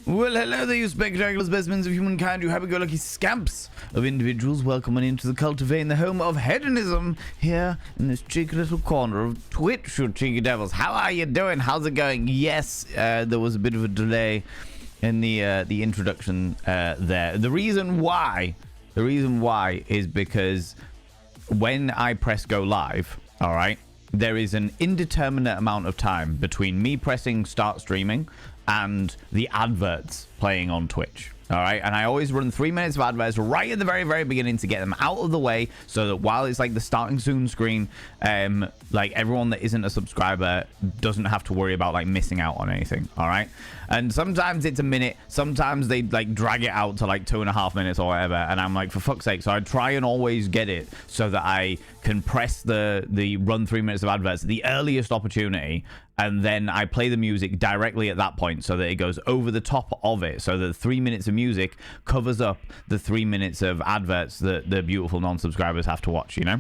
Well, hello there, you spectacular specimens of humankind, you happy-go-lucky scamps of individuals. Welcome on into the Cultivating, the home of hedonism, here in this cheeky little corner of Twitch, you cheeky devils. How are you doing? How's it going? Yes, there was a bit of a delay in the introduction there. The reason why is because when I press go live, all right, there is an indeterminate amount of time between me pressing start streaming and the adverts playing on Twitch. All right, and I always run 3 minutes of adverts right at the very beginning to get them out of the way, so that while it's like the starting soon screen, like everyone that isn't a subscriber doesn't have to worry about like missing out on anything. All right, and sometimes it's a minute, sometimes they like drag it out to like 2.5 minutes or whatever, and I'm like, for fuck's sake. So I try and always get it so that I can press the run 3 minutes of adverts at the earliest opportunity, and then I play the music directly at that point so that it goes over the top of it, so that the 3 minutes of music covers up the 3 minutes of adverts that the beautiful non-subscribers have to watch, you know?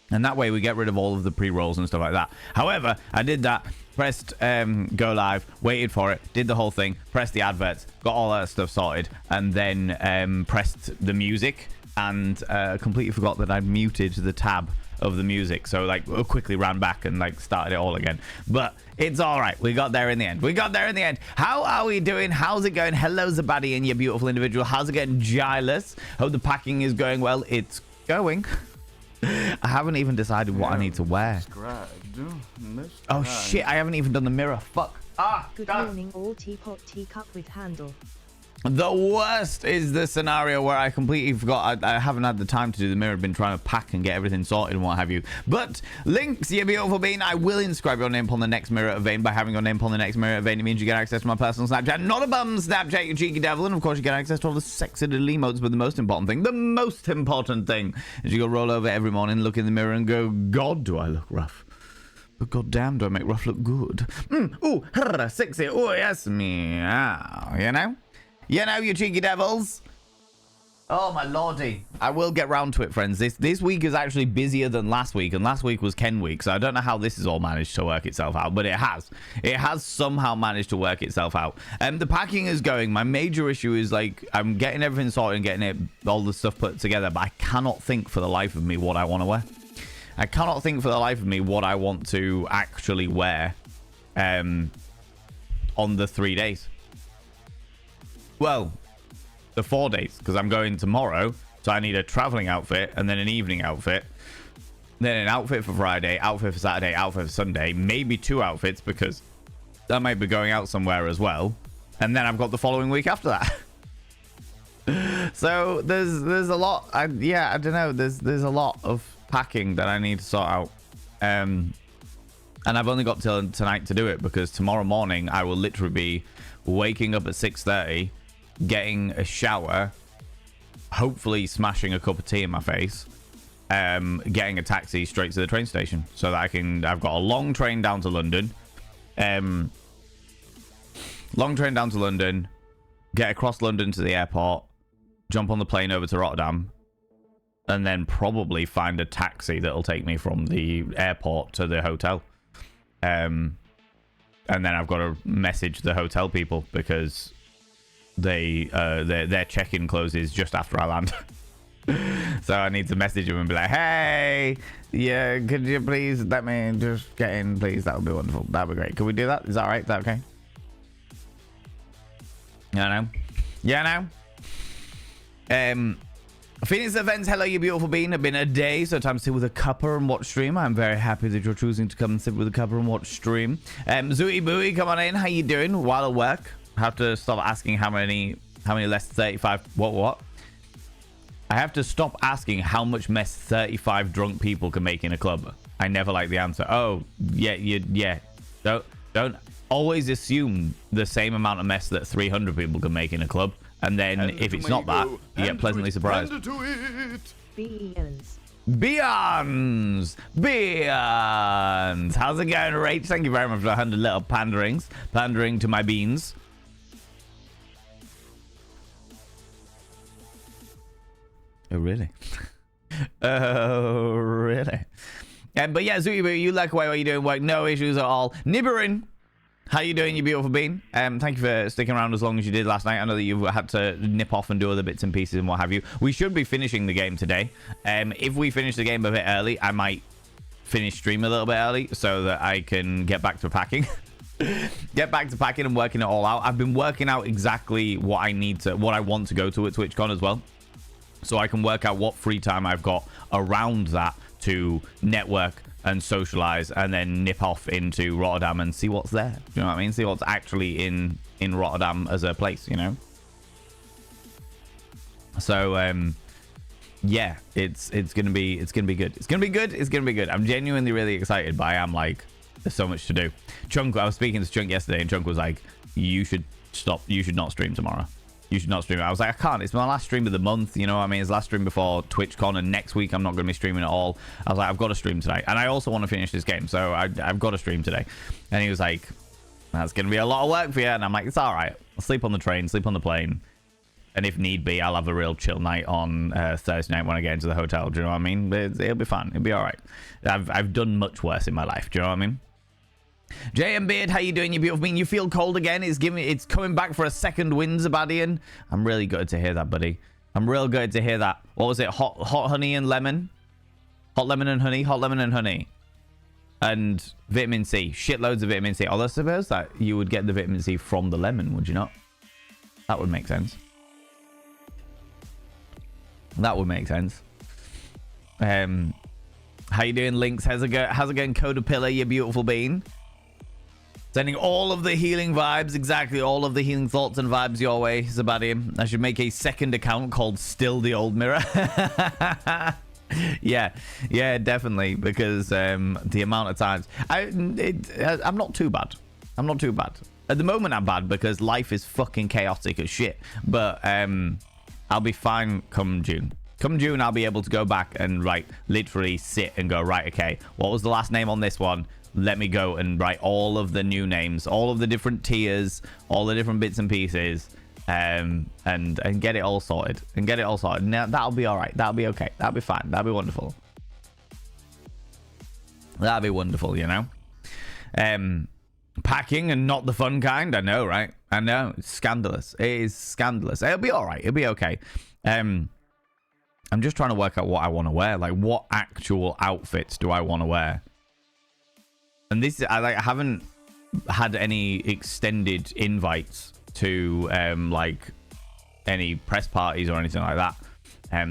And that way we get rid of all of the pre-rolls and stuff like that. However, I did that, pressed go live, waited for it, did the whole thing, pressed the adverts, got all that stuff sorted, and then pressed the music, and completely forgot that I'd muted the tab of the music, so like quickly ran back and like started it all again. But it's all right, we got there in the end. How are we doing? How's it going? Hello Zabadi and you beautiful individual. How's it going, Gilus? Hope the packing is going well. It's going. I haven't even decided what I need to wear. Oh shit, I haven't even done the mirror. Fuck. Good morning, all. Teapot, teacup with handle. The worst is the scenario where I completely forgot. I haven't had the time to do the mirror. I've been trying to pack and get everything sorted and what have you. But links, you beautiful bean. I will inscribe your name upon the next mirror vein. By having your name upon the next mirror vein, it means you get access to my personal Snapchat. Not a bum Snapchat, you cheeky devil. And of course, you get access to all the sexy little emotes. But the most important thing is you go roll over every morning, look in the mirror and go, God, do I look rough? But goddamn, do I make rough look good? Ooh, sexy. Oh, yes, meow. You know? You know, you cheeky devils. Oh, my lordy. I will get round to it, friends. This week is actually busier than last week, and last week was Ken week, so I don't know how this has all managed to work itself out, but it has. It has somehow managed to work itself out. The packing is going. My major issue is, like, I'm getting everything sorted and getting all the stuff put together, but I cannot think for the life of me what I want to wear. I cannot think for the life of me what I want to actually wear on the 3 days. Well, the 4 days, because I'm going tomorrow, so I need a traveling outfit and then an evening outfit, then an outfit for Friday, outfit for Saturday, outfit for Sunday, maybe 2 outfits because I might be going out somewhere as well, and then I've got the following week after that. So there's a lot. I don't know. There's a lot of packing that I need to sort out, and I've only got till tonight to do it, because tomorrow morning I will literally be waking up at 6:30. Getting a shower, hopefully smashing a cup of tea in my face, getting a taxi straight to the train station so that I've got a long train down to London, get across London to the airport, jump on the plane over to Rotterdam, and then probably find a taxi that'll take me from the airport to the hotel. And then I've got to message the hotel people because their check-in closes just after I land. So I need to message them and be like, hey, yeah, could you please let me just get in, please? That would be wonderful. That would be great. Can we do that? Is that all right? Is that okay? Yeah, no. Phoenix Events, hello, you beautiful bean. It's been a day, so time to sit with a cuppa and watch stream. I'm very happy that you're choosing to come and sit with a cuppa and watch stream. Zooey Booey, come on in. How you doing? While at work. Have to stop asking how many less 35. What? I have to stop asking how much mess 35 drunk people can make in a club. I never like the answer. Oh, yeah. Don't always assume the same amount of mess that 300 people can make in a club. And then if it's not that, you get pleasantly surprised. Beyonds. How's it going, Rach? Thank you very much for the 100 little pandering to my beans. Oh, really? Oh, really? But yeah, Zooey, you like away what you're doing work. No issues at all. Nibbering. How you doing, you beautiful bean? Thank you for sticking around as long as you did last night. I know that you had to nip off and do other bits and pieces and what have you. We should be finishing the game today. If we finish the game a bit early, I might finish stream a little bit early so that I can get back to packing. Get back to packing and working it all out. I've been working out exactly what I want to go to at TwitchCon as well. So I can work out what free time I've got around that to network and socialize and then nip off into Rotterdam and see what's there. Do you know what I mean? See what's actually in Rotterdam as a place, you know? So yeah, it's gonna be good. It's gonna be good. It's gonna be good. I'm genuinely really excited, but I am like, there's so much to do. Chunk, I was speaking to Chunk yesterday and Chunk was like, you should not stream tomorrow. You should not stream it. I was like, I can't. It's my last stream of the month. You know what I mean? It's the last stream before TwitchCon, and next week I'm not going to be streaming at all. I was like, I've got to stream tonight. And I also want to finish this game, so I've got to stream today. And he was like, that's going to be a lot of work for you. And I'm like, it's all right. I'll sleep on the train, sleep on the plane. And if need be, I'll have a real chill night on Thursday night when I get into the hotel. Do you know what I mean? It'll be fun. It'll be all right. I've done much worse in my life. Do you know what I mean? JM Beard, how you doing, you beautiful bean? You feel cold again? It's coming back for a second wind, Zabadian. I'm really good to hear that, buddy. I'm real good to hear that. What was it? Hot honey and lemon? Hot lemon and honey? Hot lemon and honey. And vitamin C. Shitloads of vitamin C. Although I suppose that you would get the vitamin C from the lemon, would you not? That would make sense. That would make sense. How you doing, Lynx? How's it going, Codapilla, you beautiful bean? Sending all of the healing vibes, exactly all of the healing thoughts and vibes your way, Zabadian. I should make a second account called Still the Old Mirror. yeah, definitely, because the amount of times I'm not too bad. I'm not too bad. At the moment, I'm bad because life is fucking chaotic as shit. But I'll be fine come June. Come June, I'll be able to go back and literally sit and go, right, okay, what was the last name on this one? Let me go and write all of the new names, all of the different tiers, all the different bits and pieces, and get it all sorted. Now, that'll be all right. That'll be okay. That'll be fine. That'll be wonderful. That'll be wonderful, you know? Packing and not the fun kind. I know, right? I know. It's scandalous. It is scandalous. It'll be all right. It'll be okay. I'm just trying to work out what I want to wear. Like, what actual outfits do I want to wear? And this, I haven't had any extended invites to any press parties or anything like that.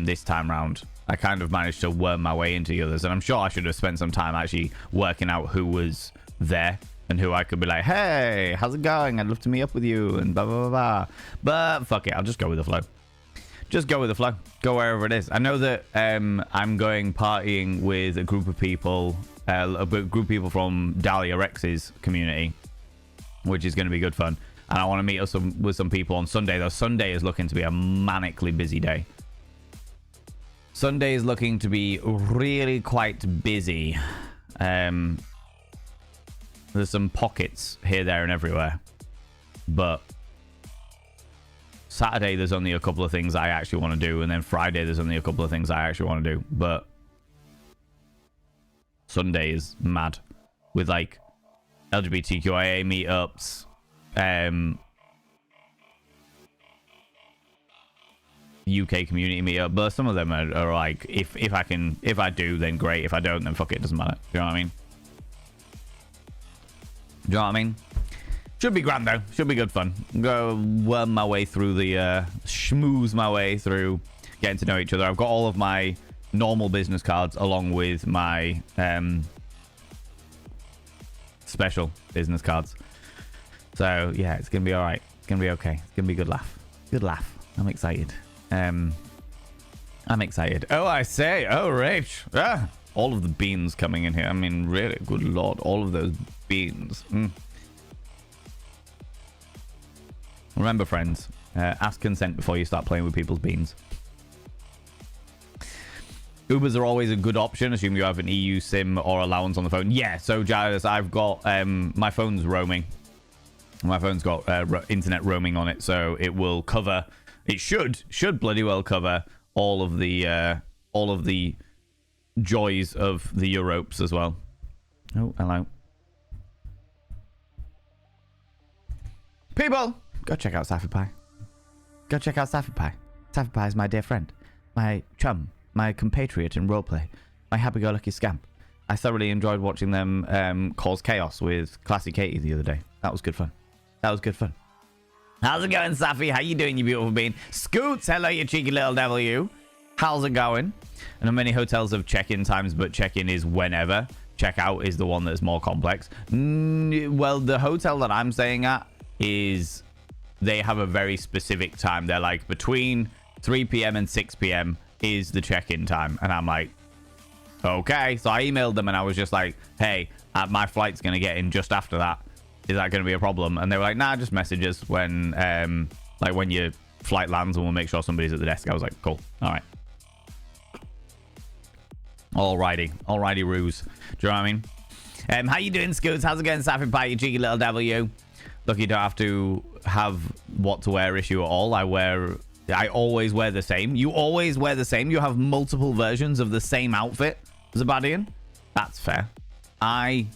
This time round, I kind of managed to worm my way into the others, and I'm sure I should have spent some time actually working out who was there and who I could be like, hey, how's it going? I'd love to meet up with you and blah blah blah blah. But fuck it, I'll just go with the flow. Just go with the flow. Go wherever it is. I know that I'm going partying with a group of people. A group of people from Dahlia Rex's community, which is going to be good fun. And I want to meet up with some people on Sunday, though. Sunday is looking to be a manically busy day. Sunday is looking to be really quite busy. There's some pockets here, there, and everywhere. But Saturday, there's only a couple of things I actually want to do. And then Friday, there's only a couple of things I actually want to do. But Sunday is mad with LGBTQIA meetups, UK community meetup, but some of them are like, if I do, then great. If I don't, then fuck it, doesn't matter. Do you know what I mean? Do you know what I mean? Should be grand though. Should be good fun. Go worm my way through schmooze my way through getting to know each other. I've got all of my normal business cards along with my special business cards. So yeah, it's gonna be all right. It's gonna be okay. It's gonna be a good laugh. Good laugh. I'm excited. I'm excited. Oh, I say. Oh, Rach. Ah, all of the beans coming in here. I mean, really, good lord, all of those beans. Remember, friends, ask consent before you start playing with people's beans. Ubers are always a good option, assuming you have an EU SIM or allowance on the phone. Yeah, so Giles, I've got my phone's roaming. My phone's got internet roaming on it, so it will cover. It should bloody well cover all of the joys of the Europes as well. Oh, hello. People, go check out Saffy Pie. Go check out Saffy Pie. Saffy Pie is my dear friend, my chum, my compatriot in roleplay, my happy-go-lucky scamp. I thoroughly enjoyed watching them cause chaos with Classy Katie the other day. That was good fun. That was good fun. How's it going, Safi? How you doing, you beautiful being? Scoots, hello, you cheeky little devil, you. How's it going? I know many hotels have check-in times, but check-in is whenever. Check-out is the one that's more complex. Well, the hotel that I'm staying at is... They have a very specific time. They're like, between 3 p.m. and 6 p.m. is the check-in time. And I'm like, okay. So I emailed them and I was just like, hey, my flight's going to get in just after that. Is that going to be a problem? And they were like, nah, just message us when like when your flight lands and we'll make sure somebody's at the desk. I was like, cool. All right. Alrighty, ruse. Do you know what I mean? How you doing, Scoots? How's it going, Saffy Pie, you cheeky little devil, you? Look, you don't have to have what to wear issue at all. I always wear the same. You always wear the same. You have multiple versions of the same outfit, Zabadian. That's fair. I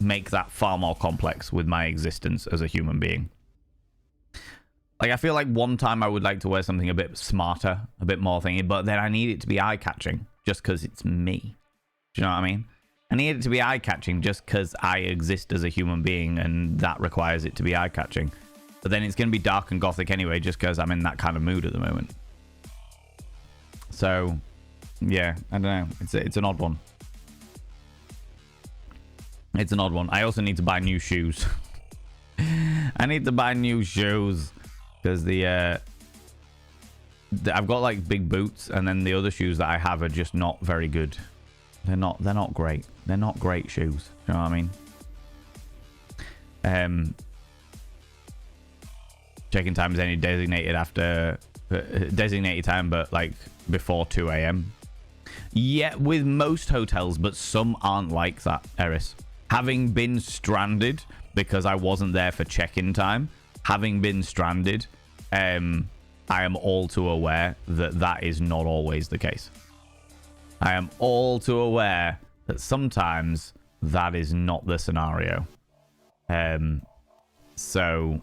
make that far more complex with my existence as a human being. Like, I feel like one time I would like to wear something a bit smarter, a bit more thingy, but then I need it to be eye-catching just because it's me. Do you know what I mean? I need it to be eye-catching just because I exist as a human being, and that requires it to be eye-catching. But then it's going to be dark and gothic anyway, just because I'm in that kind of mood at the moment. So, yeah, I don't know. It's an odd one. It's an odd one. I also need to buy new shoes. I need to buy new shoes because I've got like big boots, and then the other shoes that I have are just not very good. They're not great. They're not great shoes. You know what I mean? Check-in time is only designated after designated time, but like before 2 a.m. Yeah, with most hotels, but some aren't like that, Eris. Having been stranded because I wasn't there for check-in time, having been stranded, I am all too aware that that is not always the case. I am all too aware that sometimes that is not the scenario. So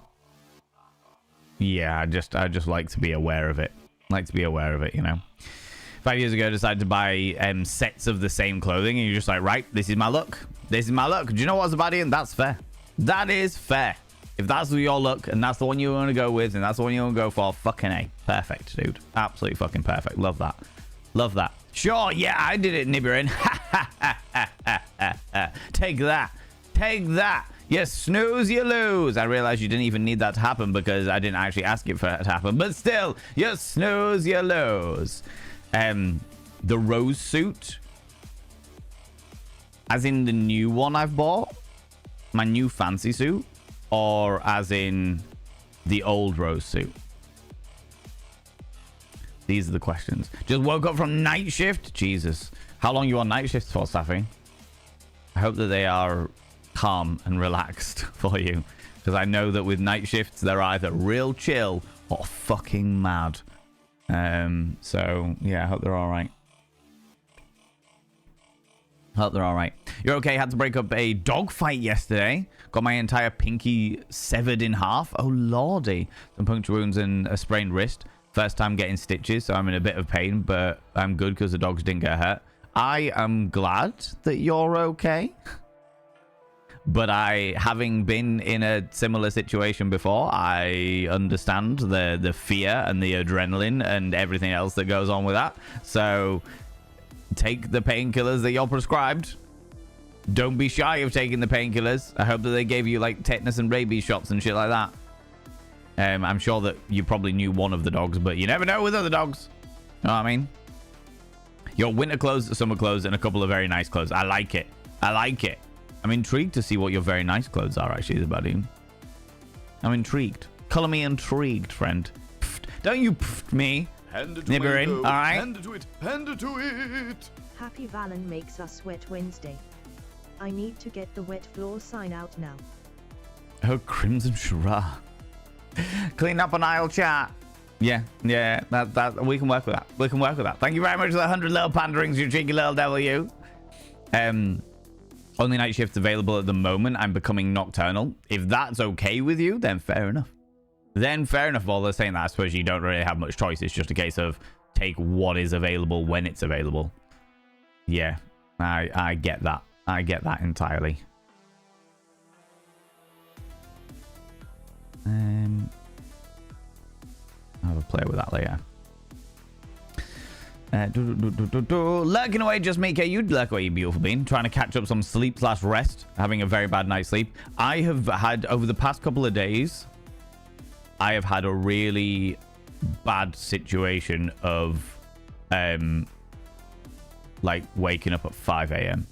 yeah, I just like to be aware of it. You know. 5 years ago, I decided to buy sets of the same clothing, and you're just like, right, this is my look. This is my look. Do you know what's about it? And that's fair. That is fair. If that's your look, and that's the one you want to go with, and that's the one you want to go for, fucking A. Perfect, dude. Absolutely fucking perfect. Love that. Love that. Sure, yeah, I did it, Nibirin. Take that. Take that. You snooze, you lose. I realized you didn't even need that to happen because I didn't actually ask it for it to happen. But still, you snooze, you lose. The rose suit, as in the new one I've bought, my new fancy suit, or as in the old rose suit? These are the questions. Just woke up from night shift. Jesus. How long you on night shift for, Safi? I hope that they are calm and relaxed for you, because I know that with night shifts they're either real chill or fucking mad. So yeah, I hope they're all right. Hope they're all right. You're okay. Had to break up a dog fight yesterday. Got my entire pinky severed in half. Oh lordy. Some puncture wounds and a sprained wrist. First time getting stitches, so I'm in a bit of pain, but I'm good because the dogs didn't get hurt. I am glad that you're okay. But having been in a similar situation before, I understand the fear and the adrenaline and everything else that goes on with that. So take the painkillers that you're prescribed. Don't be shy of taking the painkillers. I hope that they gave you like tetanus and rabies shots and shit like that. I'm sure that you probably knew one of the dogs, but you never know with other dogs. You know what I mean? Your winter clothes, summer clothes, and a couple of very nice clothes. I like it. I like it. I'm intrigued to see what your very nice clothes are, actually, buddy. I'm intrigued. Color me intrigued, friend. Pfft. Don't you pfft me. Hand it to Nibbering, all right? Hand it to it. Hand it to it. Happy Valen makes us Wet Wednesday. I need to get the wet floor sign out now. Oh, Crimson Shura. Clean up an aisle chat. Yeah, that we can work with that. We can work with that. Thank you very much for the 100 little panderings, you cheeky little devil, you. Only night shifts available at the moment. I'm becoming nocturnal. If that's okay with you, then fair enough. Then fair enough. While they're saying that, I suppose you don't really have much choice. It's just a case of take what is available when it's available. Yeah, I get that. I get that entirely. I'll have a play with that later. Lurking away, just make a you'd lurk away, you beautiful being. Trying to catch up some sleep / rest. Having a very bad night's sleep. I have had, over the past couple of days, I have had a really bad situation of, like, waking up at 5 a.m.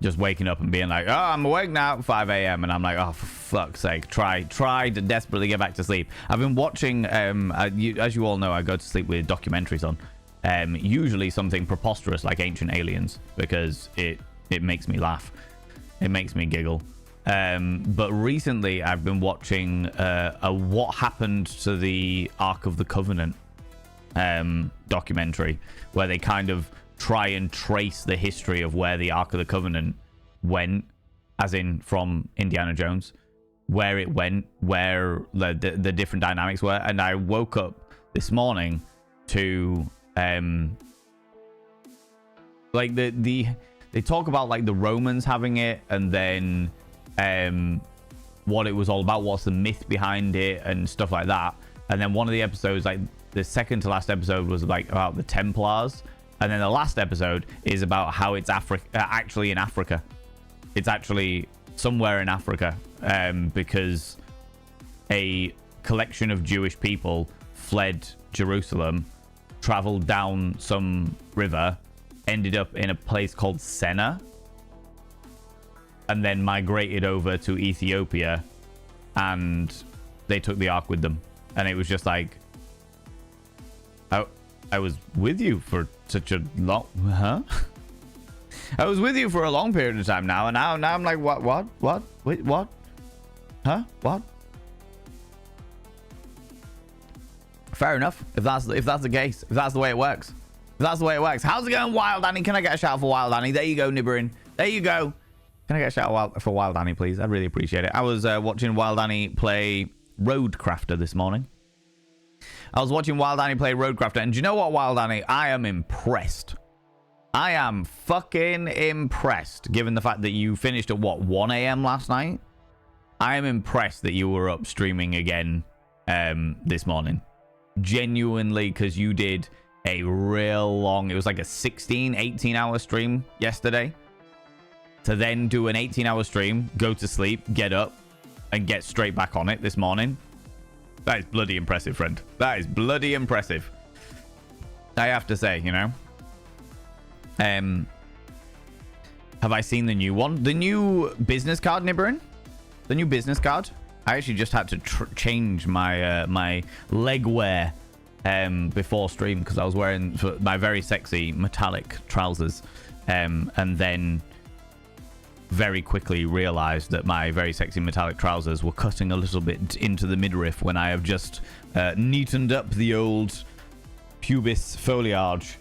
Just waking up and being like, oh, I'm awake now at 5 a.m. And I'm like, oh, for fuck's sake, try to desperately get back to sleep. I've been watching, as you all know, I go to sleep with documentaries on. Usually something preposterous like Ancient Aliens, because it makes me laugh. It makes me giggle. But recently I've been watching a What Happened to the Ark of the Covenant documentary, where they kind of try and trace the history of where the Ark of the Covenant went, as in from Indiana Jones, where it went, where the different dynamics were. And I woke up this morning to like they talk about like the Romans having it, and then what it was all about, what's the myth behind it and stuff like that. And then one of the episodes, like the second to last episode, was like about the Templars. And then the last episode is about how it's actually in Africa. It's actually somewhere in Africa, because a collection of Jewish people fled Jerusalem, traveled down some river, ended up in a place called Senna, and then migrated over to Ethiopia, and they took the Ark with them. And it was just like, I was with you for such a long... Huh? I was with you for a long period of time now, and now I'm like, what? Wait, what? Huh? What? Fair enough. If that's the case, if that's the way it works. If that's the way it works. How's it going, Wild Annie? Can I get a shout out for Wild Annie? There you go, Nibberin. There you go. Can I get a shout out for Wild Annie, please? I really appreciate it. I was watching Wild Annie play Roadcrafter this morning. I was watching Wild Annie play Roadcrafter, and do you know what, Wild Annie? I am impressed. I am fucking impressed, given the fact that you finished at, what, 1 a.m. last night? I am impressed that you were up streaming again this morning. Genuinely, because you did a real long... It was like a 16, 18-hour stream yesterday. To then do an 18-hour stream, go to sleep, get up, and get straight back on it this morning. That is bloody impressive, friend. That is bloody impressive. I have to say, you know. Have I seen the new one? The new business card, Nibberin? The new business card? I actually just had to change my my leg wear before stream, because I was wearing my very sexy metallic trousers, and then very quickly realized that my very sexy metallic trousers were cutting a little bit into the midriff when I have just neatened up the old pubis foliage.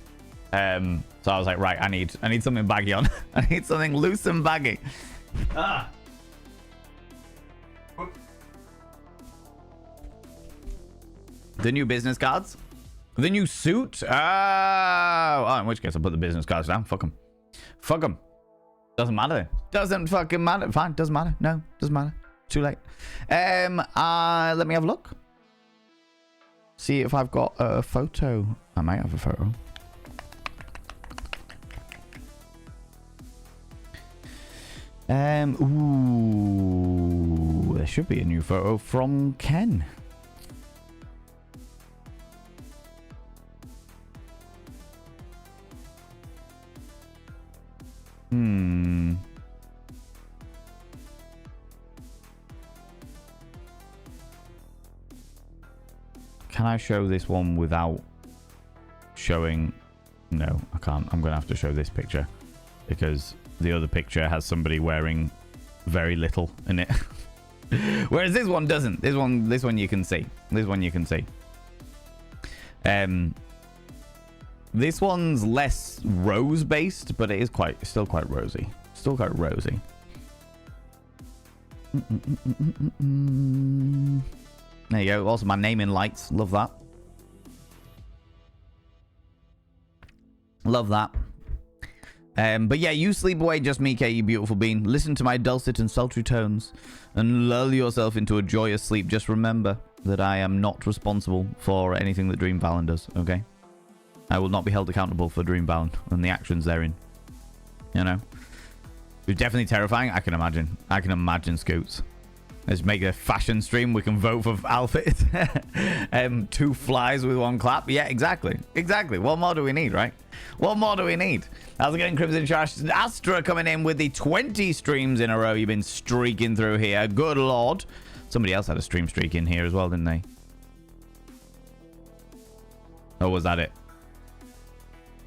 So I was like, right, I need something baggy on. I need something loose and baggy. The new business cards? The new suit? Oh, in which case I'll put the business cards down. Fuck them. Fuck them. Doesn't matter. Doesn't fucking matter. Fine. Doesn't matter. No. Doesn't matter. Too late. Let me have a look. See if I've got a photo. I might have a photo. Ooh, there should be a new photo from Ken. Can I show this one without showing? No, I can't. I'm going to have to show this picture because the other picture has somebody wearing very little in it. Whereas this one doesn't. This one you can see. This one you can see. This one's less rose-based, but it is still quite rosy. Still quite rosy. There you go. Also, my name in lights. Love that. Love that. But yeah, you sleep away, just me, Kate, you beautiful bean. Listen to my dulcet and sultry tones and lull yourself into a joyous sleep. Just remember that I am not responsible for anything that Dream Valen does, okay? I will not be held accountable for Dream Valen and the actions therein. You know? It's definitely terrifying. I can imagine. I can imagine, Scoots. Let's make a fashion stream. We can vote for outfits. 2 flies with 1 clap. Yeah, exactly. Exactly. What more do we need, right? What more do we need? How's it going, Crimson Trash? Astra coming in with the 20 streams in a row you've been streaking through here. Good lord. Somebody else had a stream streak in here as well, didn't they? Or was that it?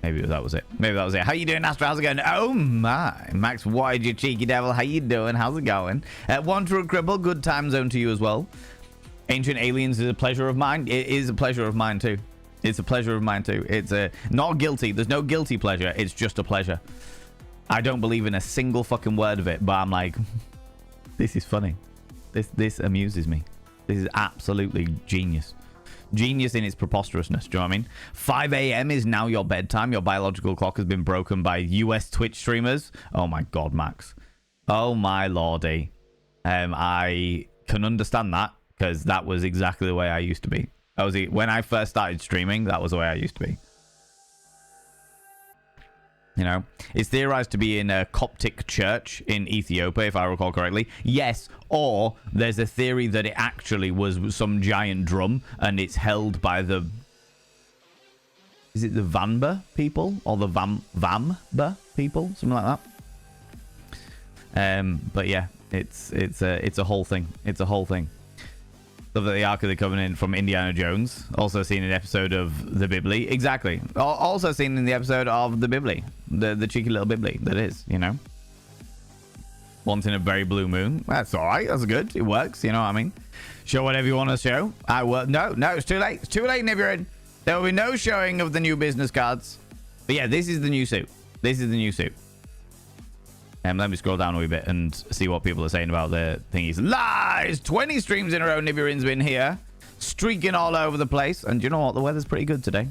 Maybe that was it. Maybe that was it. How you doing, Astra? How's it going? Oh my. Max Wide, you cheeky devil. How you doing? How's it going? One True Cripple. Good time zone to you as well. Ancient Aliens is a pleasure of mine. It is a pleasure of mine too. It's a pleasure of mine too. It's not guilty. There's no guilty pleasure. It's just a pleasure. I don't believe in a single fucking word of it, but I'm like, this is funny. This amuses me. This is absolutely genius. Genius in its preposterousness. Do you know what I mean? 5 a.m. is now your bedtime. Your biological clock has been broken by US Twitch streamers. Oh my god, Max. Oh my lordy. I can understand that because that was exactly the way I used to be. When I first started streaming, that was the way I used to be. You know, it's theorized to be in a Coptic church in Ethiopia, if I recall correctly. Yes, or there's a theory that it actually was some giant drum and it's held by the... Is it the Vanba people? Or the Vamba people? Something like that. But yeah, it's a whole thing. It's a whole thing. Love that the Ark of the Covenant from Indiana Jones. Also seen in an episode of the Bibli. Exactly. Also seen in the episode of the Bibli. The cheeky little Bibli that is, you know. Once in a very blue moon. That's alright. That's good. It works. You know what I mean? Show whatever you want to show. I will. No, it's too late. It's too late, Nibirin. There will be no showing of the new business cards. But yeah, this is the new suit. This is the new suit. Let me scroll down a wee bit and see what people are saying about the thingies. Lies! 20 streams in a row. Nibirin's been here. Streaking all over the place. And you know what? The weather's pretty good today.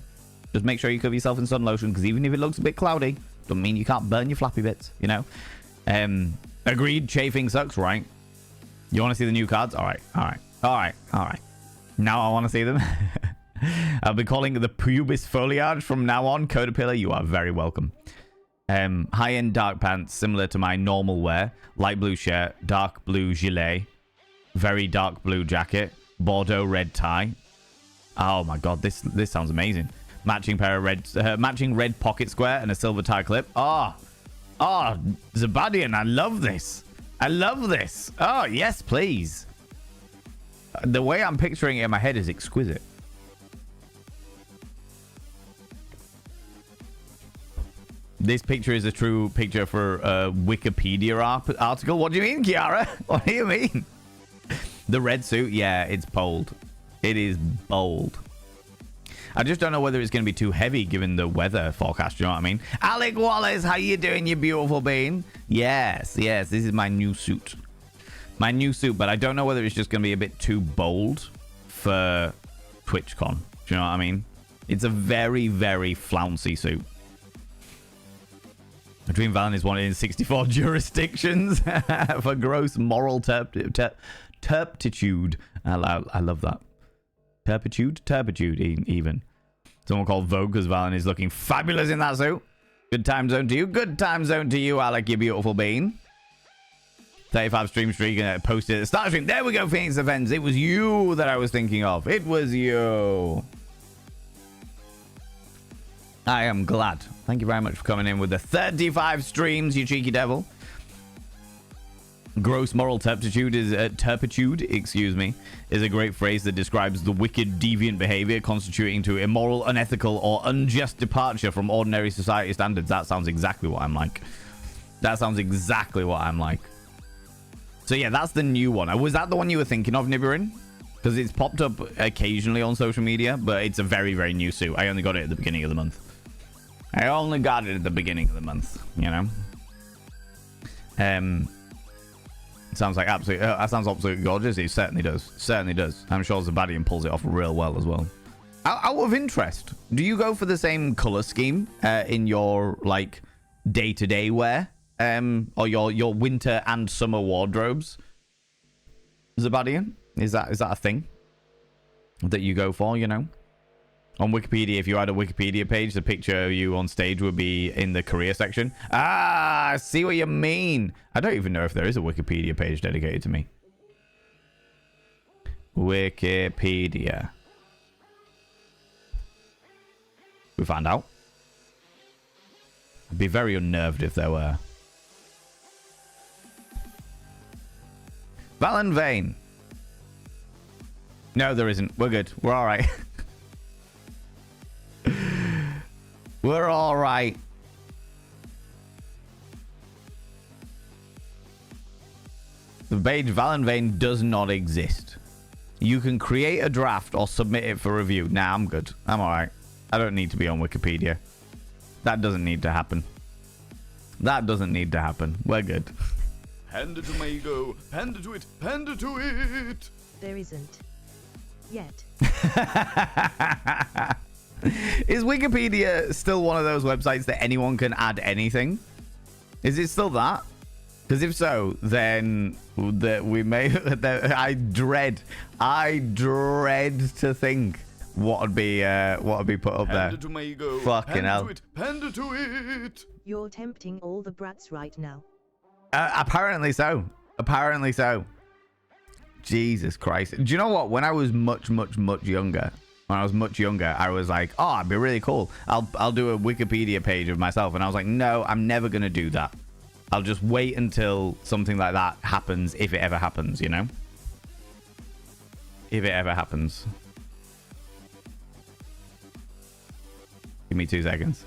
Just make sure you cover yourself in sun lotion, because even if it looks a bit cloudy, doesn't mean you can't burn your flappy bits, you know? Agreed, chafing sucks, right? You want to see the new cards? All right. Now I want to see them. I'll be calling it the pubis foliage from now on. Codapillar, you are very welcome. High-end dark pants, similar to my normal wear. Light blue shirt, dark blue gilet, very dark blue jacket, Bordeaux red tie. Oh my god, this sounds amazing. Matching pair of matching red pocket square and a silver tie clip. Oh, Zabadian, I love this. I love this. Oh, yes, please. The way I'm picturing it in my head is exquisite. This picture is a true picture for a Wikipedia article. What do you mean, Kiara? What do you mean? The red suit? Yeah, it's bold. It is bold. I just don't know whether it's going to be too heavy given the weather forecast. You know what I mean? Alec Wallace, how you doing, you beautiful bean? Yes. This is my new suit. My new suit, but I don't know whether it's just going to be a bit too bold for TwitchCon. Do you know what I mean? It's a very, very flouncy suit. Dream Valen is wanted in 64 jurisdictions for gross moral turpitude. I love that. Turpitude even. Someone called Vogue because Valen is looking fabulous in that suit. Good time zone to you. Good time zone to you, Alec, you beautiful bean. 35 stream streak and posted at the start stream. There we go, Phoenix Defense. It was you that I was thinking of. It was you. I am glad. Thank you very much for coming in with the 35 streams, you cheeky devil. Gross moral turpitude is a great phrase that describes the wicked, deviant behavior constituting to immoral, unethical, or unjust departure from ordinary society standards. That sounds exactly what I'm like. So yeah, that's the new one. Was that the one you were thinking of, Nibirin? Because it's popped up occasionally on social media, but it's a very, very new suit. I only got it at the beginning of the month. I only got it at the beginning of the month, you know. Sounds like absolutely. That sounds absolutely gorgeous. It certainly does. Certainly does. I'm sure Zabadian pulls it off real well as well. Out of interest, do you go for the same color scheme in your like day-to-day wear, or your winter and summer wardrobes, Zabadian? Is that a thing that you go for? You know, on Wikipedia, if you had a Wikipedia page, the picture of you on stage would be in the career section. Ah, I see what you mean. I don't even know if there is a Wikipedia page dedicated to me. Wikipedia. We found out. I'd be very unnerved if there were. Valen Vane. No, there isn't. We're good. We're all right. We're all right. The page Valen Vane does not exist. You can create a draft or submit it for review. Nah, I'm good. I'm all right. I don't need to be on Wikipedia. That doesn't need to happen. That doesn't need to happen. We're good. Panda to my ego. Panda to it. Panda to it. There isn't. Yet. Is Wikipedia still one of those websites that anyone can add anything? Is it still that? Because if so, then that we may. I dread to think what would be put up there. Panda to my ego. Fucking Panda hell. to it. Panda to it. You're tempting all the brats right now. Apparently so. Apparently so. Jesus Christ. Do you know what? When I was much younger, I was like, oh, it'd be really cool. I'll do a Wikipedia page of myself. And I was like, no, I'm never going to do that. I'll just wait until something like that happens, if it ever happens, you know? If it ever happens. Give me 2 seconds.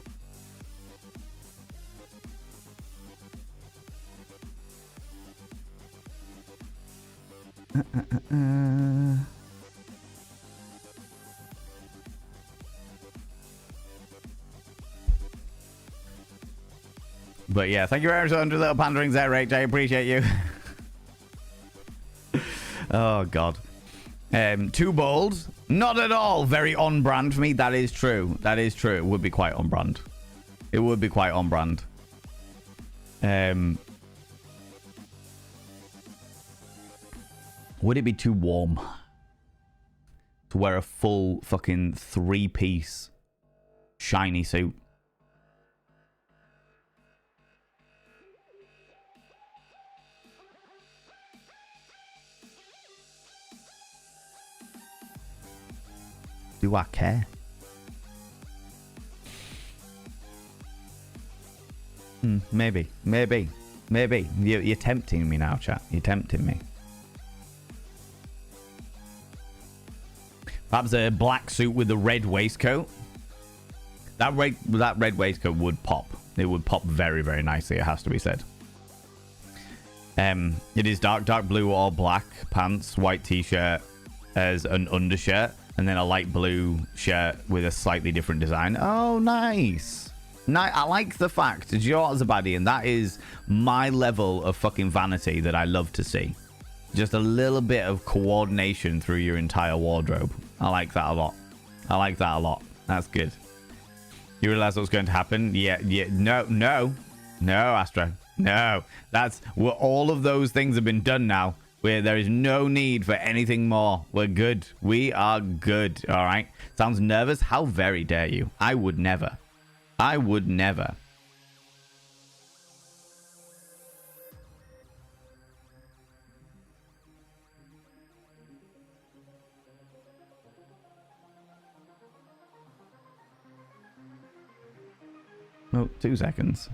But yeah, thank you very much for 100 little panderings there, Rach. I appreciate you. Oh, God. Too bold? Not at all. Very on brand for me. That is true. That is true. It would be quite on brand. It would be quite on brand. Would it be too warm to wear a full fucking 3-piece shiny suit? Do I care? Maybe. You're tempting me now, chat. You're tempting me. Perhaps a black suit with a red waistcoat. That red waistcoat would pop. It would pop very, very nicely, it has to be said. It is dark blue or black pants, white t-shirt as an undershirt, and then a light blue shirt with a slightly different design. Oh, nice. I like the fact, do you know what, Zabadian? That is my level of fucking vanity that I love to see. Just a little bit of coordination through your entire wardrobe. I like that a lot. I like that a lot. That's good. You realize what's going to happen? Yeah. No, Astra. No. All of those things have been done now. Where there is no need for anything more. We're good. We are good. All right. Sounds nervous? How very dare you? I would never. I would never. Oh, 2 seconds.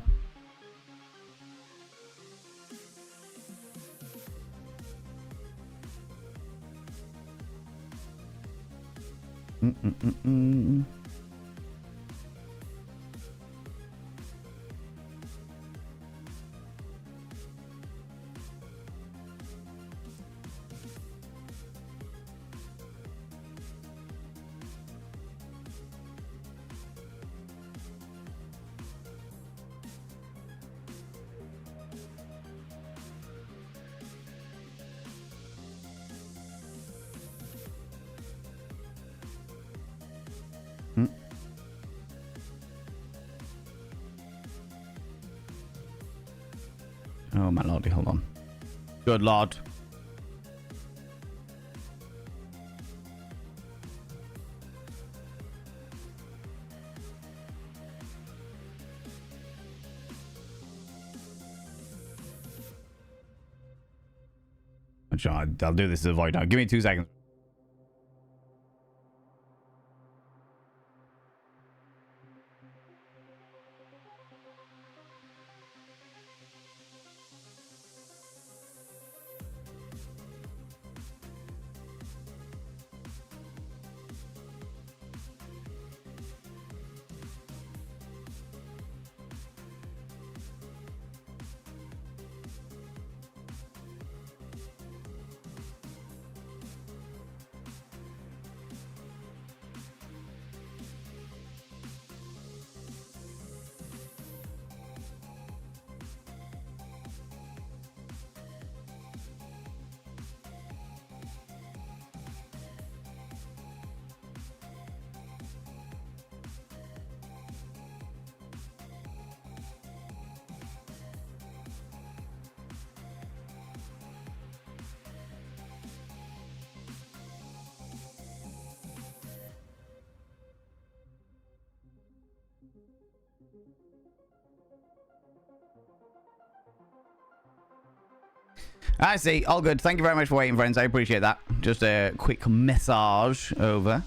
Oh, my lordy, hold on. Good lord. I'll do this as a void now. Give me 2 seconds. I see. All good. Thank you very much for waiting, friends. I appreciate that. Just a quick massage over.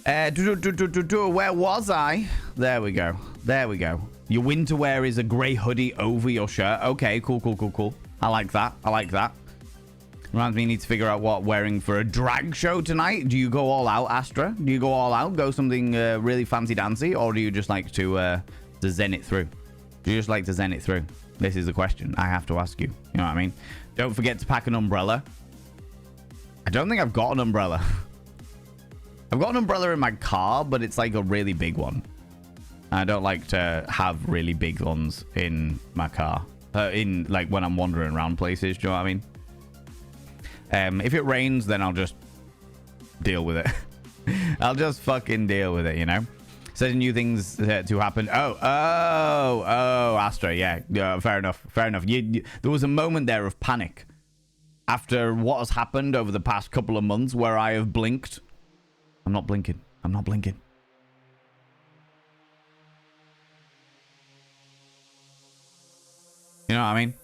Where was I? There we go. There we go. Your winter wear is a grey hoodie over your shirt. Okay, cool, cool, cool, cool. I like that. I like that. Reminds me, you need to figure out what wearing for a drag show tonight. Do you go all out, Astra? Do you go all out? Go something really fancy-dancy? Or do you just like to zen it through? Do you just like to zen it through? This is the question I have to ask you. You know what I mean? Don't forget to pack an umbrella. I don't think I've got an umbrella. I've got an umbrella in my car, but it's like a really big one. I don't like to have really big ones in my car. In like when I'm wandering around places. Do you know what I mean? If it rains, then I'll just deal with it. I'll just fucking deal with it, you know? Says new things to happen. Oh, Astra, yeah, fair enough, fair enough. There was a moment there of panic after what has happened over the past couple of months where I have blinked. I'm not blinking. I'm not blinking. You know what I mean?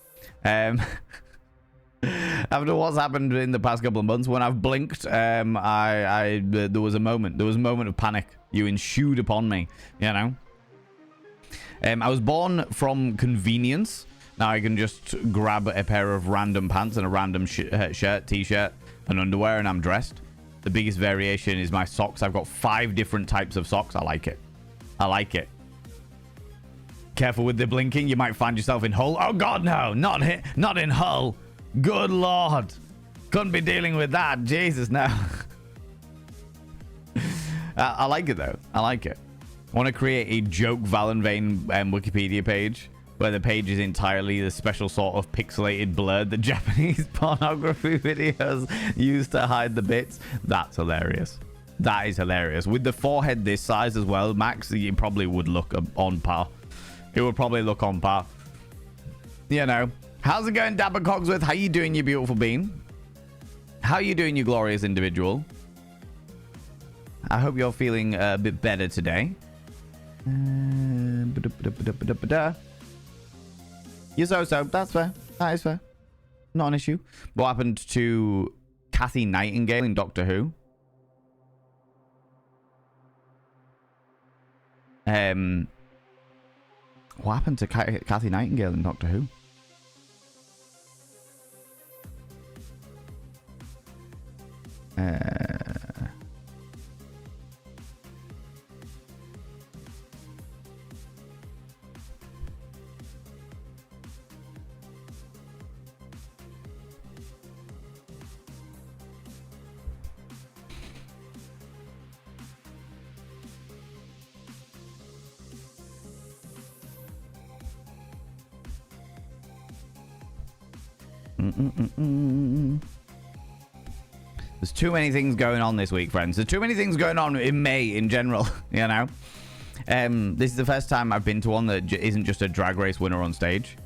After what's happened in the past couple of months, when I've blinked, there was a moment. There was a moment of panic. You ensued upon me, you know. I was born from convenience. Now I can just grab a pair of random pants and a random shirt, t-shirt, and underwear, and I'm dressed. The biggest variation is my socks. I've got 5 different types of socks. I like it. I like it. Careful with the blinking. You might find yourself in Hull. Oh God, no, not in Hull. Good Lord. Couldn't be dealing with that. Jesus, no. I like it, though. I like it. I want to create a joke Valenvane Wikipedia page where the page is entirely the special sort of pixelated blur that Japanese pornography videos use to hide the bits. That's hilarious. That is hilarious. With the forehead this size as well, Max, it probably would look on par. It would probably look on par. You know. How's it going, Dabber Cogsworth? How you doing, you beautiful bean? How you doing, you glorious individual? I hope you're feeling a bit better today. You're so. That's fair. That is fair. Not an issue. What happened to Kathy Nightingale in Doctor Who? What happened to Kathy Nightingale in Doctor Who? There's too many things going on this week, friends. There's too many things going on in May in general, you know. This is the first time I've been to one that isn't just a drag race winner on stage.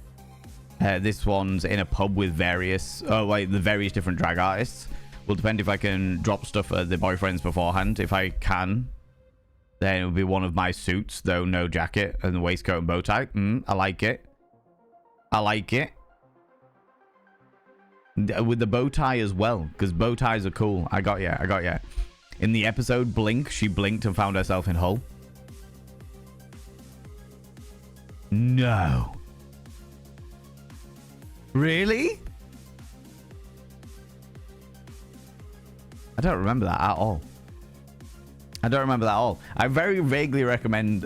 This one's in a pub with various, the various different drag artists. Will depend if I can drop stuff at the boyfriends beforehand. If I can, then it will be one of my suits, though no jacket and the waistcoat and bow tie. I like it. I like it. With the bow tie as well, because bow ties are cool. I got ya. In the episode Blink, she blinked and found herself in Hull. No. Really? I don't remember that at all. I very vaguely remember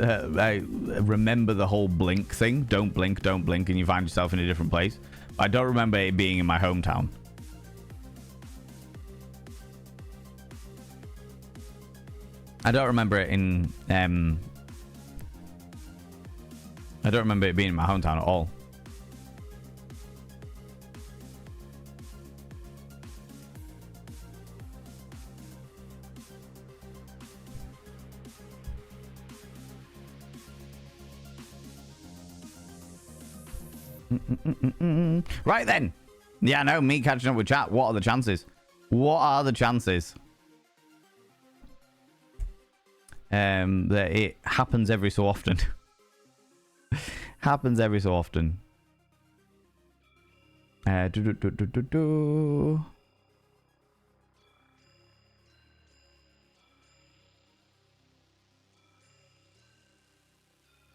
the whole blink thing. Don't blink, and you find yourself in a different place. I don't remember it being in my hometown. I don't remember it in I don't remember it being in my hometown at all. Right then. Yeah, no, me catching up with chat. What are the chances? That it happens every so often.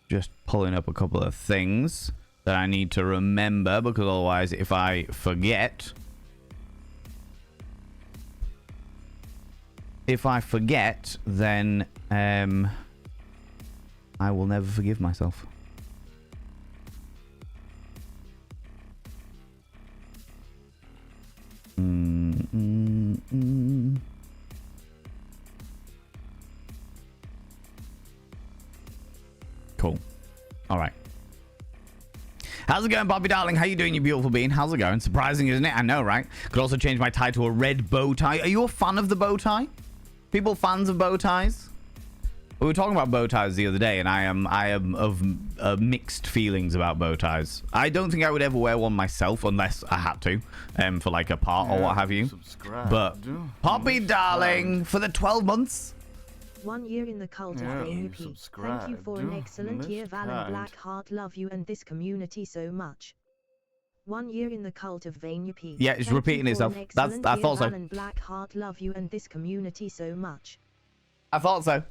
Just pulling up a couple of things that I need to remember, because otherwise if I forget, then I will never forgive myself. Cool. All right. How's it going, Bobby darling? How you doing, you beautiful being? How's it going? Surprising, isn't it? I know, right? Could also change my tie to a red bow tie. Are you a fan of the bow tie? People fans of bow ties? We were talking about bow ties the other day, and I am of mixed feelings about bow ties. I don't think I would ever wear one myself unless I had to, for like a part or what have you. But Poppy darling, for the 12 months. 1 year in the cult of AUP. Thank you for an excellent year, Valen Blackheart. Love you and this community so much. 1 year in the cult of VayneUP. Yeah, it's repeating itself. I thought so. Valen Blackheart. Love you and this community so much. I thought so.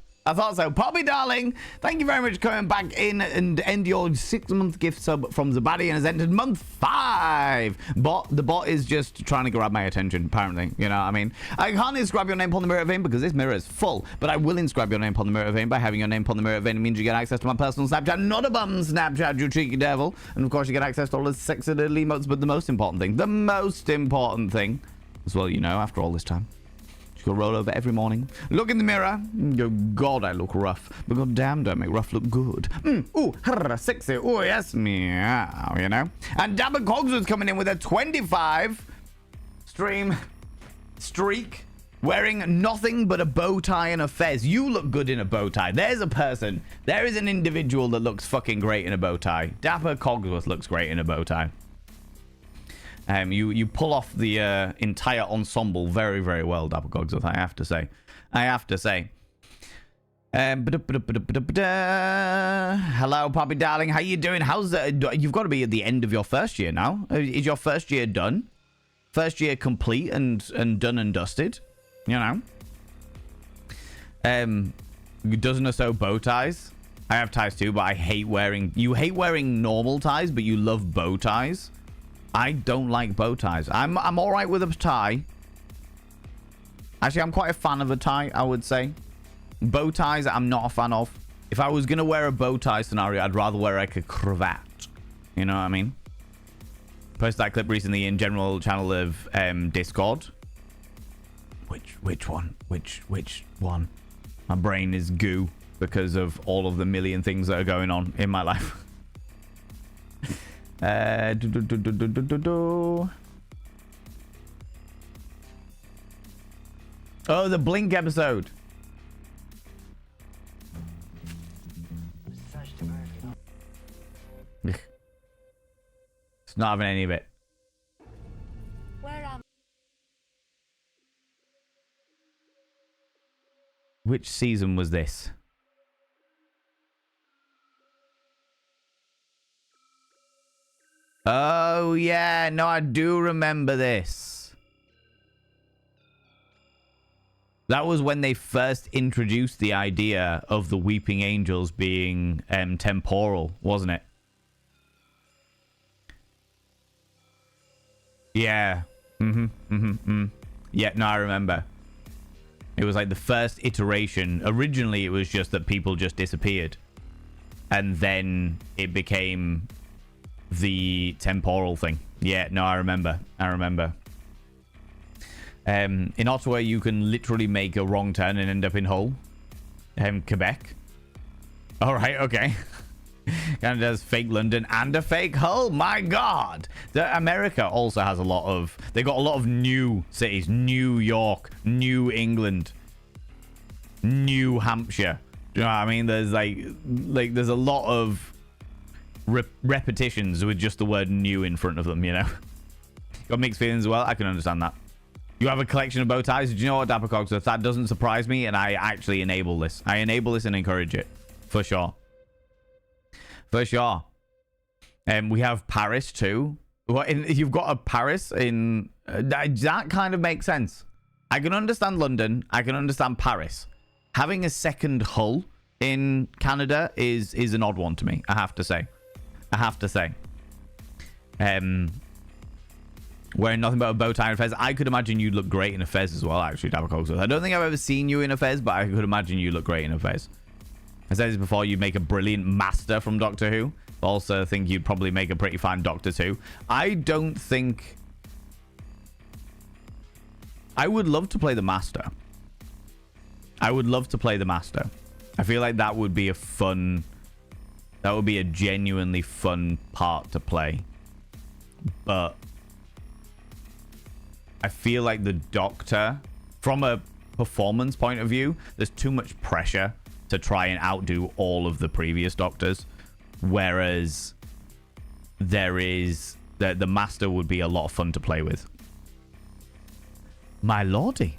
Poppy darling, thank you very much for coming back in and end your 6-month gift sub from Zabadi and has entered month 5. The bot is just trying to grab my attention, apparently. You know what I mean? I can't inscribe your name upon the mirror vein because this mirror is full, but I will inscribe your name upon the mirror vein. By having your name upon the mirror vein, it means you get access to my personal Snapchat, not a bum Snapchat, you cheeky devil. And of course, you get access to all the sexy little emotes, but the most important thing, as well, you know, after all this time. Go roll over every morning, look in the mirror, go, God, I look rough, but god damn, don't make rough look good. Ooh, sexy, ooh, yes, meow, you know. And Dabber Cogs was coming in with a 25 stream streak, wearing nothing but a bow tie and a fez. You look good in a bow tie. There's a person, there is an individual that looks fucking great in a bow tie. Dapper Cogsworth looks great in a bow tie. You pull off the entire ensemble very, very well, Dapper Cogsworth, I have to say. Hello, Poppy darling. How you doing? How's you've got to be at the end of your first year now. Is your first year done? First year complete and done and dusted? You know? Dozen or so bow ties. I have ties too, but I hate wearing... You hate wearing normal ties, but you love bow ties. I don't like bow ties. I'm all right with a tie. Actually, I'm quite a fan of a tie, I would say. Bow ties, I'm not a fan of. If I was going to wear a bow tie scenario, I'd rather wear like a cravat. You know what I mean? Posted that clip recently in general channel of Discord. Which one? Which one? My brain is goo because of all of the million things that are going on in my life. Oh, the Blink episode. It's Not having any of it. Where am Which season was this? Oh, yeah. No, I do remember this. That was when they first introduced the idea of the weeping angels being temporal, wasn't it? Yeah. Yeah, no, I remember. It was like the first iteration. Originally, it was just that people just disappeared. And then it became the temporal thing. Yeah, no, I remember. I remember. In Ottawa, you can literally make a wrong turn and end up in Hull. Quebec. All right, okay. Canada's fake London and a fake Hull. My God. America also has a lot of... They got a lot of new cities. New York. New England. New Hampshire. Do you know what I mean? There's like there's a lot of repetitions with just the word new in front of them, you know? Got mixed feelings as well. I can understand that. You have a collection of bow ties. Do you know what, Dapper Cogsworth? That doesn't surprise me, and I actually enable this. I enable this and encourage it. For sure. For sure. We have Paris, too. You've got a Paris in... that kind of makes sense. I can understand London. I can understand Paris. Having a second Hull in Canada is an odd one to me, I have to say. I have to say. Wearing nothing but a bow tie and a fez. I could imagine you'd look great in a fez as well, actually, Dapper Cogsworth. I don't think I've ever seen you in a fez, but I could imagine you look great in a fez. I said this before, you'd make a brilliant master from Doctor Who. Also think you'd probably make a pretty fine Doctor too. I don't think... I would love to play the master. I would love to play the master. I feel like that would be a fun... That would be a genuinely fun part to play. But... I feel like the Doctor, from a performance point of view, there's too much pressure to try and outdo all of the previous Doctors. Whereas there is... The Master would be a lot of fun to play with. My lordy.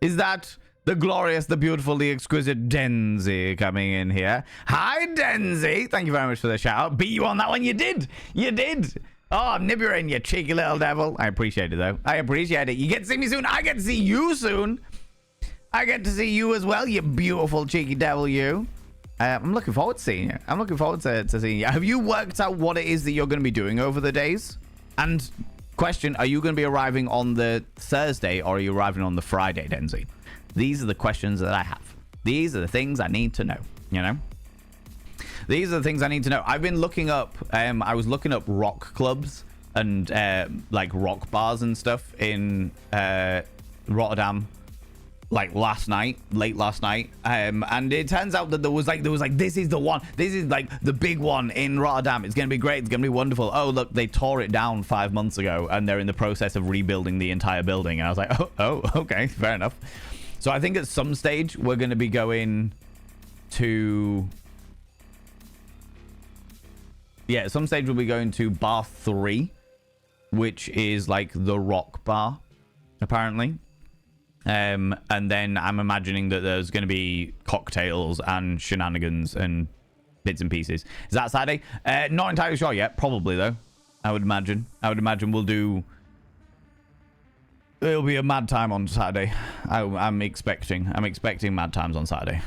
Is that the glorious, the beautiful, the exquisite Denzi coming in here? Hi, Denzi. Thank you very much for the shout out. Beat you on that one. You did. You did. Oh, nib you in, you cheeky little devil. I appreciate it, though. I appreciate it. You get to see me soon. I get to see you soon. I get to see you as well, you beautiful cheeky devil, you. I'm looking forward to seeing you. I'm looking forward to seeing you. Have you worked out what it is that you're going to be doing over the days? And question, are you going to be arriving on the Thursday or are you arriving on the Friday, Denzi? These are the questions that I have. These are the things I need to know, you know? These are the things I need to know. I've been looking up, I was looking up rock clubs and like rock bars and stuff in Rotterdam, like late last night, and it turns out that there was like this is the one, this is like the big one in Rotterdam. It's gonna be great, it's gonna be wonderful. Oh look, they tore it down 5 months ago and they're in the process of rebuilding the entire building. And I was like, oh okay, fair enough. So I think at some stage we're gonna be going to... Yeah, at some stage we'll be going to bar 3, which is like the rock bar, apparently. And then I'm imagining that there's going to be cocktails and shenanigans and bits and pieces. Is that Saturday? Not entirely sure yet. Probably, though. I would imagine. We'll do... It'll be a mad time on Saturday. I'm expecting mad times on Saturday.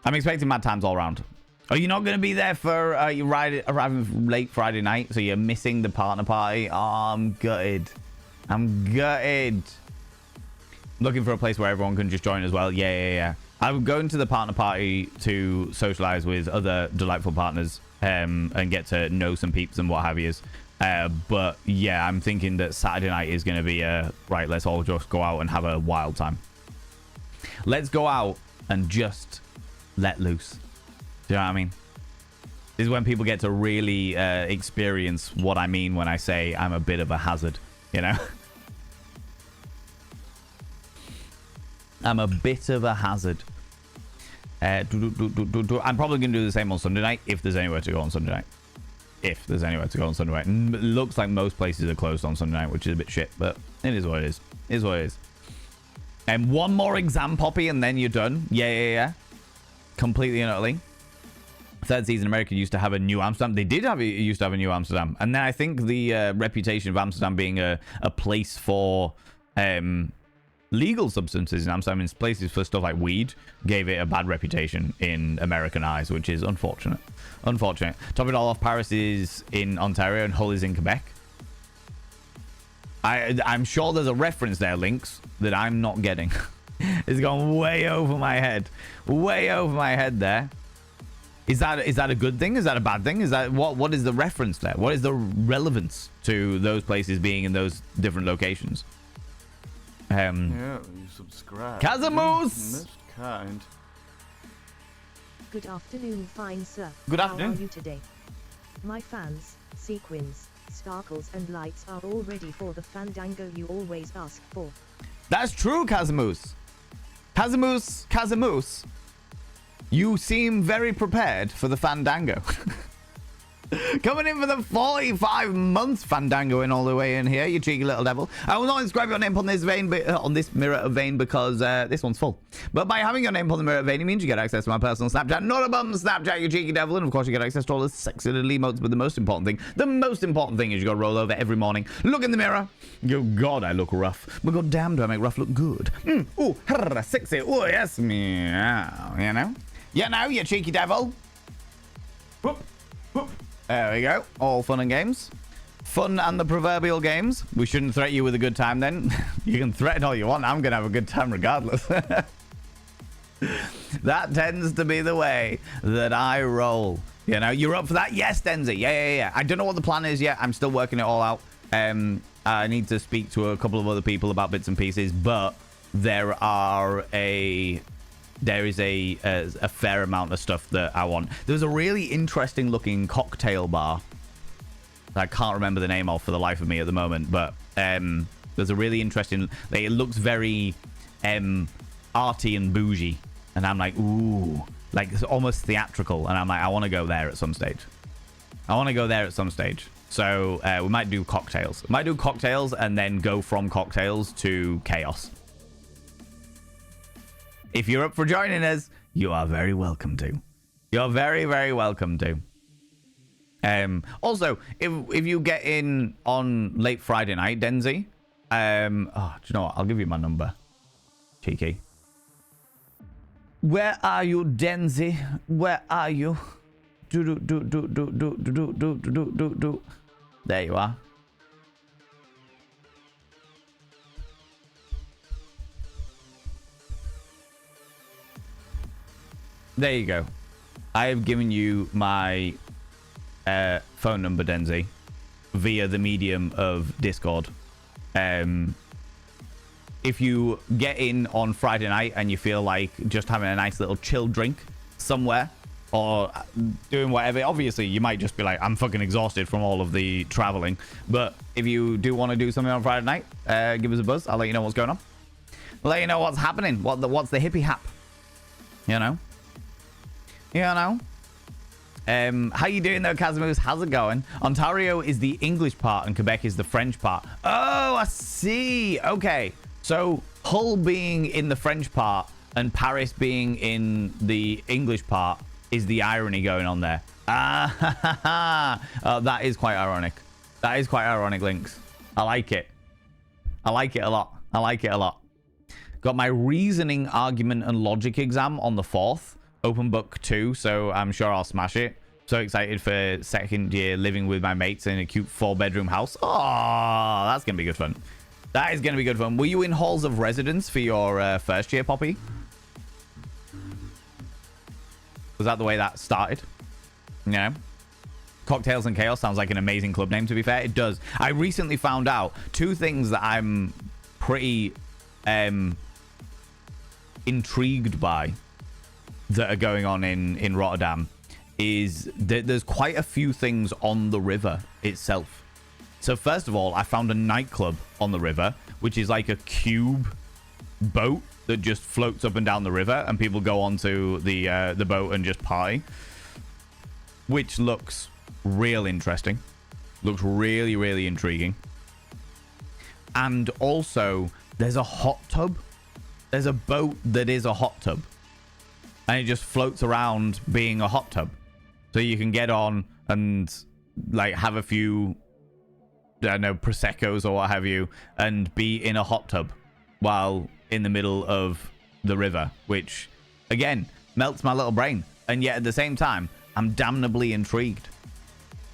I'm expecting mad times all around. Are you not going to be there for you arriving late Friday night? So you're missing the partner party? Oh, I'm gutted. Looking for a place where everyone can just join as well. Yeah. I'm going to the partner party to socialize with other delightful partners and get to know some peeps and what have yous. But yeah, I'm thinking that Saturday night is going to be right, let's all just go out and have a wild time. Let's go out and just let loose. Do you know what I mean? This is when people get to really experience what I mean when I say I'm a bit of a hazard, you know? I'm a bit of a hazard. I'm probably going to do the same on Sunday night if there's anywhere to go on Sunday night. if there's anywhere to go on Sunday night. It looks like most places are closed on Sunday night, which is a bit shit, but it is what it is. It is what it is. And one more exam, Poppy, and then you're done. Yeah. Completely and utterly. Third season America used to have a New Amsterdam. They used to have a New Amsterdam. And then I think the reputation of Amsterdam being a place for legal substances in Amsterdam, in places for stuff like weed, gave it a bad reputation in American eyes, which is unfortunate. Unfortunate. Top it all off, Paris is in Ontario and Hull is in Quebec. I'm sure there's a reference there, Lynx, that I'm not getting. It's gone way over my head. Way over my head there. Is that a good thing? Is that a bad thing? Is that what is the reference there? What is the relevance to those places being in those different locations? Yeah, you subscribe. Kazamoose! Kind. Good afternoon, fine sir. Good afternoon. How are you today? My fans, sequins, sparkles and lights are all ready for the fandango you always ask for. That's true, Kazamoose. Kazamoose. You seem very prepared for the fandango. Coming in for the 45 months fandangoing all the way in here, you cheeky little devil. I will not inscribe your name on this vein, on this mirror of vein, because this one's full. But by having your name on the mirror of vein, it means you get access to my personal Snapchat. Not a bum Snapchat, you cheeky devil. And of course, you get access to all the sexy little emotes. But the most important thing is you got to roll over every morning, look in the mirror. Oh God, I look rough. But god damn, do I make rough look good? Ooh, sexy. Oh yes, meow. You know, you cheeky devil. Whoop, whoop. There we go. All fun and games. Fun and the proverbial games. We shouldn't threaten you with a good time then. You can threaten all you want. I'm going to have a good time regardless. That tends to be the way that I roll. You know, you're up for that? Yes, Denzi. Yeah. I don't know what the plan is yet. I'm still working it all out. I need to speak to a couple of other people about bits and pieces, but there is a fair amount of stuff that I want. There's a really interesting looking cocktail bar that I can't remember the name of for the life of me at the moment, but there's a really interesting, it looks very arty and bougie, and I'm like, ooh, like it's almost theatrical, and I'm like, I want to go there at some stage. So we might do cocktails. And then go from cocktails to chaos. If you're up for joining us, you are very welcome to. You're very, very welcome to. Also, if you get in on late Friday night, Denzi, do you know what? I'll give you my number. Cheeky. Where are you, Denzi? Where are you? Do. There you are. There you go. I have given you my phone number, Denzi, via the medium of Discord. If you get in on Friday night and you feel like just having a nice little chill drink somewhere or doing whatever, obviously you might just be like, I'm fucking exhausted from all of the traveling. But if you do want to do something on Friday night, give us a buzz. I'll let you know what's going on. I'll let you know what's happening. What's the hippie hap? You know? How you doing though, Kazamoose? How's it going? Ontario is the English part and Quebec is the French part. Oh, I see. Okay. So Hull being in the French part and Paris being in the English part is the irony going on there. That is quite ironic. That is quite ironic, Lynx. I like it. I like it a lot. Got my reasoning, argument, and logic exam on the 4th. Open book 2, so I'm sure I'll smash it. So excited for second year living with my mates in a cute 4-bedroom house. Oh, that's going to be good fun. That is going to be good fun. Were you in halls of residence for your first year, Poppy? Was that the way that started? Yeah. Cocktails and Chaos sounds like an amazing club name, to be fair. It does. I recently found out 2 things that I'm pretty intrigued by that are going on in Rotterdam is that there's quite a few things on the river itself. So first of all, I found a nightclub on the river, which is like a cube boat that just floats up and down the river, and people go onto the boat and just party, which looks real interesting. Looks really, really intriguing. And also, there's a hot tub. There's a boat that is a hot tub. And it just floats around being a hot tub. So you can get on and like have a few, I don't know, Prosecco's or what have you, and be in a hot tub while in the middle of the river, which, again, melts my little brain. And yet at the same time, I'm damnably intrigued.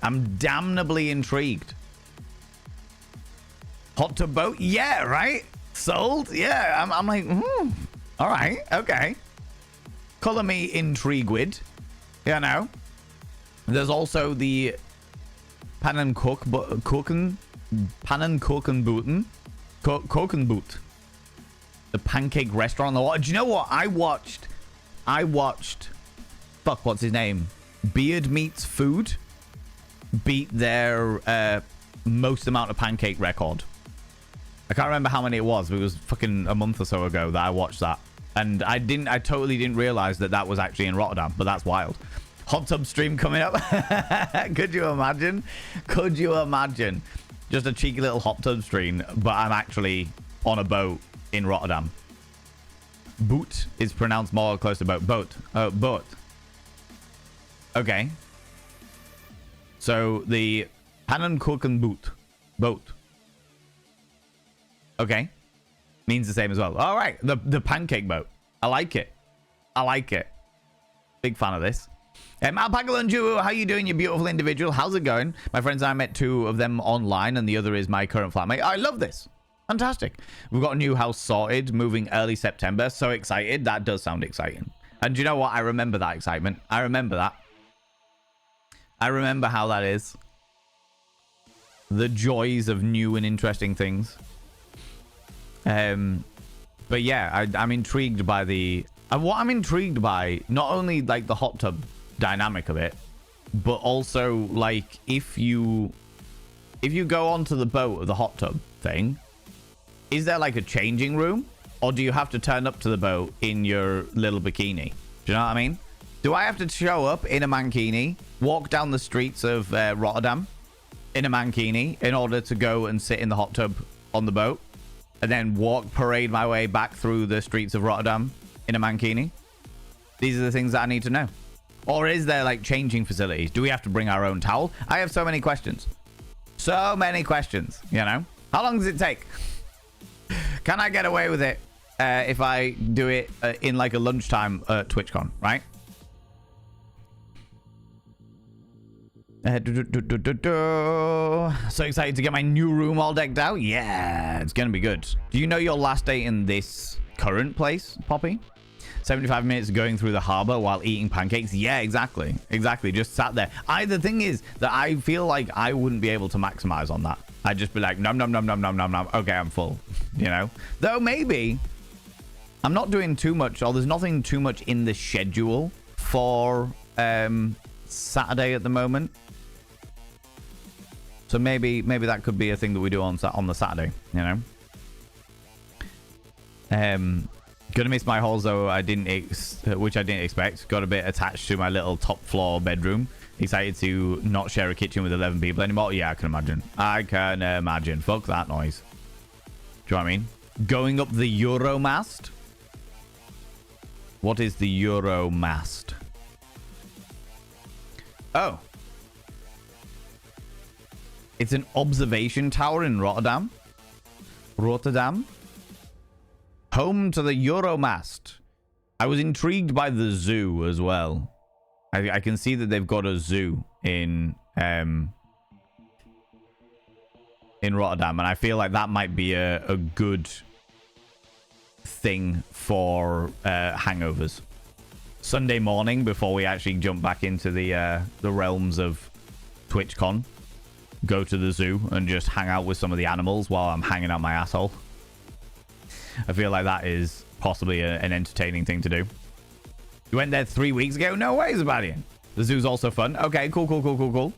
I'm damnably intrigued. Hot tub boat? Yeah, right? Sold? Yeah, I'm like, all right, okay. Color me intrigued. You know? There's also the Pannenkoeken boot. The pancake restaurant on the water. Do you know what? I watched, fuck, what's his name? Beard Meats Food beat their most amount of pancake record. I can't remember how many it was, but it was fucking a month or so ago that I watched that. And I totally didn't realize that that was actually in Rotterdam, but that's wild. Hot tub stream coming up. Could you imagine? Could you imagine? Just a cheeky little hot tub stream, but I'm actually on a boat in Rotterdam. Boot is pronounced more close to boat. Boat. Boat. Okay. So the Pannenkoeken boat. Okay. Means the same as well. All right. The pancake boat. I like it. I like it. Big fan of this. Alpaca and Juo, how you doing, you beautiful individual? How's it going? My friends and I met two of them online, and the other is my current flatmate. I love this. Fantastic. We've got a new house sorted, moving early September. So excited. That does sound exciting. And do you know what? I remember that excitement. I remember that. I remember how that is. The joys of new and interesting things. But yeah, I'm intrigued by the... what I'm intrigued by, not only like the hot tub dynamic of it, but also like if you go onto the boat of the hot tub thing, is there like a changing room, or do you have to turn up to the boat in your little bikini? Do you know what I mean? Do I have to show up in a mankini, walk down the streets of Rotterdam in a mankini in order to go and sit in the hot tub on the boat, and then parade my way back through the streets of Rotterdam in a mankini? These are the things that I need to know. Or is there like changing facilities? Do we have to bring our own towel? I have so many questions. So many questions, you know? How long does it take? Can I get away with it if I do it in like a lunchtime at TwitchCon, right? So excited to get my new room all decked out. Yeah, it's gonna be good. Do you know your last day in this current place, Poppy? 75 minutes going through the harbor while eating pancakes. Yeah, exactly. Exactly. Just sat there. The thing is that I feel like I wouldn't be able to maximize on that. I'd just be like, nom, nom, nom, nom, nom, nom, nom. Okay, I'm full. You know? Though maybe I'm not doing too much, or there's nothing too much in the schedule for Saturday at the moment. So maybe that could be a thing that we do on the Saturday, you know? Gonna miss my halls though. Which I didn't expect. Got a bit attached to my little top floor bedroom. Excited to not share a kitchen with 11 people anymore. Yeah, I can imagine. I can imagine. Fuck that noise. Do you know what I mean? Going up the Euromast. What is the Euromast? Oh. It's an observation tower in Rotterdam. Home to the Euromast. I was intrigued by the zoo as well. I can see that they've got a zoo in Rotterdam, and I feel like that might be a good thing for hangovers. Sunday morning before we actually jump back into the realms of TwitchCon. Go to the zoo and just hang out with some of the animals while I'm hanging out my asshole. I feel like that is possibly an entertaining thing to do. You went there 3 weeks ago? No way, Sebastian. The zoo's also fun. Okay, cool.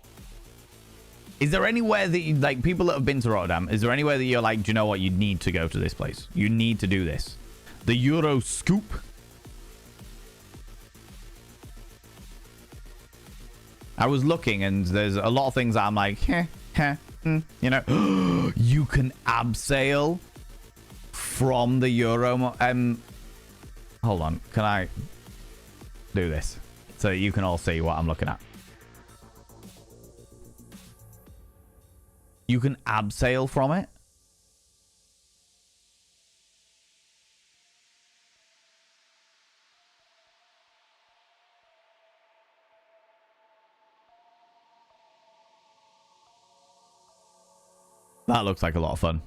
Is there anywhere that you, like, people that have been to Rotterdam, is there anywhere that you're like, do you know what? You need to go to this place. You need to do this. The Euro Scoop. I was looking, and there's a lot of things that I'm like, you know. You can abseil from the Euro. Hold on. Can I do this so you can all see what I'm looking at? You can abseil from it. That looks like a lot of fun.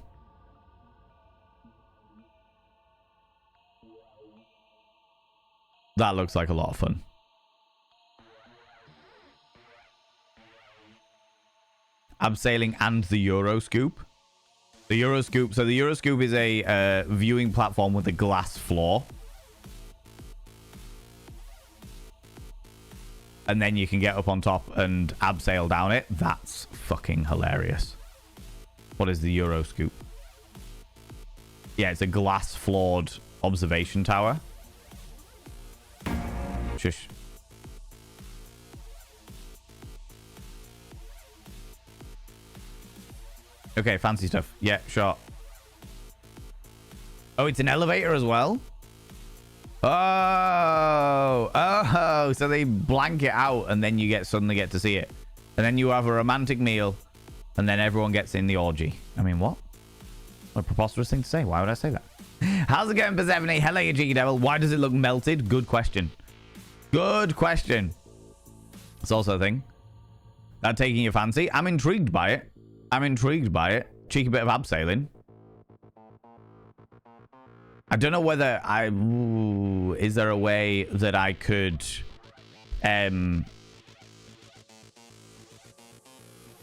That looks like a lot of fun. Abseiling and the Euroscoop. The Euroscoop. So the Euroscoop is a viewing platform with a glass floor. And then you can get up on top and abseil down it. That's fucking hilarious. What is the Euroscoop? Yeah, it's a glass-floored observation tower. Shush. Okay, fancy stuff. Yeah, sure. Oh, it's an elevator as well? Oh, so they blank it out and then you suddenly get to see it. And then you have a romantic meal and then everyone gets in the orgy. I mean, what? What a preposterous thing to say. Why would I say that? How's it going, Persephone? Hello, you cheeky devil. Why does it look melted? Good question. Good question. It's also a thing. That taking your fancy. I'm intrigued by it. Cheeky bit of abseiling. I don't know whether is there a way that I could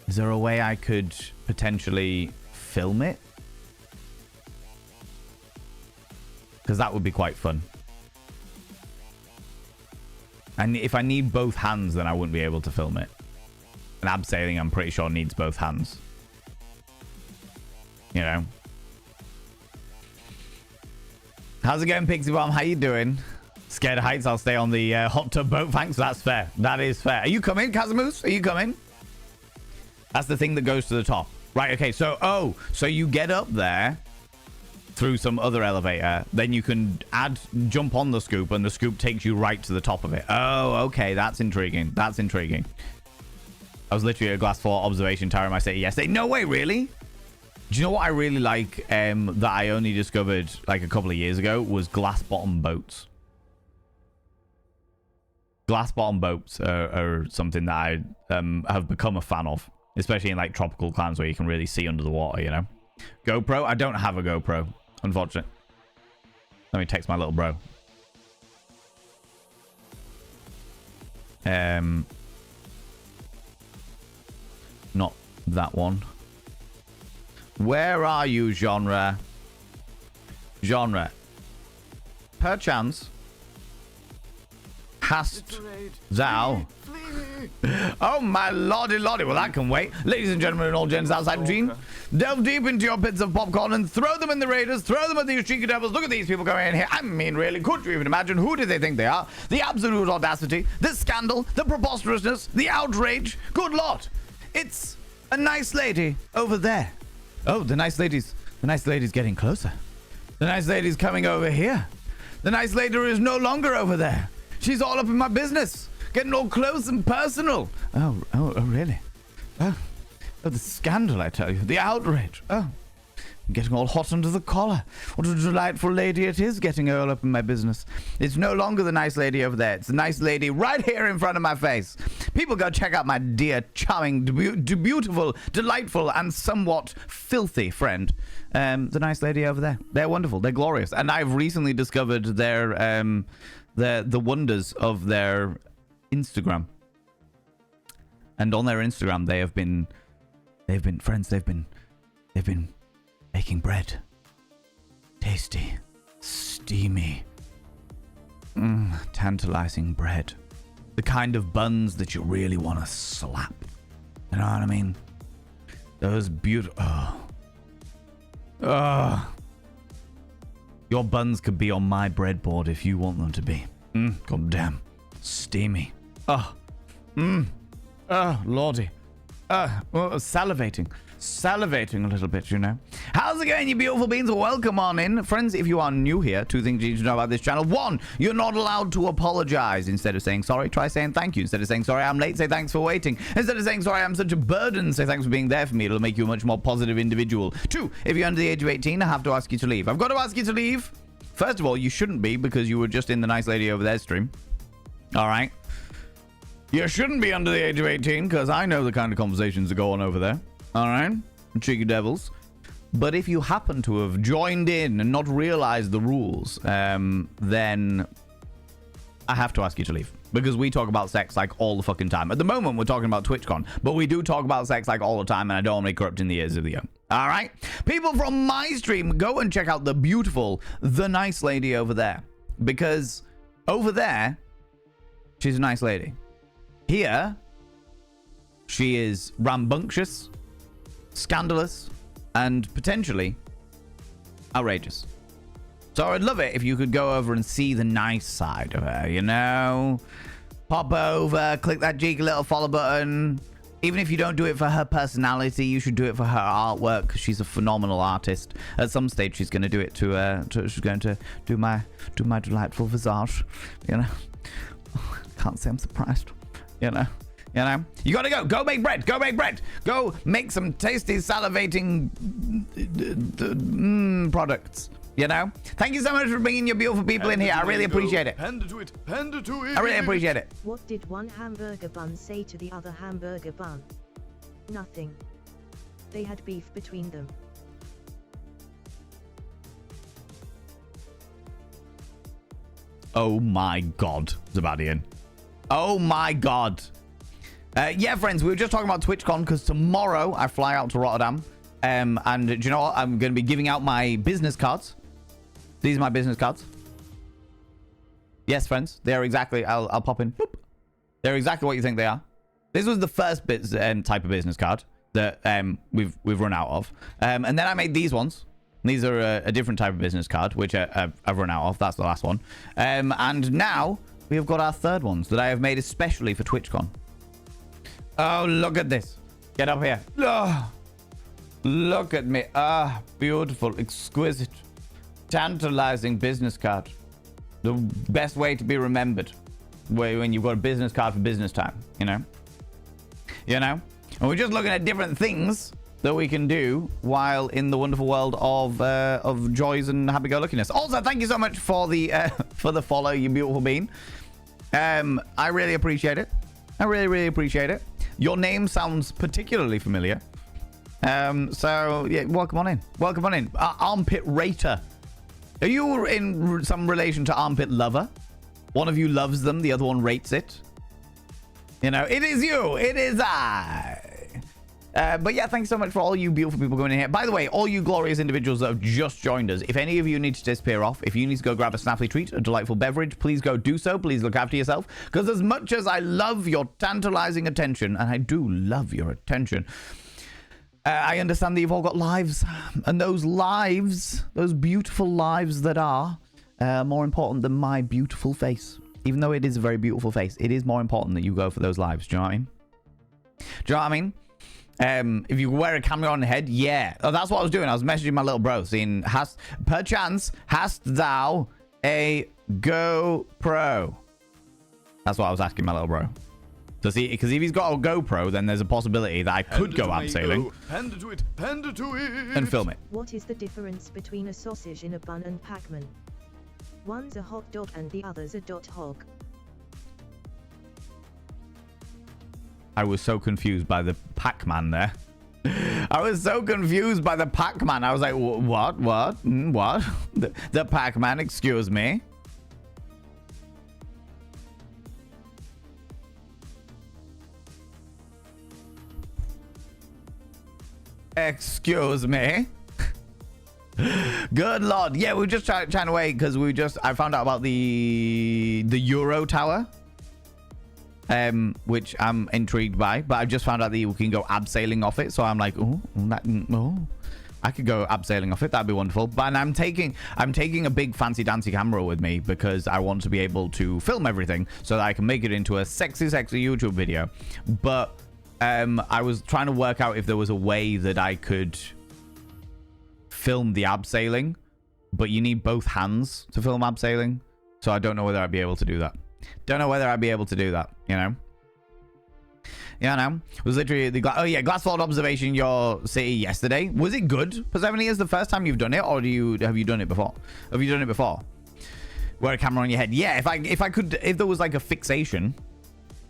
is there a way I could potentially film it? Because that would be quite fun. And if I need both hands, then I wouldn't be able to film it. And abseiling, I'm pretty sure, needs both hands. You know? How's it going, Pixie Bomb? How you doing? Scared of heights, I'll stay on the hot tub boat. Thanks, that's fair. That is fair. Are you coming, Casamoose? Are you coming? That's the thing that goes to the top. Right, okay, so, so you get up there through some other elevator, then you can jump on the scoop, and the scoop takes you right to the top of it. Oh, okay, that's intriguing. That's intriguing. I was literally at a glass floor observation tower in my city yesterday. No way, really? Do you know what I really like that I only discovered like a couple of years ago was glass bottom boats. Glass bottom boats are something that I have become a fan of, especially in like tropical climes where you can really see under the water, you know. GoPro? I don't have a GoPro, unfortunately. Let me text my little bro. Not that one. Where are you, genre? Genre. Perchance hast thou... Oh, my lordy lordy. Well, that can wait. Ladies and gentlemen and all gents outside the scene, delve deep into your pits of popcorn and throw them in the raiders. Throw them at these cheeky devils. Look at these people going in here. I mean, really, could you even imagine? Who do they think they are? The absolute audacity, the scandal, the preposterousness, the outrage. Good Lord. It's a nice lady over there. Oh, the nice lady's getting closer. The nice lady's coming over here. The nice lady is no longer over there. She's all up in my business. Getting all close and personal. Oh, really? Oh, the scandal, I tell you. The outrage. Oh, I'm getting all hot under the collar. What a delightful lady it is getting all up in my business. It's no longer the nice lady over there. It's the nice lady right here in front of my face. People go check out my dear, charming, beautiful, delightful, and somewhat filthy friend. The nice lady over there. They're wonderful. They're glorious. And I've recently discovered their the wonders of their Instagram. And on their Instagram, they've been making bread. Tasty, steamy, tantalizing bread. The kind of buns that you really want to slap. You know what I mean? Those beautiful... Your buns could be on my breadboard if you want them to be. God damn. Steamy. Oh, lordy. Salivating a little bit, you know. How's it going, you beautiful beings? Welcome on in. Friends, if you are new here, 2 things you need to know about this channel. 1, you're not allowed to apologize. Instead of saying sorry, try saying thank you. Instead of saying sorry, I'm late, say thanks for waiting. Instead of saying sorry, I'm such a burden, say thanks for being there for me. It'll make you a much more positive individual. 2, if you're under the age of 18, I have to ask you to leave. I've got to ask you to leave. First of all, you shouldn't be, because you were just in the nice lady over there stream. All right. You shouldn't be under the age of 18, because I know the kind of conversations that go on over there. All right? Cheeky devils. But if you happen to have joined in and not realized the rules, then I have to ask you to leave. Because we talk about sex like all the fucking time. At the moment, we're talking about TwitchCon. But we do talk about sex like all the time, and I don't want to be corrupting the ears of the young. All right? People from my stream, go and check out the beautiful, the nice lady over there. Because over there, she's a nice lady. Here, she is rambunctious, scandalous, and potentially outrageous. So I'd love it if you could go over and see the nice side of her, you know? Pop over, click that cheeky little follow button. Even if you don't do it for her personality, you should do it for her artwork, because she's a phenomenal artist. At some stage, she's going to do it she's going to do my delightful visage, you know? Can't say I'm surprised. You know, you gotta go make bread, go make some tasty salivating products, you know. Thank you so much for bringing your beautiful people in here. I really appreciate it. Panda to it, panda to it. I really appreciate it. What did one hamburger bun say to the other hamburger bun? Nothing. They had beef between them. Oh my god, Zabadian. Oh my god. Yeah, friends, we were just talking about TwitchCon because tomorrow I fly out to Rotterdam. And do you know what? I'm going to be giving out my business cards. These are my business cards. Yes, friends, they are exactly. I'll pop in. Boop. They're exactly what you think they are. This was the first type of business card that we've run out of. And then I made these ones. These are a different type of business card, which I've run out of. That's the last one. And now we have got our third ones that I have made especially for TwitchCon. Oh, look at this. Get up here. Oh, look at me. Ah, beautiful, exquisite, tantalizing business card. The best way to be remembered when you've got a business card for business time, you know? And we're just looking at different things that we can do while in the wonderful world of joys and happy-go-luckiness. Also, thank you so much for the follow, you beautiful bean. I really appreciate it. I really, really appreciate it. Your name sounds particularly familiar. So, yeah, welcome on in. Welcome on in. Armpit Rater. Are you in some relation to Armpit Lover? One of you loves them, the other one rates it. You know, it is you. It is I. But yeah, thanks so much for all you beautiful people going in here. By the way, all you glorious individuals that have just joined us, if any of you need to disappear off, if you need to go grab a snaffly treat, a delightful beverage, please go do so. Please look after yourself. Because as much as I love your tantalizing attention, and I do love your attention, I understand that you've all got lives. And those lives, those beautiful lives that are more important than my beautiful face. Even though it is a very beautiful face, it is more important that you go for those lives. Do you know what I mean? Do you know what I mean? If you wear a camera on the head, yeah. Oh, that's what I was doing. I was messaging my little bro saying, perchance hast thou a GoPro? That's what I was asking my little bro. So see, because if he's got a GoPro, then there's a possibility that I could go abseiling and film it. What is the difference between a sausage in a bun and Pac-Man? One's a hot dog and the other's a dot hog. I was so confused by the Pac-Man there. I was so confused by the Pac-Man. I was like, what? What? What? The Pac-Man, excuse me. Excuse me. Good lord. Yeah, we were just trying to wait because I found out about the Euro Tower. Which I'm intrigued by, but I just found out that you can go abseiling off it, so I'm like, I could go abseiling off it. That'd be wonderful. But I'm taking a big fancy dancy camera with me because I want to be able to film everything so that I can make it into a sexy YouTube video. But I was trying to work out if there was a way that I could film the abseiling, but you need both hands to film abseiling. So I don't know whether I'd be able to do that. You know? Yeah, no. It was literally the glass vault observation in your city yesterday. Was it good? Persephone, is the first time you've done it, or have you done it before? Have you done it before? Wear a camera on your head. Yeah, if there was like a fixation,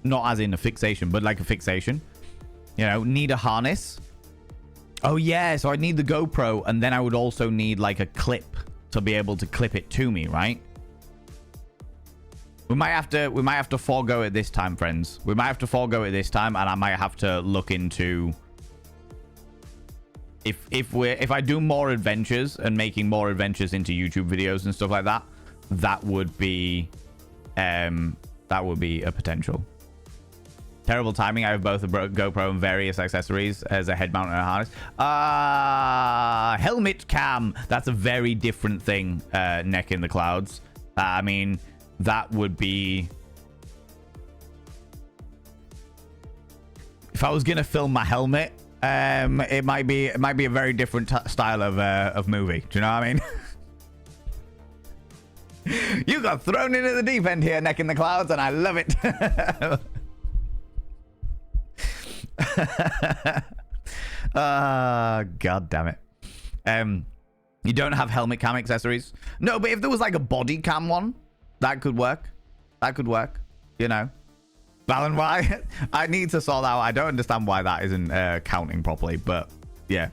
not as in a fixation, but like a fixation, you know, need a harness. Oh yeah, so I'd need the GoPro, and then I would also need like a clip to be able to clip it to me, right? We might have to forego it this time, friends. We might have to forego it this time, and I might have to look into if I do more adventures and making more adventures into YouTube videos and stuff like that. That would be a potential. Terrible timing. I have both a GoPro and various accessories as a head mount and a harness. Helmet cam. That's a very different thing. Neck in the clouds. I mean, that would be... If I was gonna film my helmet, it might be a very different style of movie. Do you know what I mean? You got thrown into the deep end here, Neck in the Clouds, and I love it. God damn it. You don't have helmet cam accessories? No, but if there was like a body cam one, that could work. You know. Valen, why? I need to sort that out. I don't understand why that isn't counting properly, but yeah.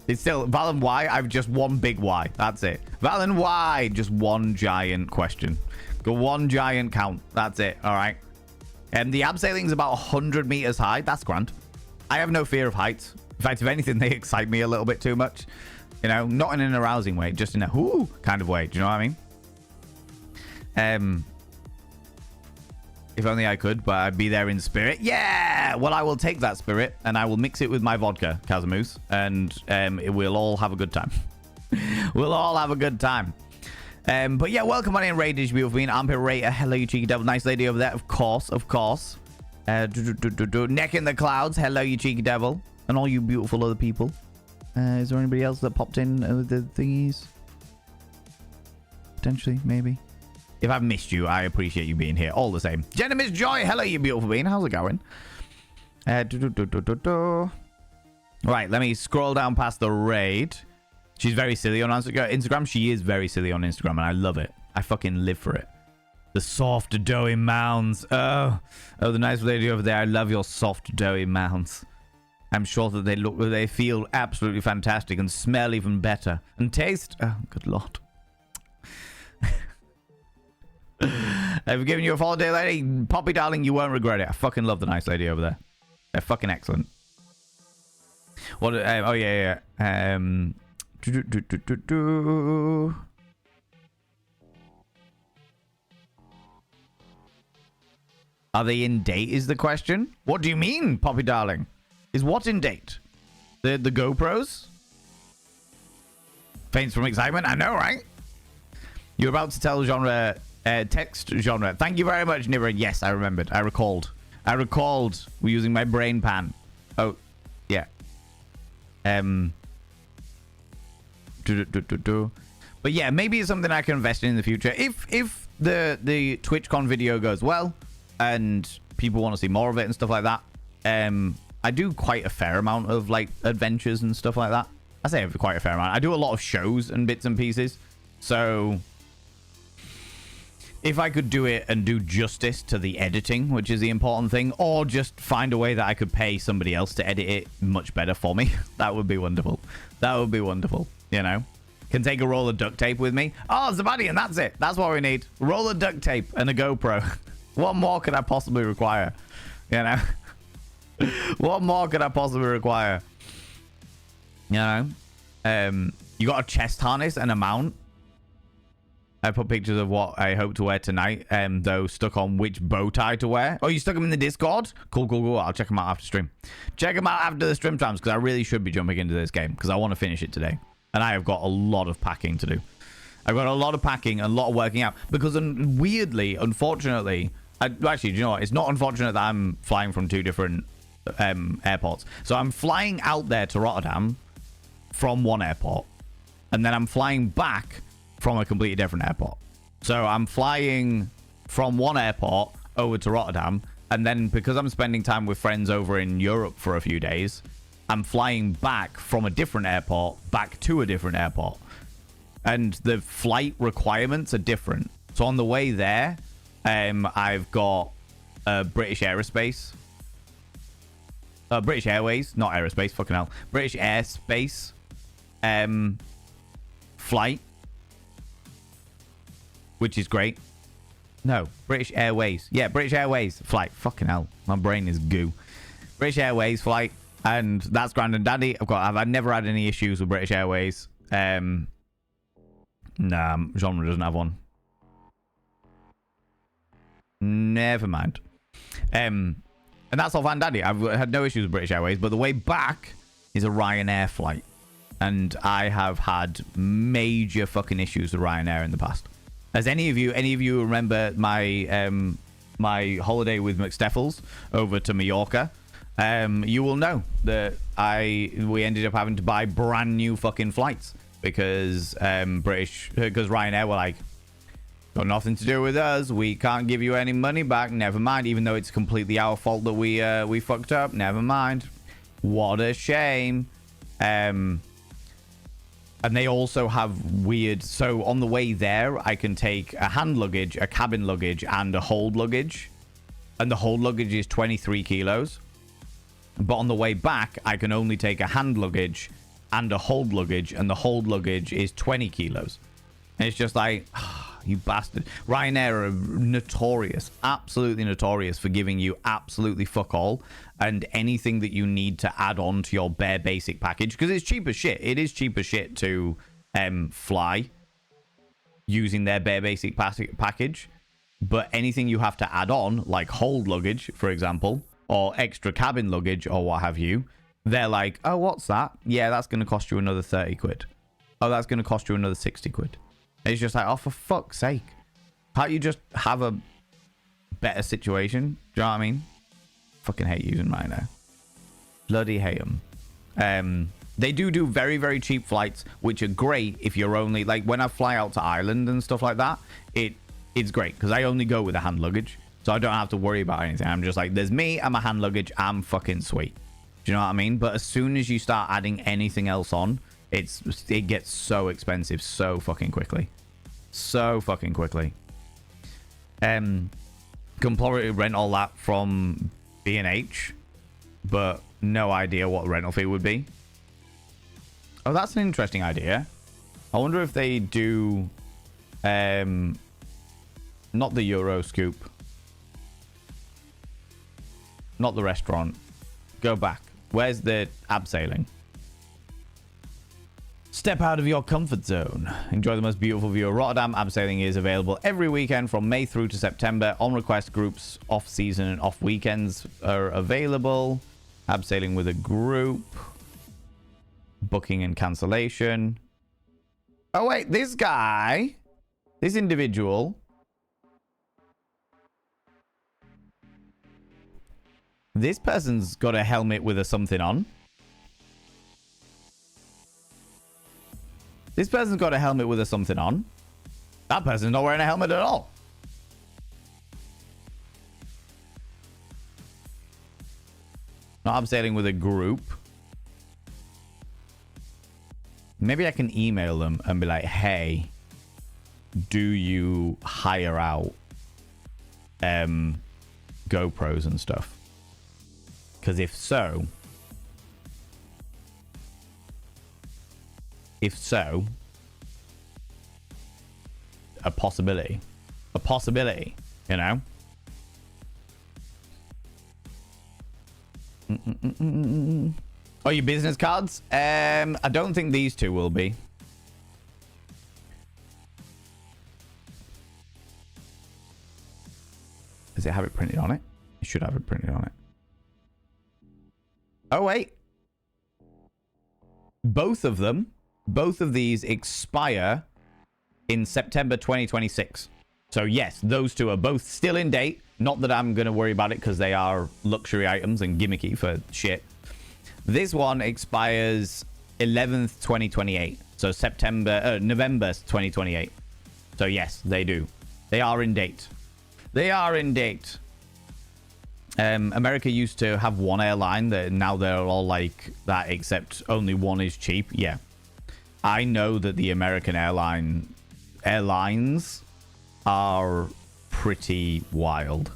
It's still Valen, why? I've just one big why. That's it. Valen, why? Just one giant question. Go one giant count. That's it. All right. And the abseiling is about 100 meters high. That's grand. I have no fear of heights. In fact, if anything, they excite me a little bit too much. You know, not in an arousing way, just in a whoo kind of way. Do you know what I mean? If only I could, but I'd be there in spirit. Yeah! Well, I will take that spirit and I will mix it with my vodka, Kazamoose, and we'll all have a good time. We'll all have a good time. But yeah, welcome on in, Raidage Beautiful Armpit Rater. Hello, you cheeky devil. Nice lady over there, of course. Neck in the Clouds. Hello, you cheeky devil. And all you beautiful other people. Is there anybody else that popped in with the thingies? Potentially, maybe. If I've missed you, I appreciate you being here. All the same. Jenna Miss Joy. Hello, you beautiful being. How's it going? Right, let me scroll down past the raid. She's very silly on Instagram. She is very silly on Instagram, and I love it. I fucking live for it. The soft, doughy mounds. Oh, the nice lady over there. I love your soft, doughy mounds. I'm sure that they feel absolutely fantastic and smell even better. And taste. Oh, good lord. I've given you a follow, dear lady. Poppy, darling, you won't regret it. I fucking love the nice lady over there. They're fucking excellent. What? Oh, yeah. Are they in date is the question? What do you mean, Poppy, darling? Is what in date? The GoPros? Faints from excitement? I know, right? You're about to tell genre... text genre. Thank you very much, Nibra. Yes, I remembered. I recalled. We're using my brain pan. Oh, yeah. But yeah, maybe it's something I can invest in the future. If the TwitchCon video goes well and people want to see more of it and stuff like that, I do quite a fair amount of like adventures and stuff like that. I say quite a fair amount. I do a lot of shows and bits and pieces. So if I could do it and do justice to the editing, which is the important thing, or just find a way that I could pay somebody else to edit it much better for me, that would be wonderful. That would be wonderful, you know? Can take a roll of duct tape with me. Oh, Zabadi, and that's it. That's what we need. Roll of duct tape and a GoPro. What more could I possibly require? You know? What more could I possibly require? You know? You got a chest harness and a mount. I put pictures of what I hope to wear tonight, though stuck on which bow tie to wear. Oh, you stuck them in the Discord? Cool, cool, cool. I'll check them out after stream. Check them out after the stream times, because I really should be jumping into this game, because I want to finish it today. And I have got a lot of packing to do. I've got a lot of packing and a lot of working out, because weirdly, unfortunately, actually, do you know what? It's not unfortunate that I'm flying from 2 different airports. So I'm flying out there to Rotterdam from one airport, and then I'm flying back from a completely different airport. So I'm flying from one airport over to Rotterdam, and then because I'm spending time with friends over in Europe for a few days, I'm flying back from a different airport back to a different airport, and the flight requirements are different. So on the way there, I've got British Aerospace, British Airways, not aerospace, fucking hell, British Airspace flight, which is great. No, British Airways. Yeah, British Airways flight. Fucking hell, my brain is goo. British Airways flight, and that's grand and dandy. I've never had any issues with British Airways. Nah, genre doesn't have one. Never mind. And that's all fine and dandy. I've had no issues with British Airways, but the way back is a Ryanair flight, and I have had major fucking issues with Ryanair in the past. As any of you remember my my holiday with McSteffels over to Mallorca, you will know that we ended up having to buy brand new fucking flights because Ryanair were like, got nothing to do with us, we can't give you any money back, never mind, even though it's completely our fault that we fucked up, never mind. What a shame. And they also have weird... So on the way there, I can take a hand luggage, a cabin luggage, and a hold luggage. And the hold luggage is 23 kilos. But on the way back, I can only take a hand luggage and a hold luggage. And the hold luggage is 20 kilos. And it's just like... You bastard. Ryanair are notorious, absolutely notorious for giving you absolutely fuck all and anything that you need to add on to your bare basic package, because it's cheap as shit. It is cheap as shit to fly using their bare basic package, but anything you have to add on, like hold luggage, for example, or extra cabin luggage or what have you, they're like, oh, what's that? Yeah, that's going to cost you another 30 quid. Oh, that's going to cost you another 60 quid. It's just like, oh, for fuck's sake. Can't you just have a better situation? Do you know what I mean? Fucking hate using Ryanair. Bloody hate them. They do very, very cheap flights, which are great if you're only... Like, when I fly out to Ireland and stuff like that, it's great, because I only go with a hand luggage, so I don't have to worry about anything. I'm just like, there's me and my hand luggage, I'm fucking sweet. Do you know what I mean? But as soon as you start adding anything else on, it gets so expensive so fucking quickly. So fucking quickly. Can probably rent all that from B&H, but no idea what rental fee would be. Oh, that's an interesting idea. I wonder if they do not the Euro Scoop, not the restaurant. Go back. Where's the abseiling? Step out of your comfort zone. Enjoy the most beautiful view of Rotterdam. Abseiling is available every weekend from May through to September. On request, groups off season and off weekends are available. Abseiling with a group. Booking and cancellation. Oh wait, this guy, this individual, this person's got a helmet with a something on. This person's got a helmet with a something on. That person's not wearing a helmet at all. Not abseiling with a group. Maybe I can email them and be like, hey, do you hire out GoPros and stuff? Because if so, a possibility, you know? Oh, your business cards? I don't think these two will be. Does it have it printed on it? It should have it printed on it. Oh, wait. Both of these expire in September 2026. So yes, those two are both still in date. Not that I'm going to worry about it because they are luxury items and gimmicky for shit. This one expires 11th 2028. So November 2028. So yes, they do. They are in date. They are in date. America used to have one airline. That now they're all like that, except only one is cheap. Yeah. I know that the American airlines are pretty wild.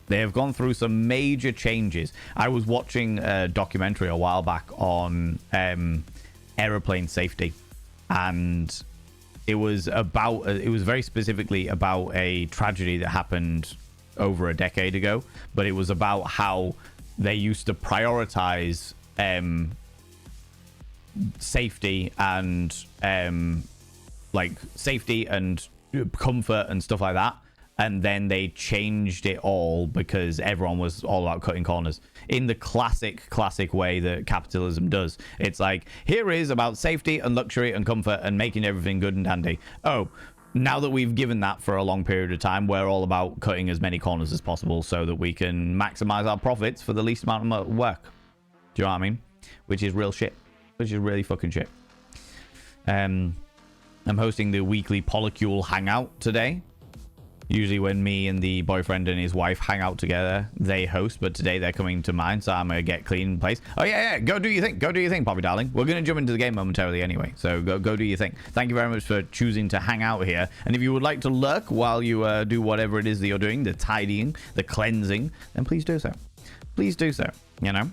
They have gone through some major changes. I was watching a documentary a while back on aeroplane safety, and it was very specifically about a tragedy that happened over a decade ago, but it was about how they used to prioritize safety and like safety and comfort and stuff like that, and then they changed it all because everyone was all about cutting corners in the classic way that capitalism does. It's like, here is about safety and luxury and comfort and making everything good and dandy. Oh, now that we've given that for a long period of time, we're all about cutting as many corners as possible so that we can maximize our profits for the least amount of work. Do you know what I mean? Which is real shit. Which is really fucking shit. I'm hosting the weekly polycule hangout today. Usually when me and the boyfriend and his wife hang out together, they host, but today they're coming to mine, so I'm gonna get clean in place. Oh yeah, go do your thing. Go do your thing, Poppy darling. We're gonna jump into the game momentarily anyway, so go do your thing. Thank you very much for choosing to hang out here. And if you would like to lurk while you do whatever it is that you're doing, the tidying, the cleansing, then please do so. Please do so, you know?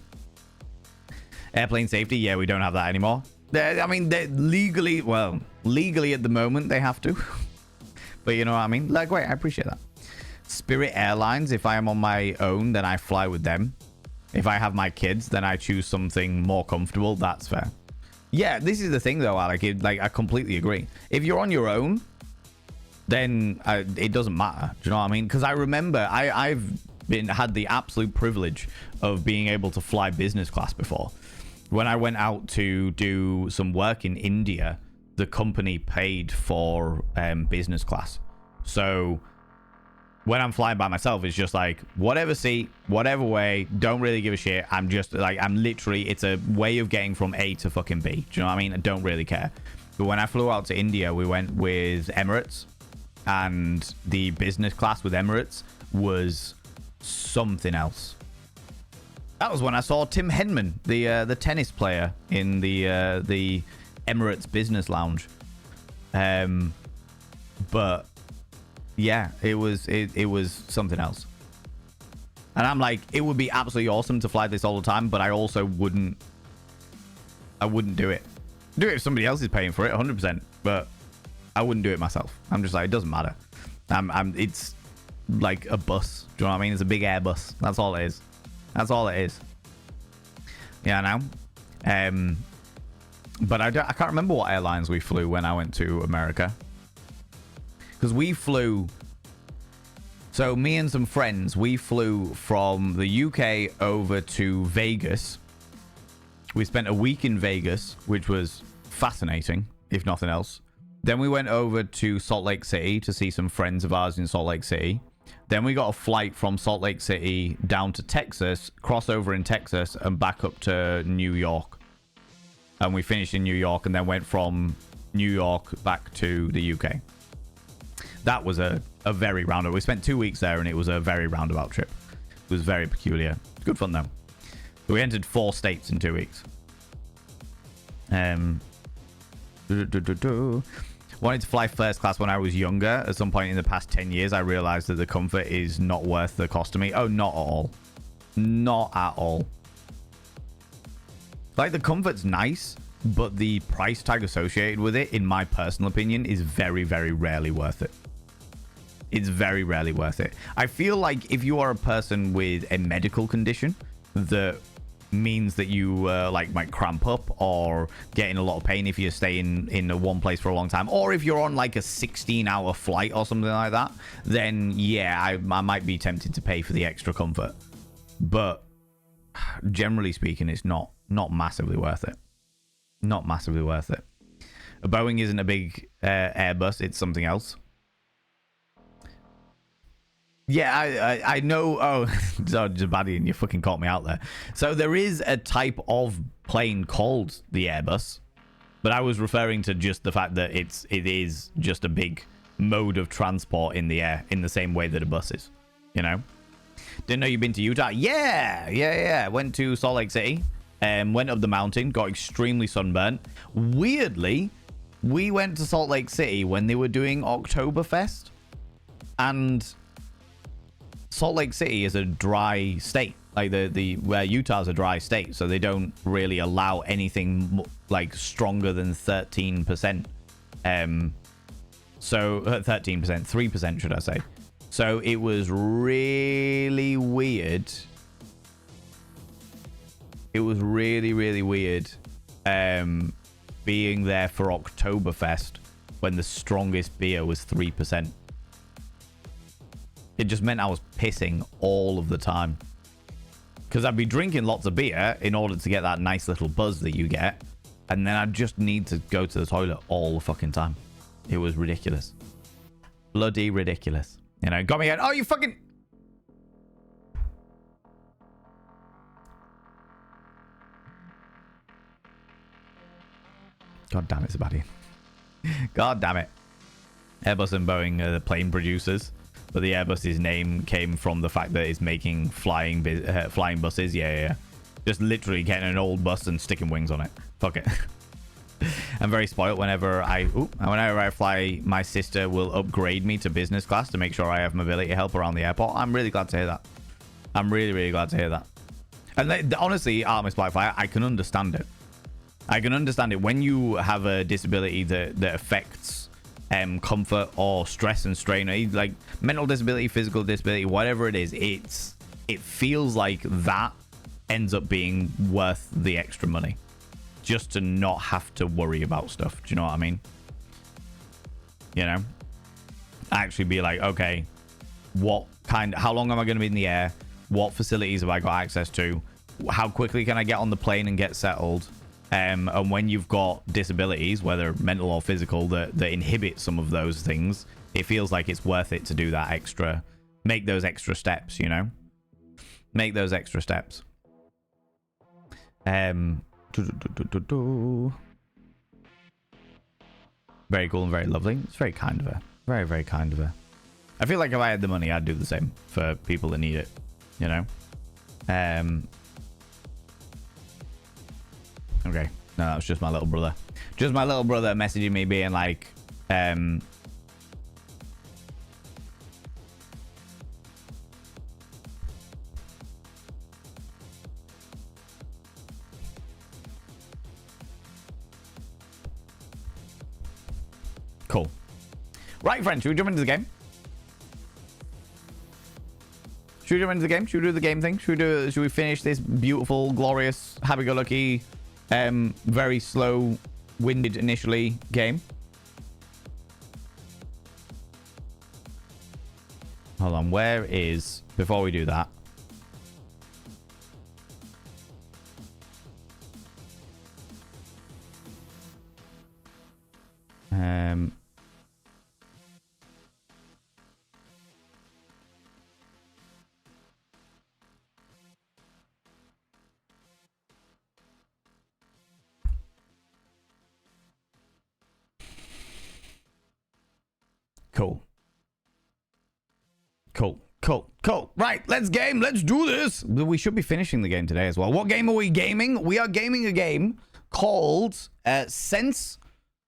Airplane safety, yeah, we don't have that anymore. I mean, they're legally at the moment they have to. But you know what I mean? Like, wait, I appreciate that. Spirit Airlines, if I am on my own, then I fly with them. If I have my kids, then I choose something more comfortable. That's fair. Yeah, this is the thing, though, Alec. I completely agree. If you're on your own, then it doesn't matter. Do you know what I mean? Because I remember I've had the absolute privilege of being able to fly business class before. When I went out to do some work in India, the company paid for business class. So when I'm flying by myself, it's just like whatever seat, whatever way, don't really give a shit. I'm just like, I'm literally, it's a way of getting from A to fucking B. Do you know what I mean? I don't really care. But when I flew out to India, we went with Emirates, and the business class with Emirates was something else. That was when I saw Tim Henman, the tennis player, in the Emirates Business Lounge. But yeah, it was something else. And I'm like, it would be absolutely awesome to fly this all the time, but I also wouldn't do it. Do it if somebody else is paying for it, 100%, but I wouldn't do it myself. I'm just like, it doesn't matter. It's like a bus. Do you know what I mean? It's a big Airbus. That's all it is. That's all it is. Yeah, I know. But I can't remember what airlines we flew when I went to America. Because we flew... So me and some friends, we flew from the UK over to Vegas. We spent a week in Vegas, which was fascinating, if nothing else. Then we went over to Salt Lake City to see some friends of ours in Salt Lake City. Then we got a flight from Salt Lake City down to Texas, crossover in Texas, and back up to New York. And we finished in New York and then went from New York back to the UK. That was a very roundabout. We spent 2 weeks there and it was a very roundabout trip. It was very peculiar. Good fun though. We entered 4 states in 2 weeks. Wanted to fly first class when I was younger. At some point in the past 10 years, I realized that the comfort is not worth the cost to me. Oh, not at all. Not at all. Like, the comfort's nice, but the price tag associated with it, in my personal opinion, is very, very rarely worth it. It's very rarely worth it. I feel like if you are a person with a medical condition that means that you like might cramp up or get in a lot of pain if you stay in one place for a long time, or if you're on like a 16-hour flight or something like that, then yeah, I might be tempted to pay for the extra comfort. But generally speaking, it's not massively worth it. Not massively worth it. A Boeing isn't a big Airbus, it's something else. Yeah, I know. Oh, Jabadi, and you fucking caught me out there. So there is a type of plane called the Airbus, but I was referring to just the fact that it is just a big mode of transport in the air, in the same way that a bus is. You know? Didn't know you've been to Utah? Yeah. Went to Salt Lake City, went up the mountain, got extremely sunburnt. Weirdly, we went to Salt Lake City when they were doing Oktoberfest, and Salt Lake City is a dry state, like where Utah's a dry state, so they don't really allow anything like stronger than 13%. So 13%, 3% should I say? So it was really weird. It was really weird, being there for Oktoberfest when the strongest beer was 3%. It just meant I was pissing all of the time. Because I'd be drinking lots of beer in order to get that nice little buzz that you get. And then I'd just need to go to the toilet all the fucking time. It was ridiculous. Bloody ridiculous. You know, got me going, oh, you fucking... God damn it, Sabati. God damn it. Airbus and Boeing are the plane producers. But the Airbus's name came from the fact that it's making flying buses. Yeah. Just literally getting an old bus and sticking wings on it. Fuck it. I'm very spoiled whenever I fly. My sister will upgrade me to business class to make sure I have mobility help around the airport. I'm really glad to hear that. I'm really glad to hear that. And honestly, Artemis Blackfire, I can understand it. I can understand it when you have a disability that affects comfort or stress and strain, like mental disability, physical disability, whatever it is. It feels like that ends up being worth the extra money just to not have to worry about stuff. Do you know what I mean? You know, actually be like, okay, how long am I going to be in the air? What facilities have I got access to? How quickly can I get on the plane and get settled? And when you've got disabilities, whether mental or physical, that inhibit some of those things, it feels like it's worth it to do that extra, make those extra steps, you know? Make those extra steps. Very cool and very lovely. It's very kind of her. Very kind of her. I feel like if I had the money, I'd do the same for people that need it, you know? Okay. No, that was just my little brother. Just my little brother messaging me being like, cool. Right, friends, should we jump into the game? Should we jump into the game? Should we do the game thing? Should we finish this beautiful, glorious, happy-go-lucky, very slow-winded initially game? Hold on, where is... Before we do that... Cool. Right, let's game. Let's do this. We should be finishing the game today as well. What game are we gaming? We are gaming a game called Sense,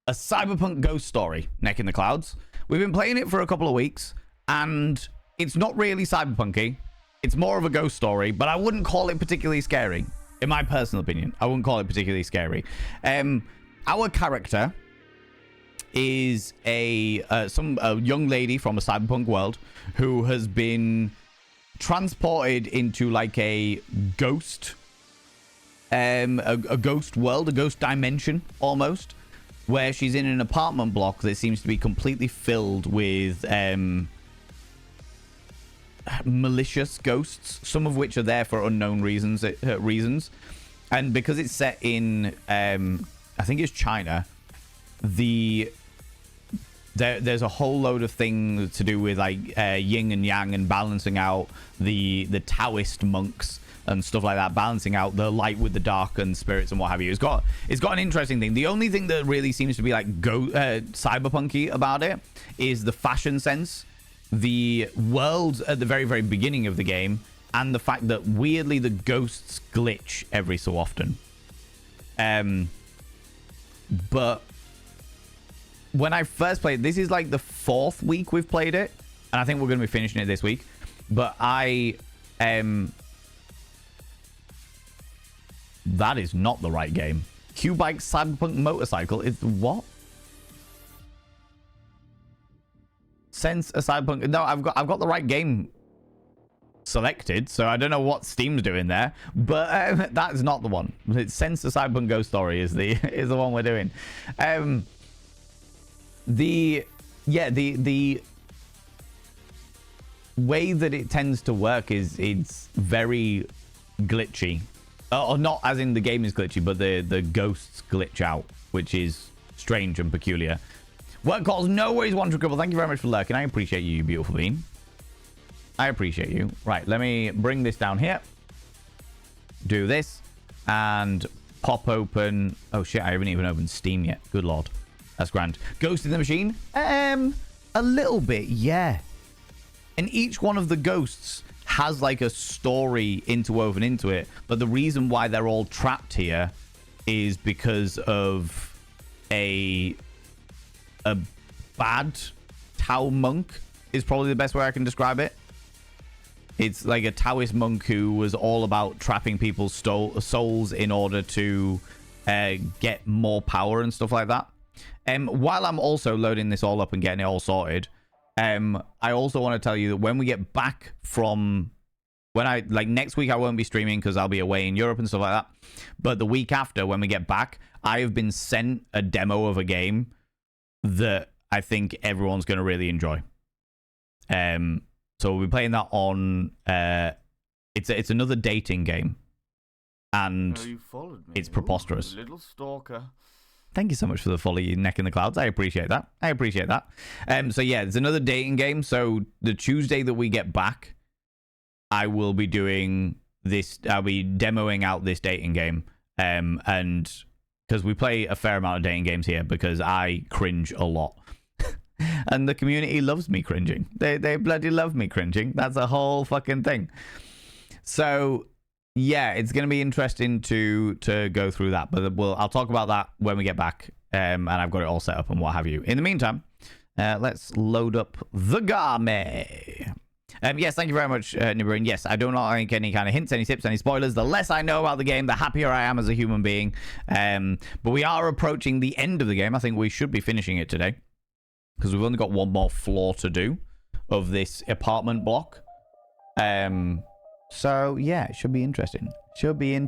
a Cyberpunk Ghost Story, Neck in the Clouds. We've been playing it for a couple of weeks, and it's not really cyberpunky. It's more of a ghost story, but I wouldn't call it particularly scary. In my personal opinion, I wouldn't call it particularly scary. Our character is a young lady from a cyberpunk world who has been transported into like a ghost a ghost world, a ghost dimension almost, where she's in an apartment block that seems to be completely filled with malicious ghosts, some of which are there for unknown reasons. And because it's set in, I think it's China, there's a whole load of things to do with like yin and yang and balancing out the Taoist monks and stuff like that, balancing out the light with the dark and spirits and what have you. It's got an interesting thing. The only thing that really seems to be like cyberpunky about it is the fashion sense, the world at the very, very beginning of the game, and the fact that weirdly the ghosts glitch every so often. But when I first played, this is like the 4th week we've played it, and I think we're going to be finishing it this week. But that is not the right game. Q-Bike Cyberpunk Motorcycle is what? Sense a Cyberpunk. No, I've got the right game selected, so I don't know what Steam's doing there, but that's not the one. It's Sense a Cyberpunk Ghost Story is the one we're doing. The way that it tends to work is it's very glitchy. Or not as in the game is glitchy, but the ghosts glitch out, which is strange and peculiar. Work calls, no worries, one to cripple. Thank you very much for lurking. I appreciate you, you beautiful bean. I appreciate you. Right, let me bring this down here. Do this. And pop open... Oh, shit, I haven't even opened Steam yet. Good lord. That's grand. Ghost in the Machine? A little bit, yeah. And each one of the ghosts has like a story interwoven into it. But the reason why they're all trapped here is because of a bad Tao monk is probably the best way I can describe it. It's like a Taoist monk who was all about trapping people's souls in order to get more power and stuff like that. While I'm also loading this all up and getting it all sorted, I also want to tell you that when we get back from... next week I won't be streaming because I'll be away in Europe and stuff like that. But the week after, when we get back, I have been sent a demo of a game that I think everyone's going to really enjoy. So we'll be playing that on... It's another dating game. And you followed me. It's preposterous. Ooh, little stalker. Thank you so much for the follow, you neck in the clouds. I appreciate that. So yeah, it's another dating game. So the Tuesday that we get back, I will be doing this. I'll be demoing out this dating game. And because we play a fair amount of dating games here because I cringe a lot. And the community loves me cringing. They bloody love me cringing. That's a whole fucking thing. So yeah, it's going to be interesting to go through that. But I'll talk about that when we get back. And I've got it all set up and what have you. In the meantime, let's load up the game. Yes, thank you very much, Nibirin. Yes, I don't like any kind of hints, any tips, any spoilers. The less I know about the game, the happier I am as a human being. But we are approaching the end of the game. I think we should be finishing it today, because we've only got one more floor to do of this apartment block. So, yeah, it should be interesting. So this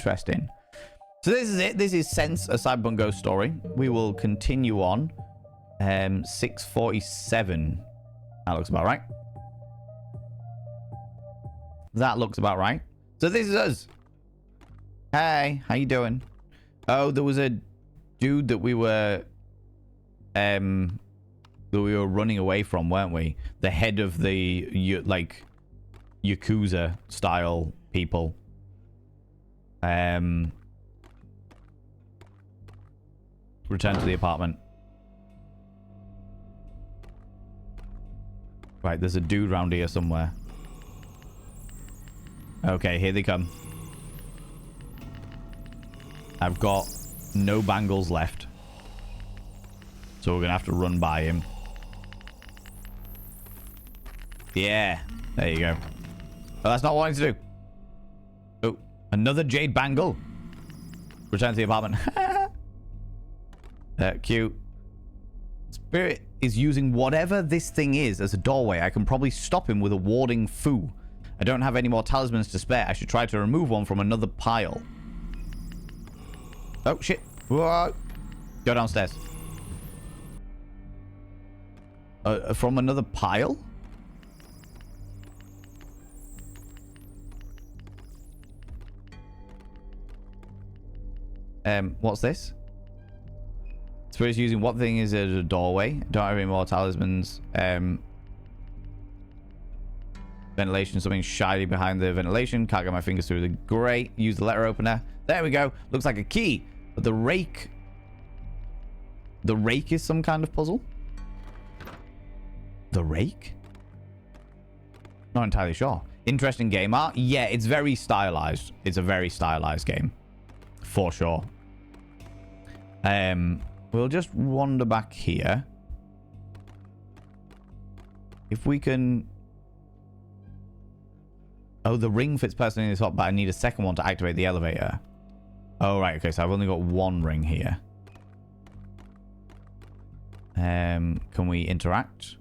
is it. This is Sense, a Cyberpunk Ghost Story. We will continue on. 6:47. That looks about right. So this is us. Hey, how you doing? Oh, there was a dude that we were running away from, weren't we? The head of the Yakuza style people. Return to the apartment. Right, there's a dude around here somewhere. Okay, here they come. I've got no bangles left, so we're gonna have to run by him. Yeah, there you go. Oh, that's not what I wanted to do. Oh, another jade bangle. Return to the apartment. Cute. Spirit is using whatever this thing is as a doorway. I can probably stop him with a warding foo. I don't have any more talismans to spare. I should try to remove one from another pile. Oh, shit. Whoa. Go downstairs. From another pile? What's this? Spirit's using what thing is as a doorway? Don't have any more talismans. Ventilation, something shiny behind the ventilation. Can't get my fingers through the grate. Use the letter opener. There we go. Looks like a key. But the rake... The rake is some kind of puzzle? The rake? Not entirely sure. Interesting game art. Yeah, it's very stylized. It's a very stylized game. For sure. We'll just wander back here. If we can... Oh, the ring fits perfectly in the top, but I need a second one to activate the elevator. Oh, right. Okay, so I've only got one ring here. Can we interact?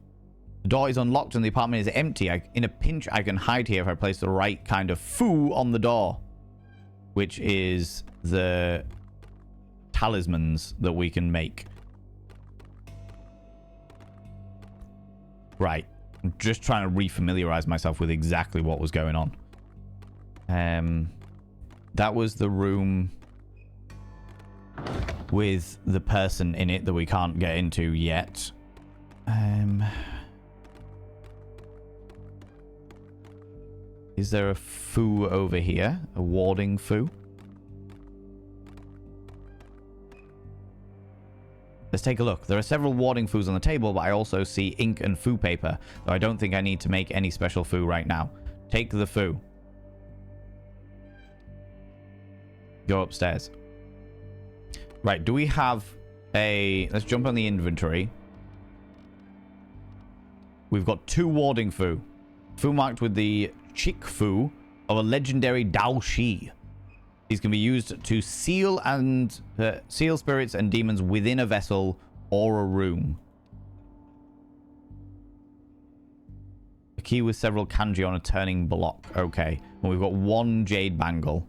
The door is unlocked and the apartment is empty. In a pinch, I can hide here if I place the right kind of foo on the door. Which is the talismans that we can make. Right. I'm just trying to refamiliarize myself with exactly what was going on. That was the room with the person in it that we can't get into yet. Is there a foo over here? A warding foo? Let's take a look. There are several warding foos on the table, but I also see ink and foo paper, though I don't think I need to make any special foo right now. Take the foo. Go upstairs. Right, do we have a... Let's jump on the inventory. We've got 2 warding foo. Foo marked with the chick foo of a legendary Dao Shi. These can be used to seal spirits and demons within a vessel or a room. A key with several kanji on a turning block. Okay. And we've got 1 jade bangle.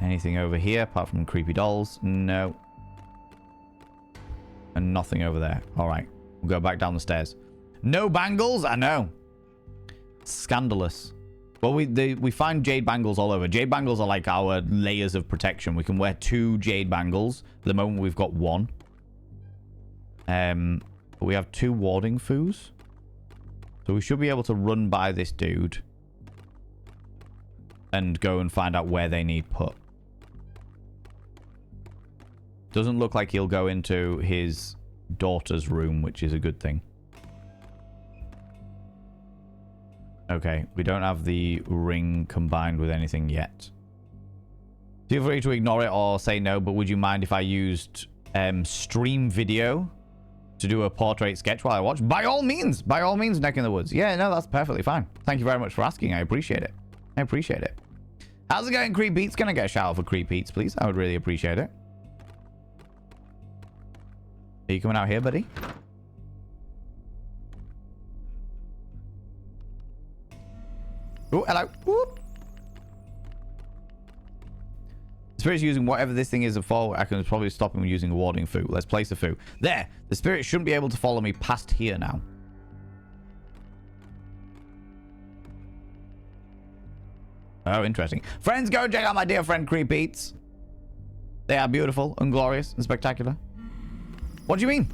Anything over here apart from creepy dolls? No. And nothing over there. All right. We'll go back down the stairs. No bangles? I know. Scandalous. Well, we find jade bangles all over. Jade bangles are like our layers of protection. We can wear 2 jade bangles. At the moment, we've got 1. But we have 2 warding foos. So we should be able to run by this dude. And go and find out where they need put. Doesn't look like he'll go into his daughter's room, which is a good thing. Okay, we don't have the ring combined with anything yet. Feel free to ignore it or say no, but would you mind if I used stream video to do a portrait sketch while I watch? By all means, neck in the woods. Yeah, no, that's perfectly fine. Thank you very much for asking. I appreciate it. I appreciate it. How's it going, Creep Beats? Can I get a shout out for Creep Beats, please? I would really appreciate it. Are you coming out here, buddy? Oh, hello. Whoop. The spirit's using whatever this thing is for. I can probably stop him using a warding foo. Let's place a foo. There. The spirit shouldn't be able to follow me past here now. Oh, interesting. Friends, go check out my dear friend Creep Beats. They are beautiful and glorious and spectacular. What do you mean?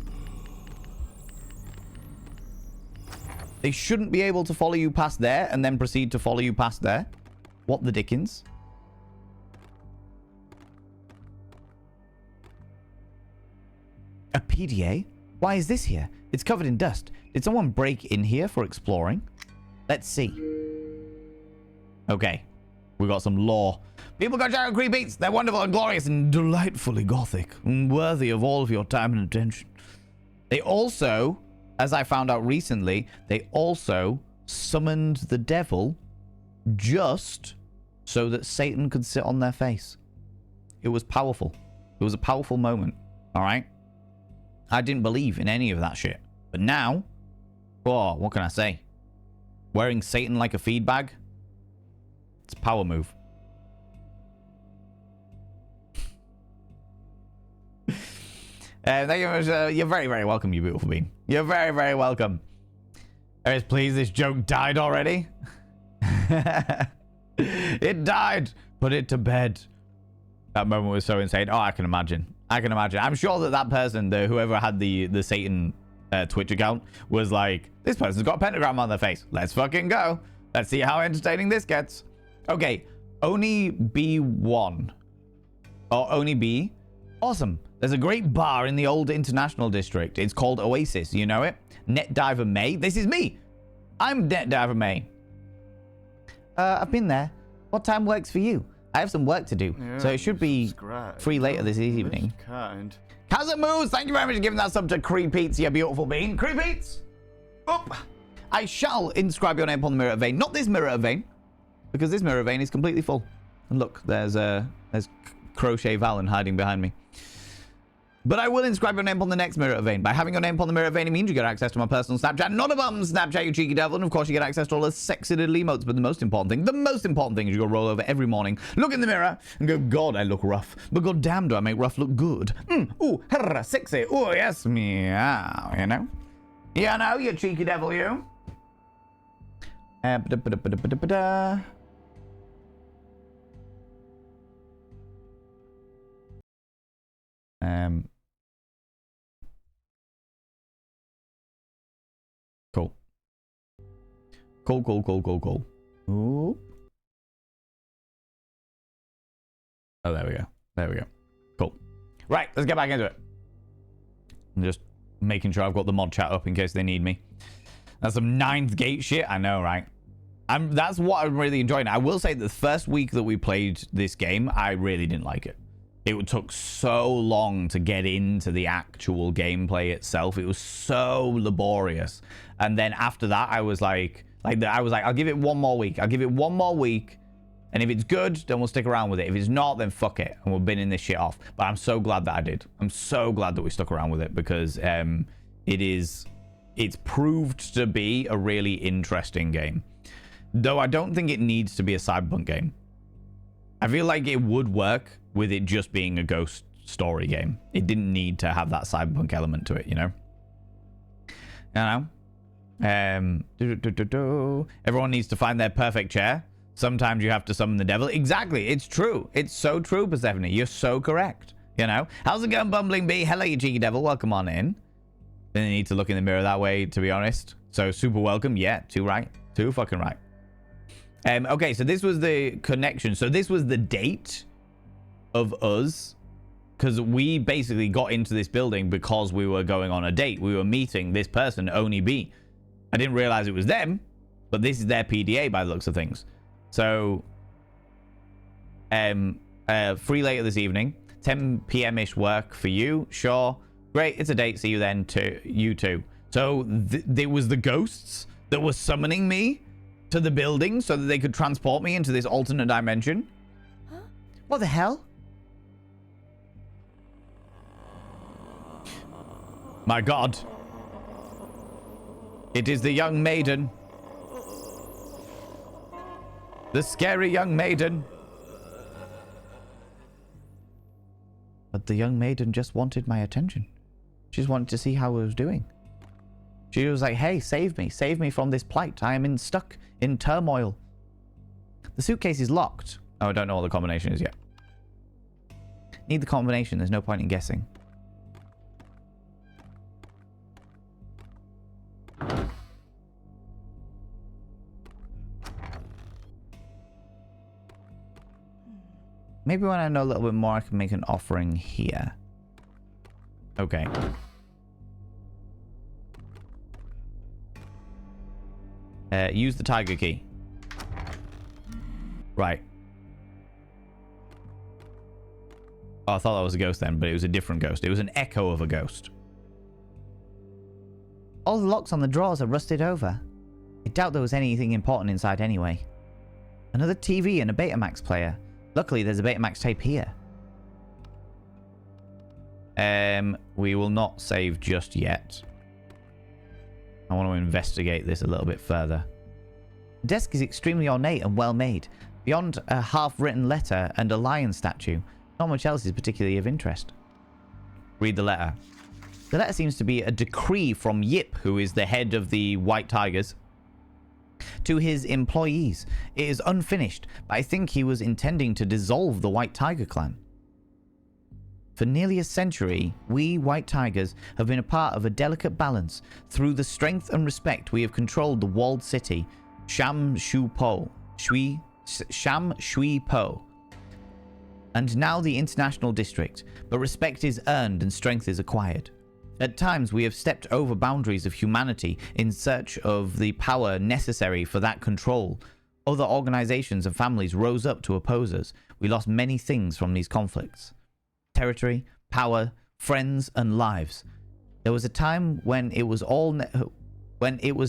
They shouldn't be able to follow you past there and then proceed to follow you past there. What the dickens? A PDA? Why is this here? It's covered in dust. Did someone break in here for exploring? Let's see. Okay. We got some lore. People go check out Creep Beats. They're wonderful and glorious and delightfully gothic. And worthy of all of your time and attention. They also... As I found out recently, they also summoned the devil just so that Satan could sit on their face. It was powerful. It was a powerful moment. All right? I didn't believe in any of that shit. But now, oh, what can I say? Wearing Satan like a feed bag? It's a power move. Thank you very much. You're very, very welcome, you beautiful bean. You're very, very welcome. Anyways, please, this joke died already. It died. Put it to bed. That moment was so insane. Oh, I can imagine. I can imagine. I'm sure that that person, whoever had the Satan Twitch account, was like, this person's got a pentagram on their face. Let's fucking go. Let's see how entertaining this gets. Okay, Oni B1. Or Oni B. Awesome. There's a great bar in the old international district. It's called Oasis. You know it? Net Diver May. This is me. I'm Net Diver May. I've been there. What time works for you? I have some work to do, so it should be free later this evening. Kazamoos, thank you very much for giving that sub to Creepeats, you beautiful bean. Creepeats! Up! I shall inscribe your name upon the mirror vein. Not this mirror vein, because this mirror vein is completely full. And look, there's Crochet Valen hiding behind me. But I will inscribe your name upon the next mirror vein. By having your name upon the mirror vein, it means you get access to my personal Snapchat. Not a bum Snapchat, you cheeky devil. And of course, you get access to all the sexy little emotes. But the most important thing is you go roll over every morning, look in the mirror, and go, God, I look rough. But god damn, do I make rough look good. Ooh, herra, sexy. Ooh, yes, meow, you know? You know, you cheeky devil, you. Cool. Cool. Ooh. Oh, there we go. There we go. Cool. Right, let's get back into it. I'm just making sure I've got the mod chat up in case they need me. That's some Ninth Gate shit. I know, right? That's what I'm really enjoying. I will say that the first week that we played this game, I really didn't like it. It took so long to get into the actual gameplay itself. It was so laborious. And then after that, I was like, I'll give it one more week. I'll give it one more week. And if it's good, then we'll stick around with it. If it's not, then fuck it. And we'll bin this shit off. But I'm so glad that I did. I'm so glad that we stuck around with it because it's proved to be a really interesting game. Though I don't think it needs to be a cyberpunk game. I feel like it would work with it just being a ghost story game. It didn't need to have that cyberpunk element to it, you know? Everyone needs to find their perfect chair. Sometimes you have to summon the devil. Exactly. It's true. It's so true, Persephone. You're so correct. You know? How's it going, Bumbling Bee? Hello, you cheeky devil. Welcome on in. Then you need to look in the mirror that way, to be honest. So, super welcome. Yeah, too right. Too fucking right. Okay, so this was the connection. So this was the date of us, because we basically got into this building because we were going on a date. We were meeting this person, Oni B. I didn't realize it was them, but this is their PDA by the looks of things. So, free later this evening, 10 p.m.-ish work for you. Sure. Great, it's a date. See you then, you too. So, there was the ghosts that were summoning me to the building so that they could transport me into this alternate dimension. Huh? What the hell? My God. It is the young maiden. The scary young maiden. But the young maiden just wanted my attention. She just wanted to see how I was doing. She was like, hey, save me from this plight. I am stuck in turmoil. The suitcase is locked. Oh, I don't know what the combination is yet. Need the combination. There's no point in guessing. Maybe when I know a little bit more, I can make an offering here. Okay. Use the tiger key. Right. Oh, I thought that was a ghost then, but it was a different ghost. It was an echo of a ghost. All the locks on the drawers are rusted over. I doubt there was anything important inside anyway. Another TV and a Betamax player. Luckily, there's a Betamax tape here. We will not save just yet. I want to investigate this a little bit further. The desk is extremely ornate and well made. Beyond a half-written letter and a lion statue, not much else is particularly of interest. read the letter. The letter seems to be a decree from Yip, who is the head of the White Tigers, to his employees. It is unfinished, but I think he was intending to dissolve the White Tiger clan. For nearly a century, we White Tigers have been a part of a delicate balance. Through the strength and respect, we have controlled the walled city, Sham Shui Po, and now the international district, but respect is earned and strength is acquired. At times, we have stepped over boundaries of humanity in search of the power necessary for that control. Other organizations and families rose up to oppose us. We lost many things from these conflicts. Territory, power, friends, and lives. There was a time when it was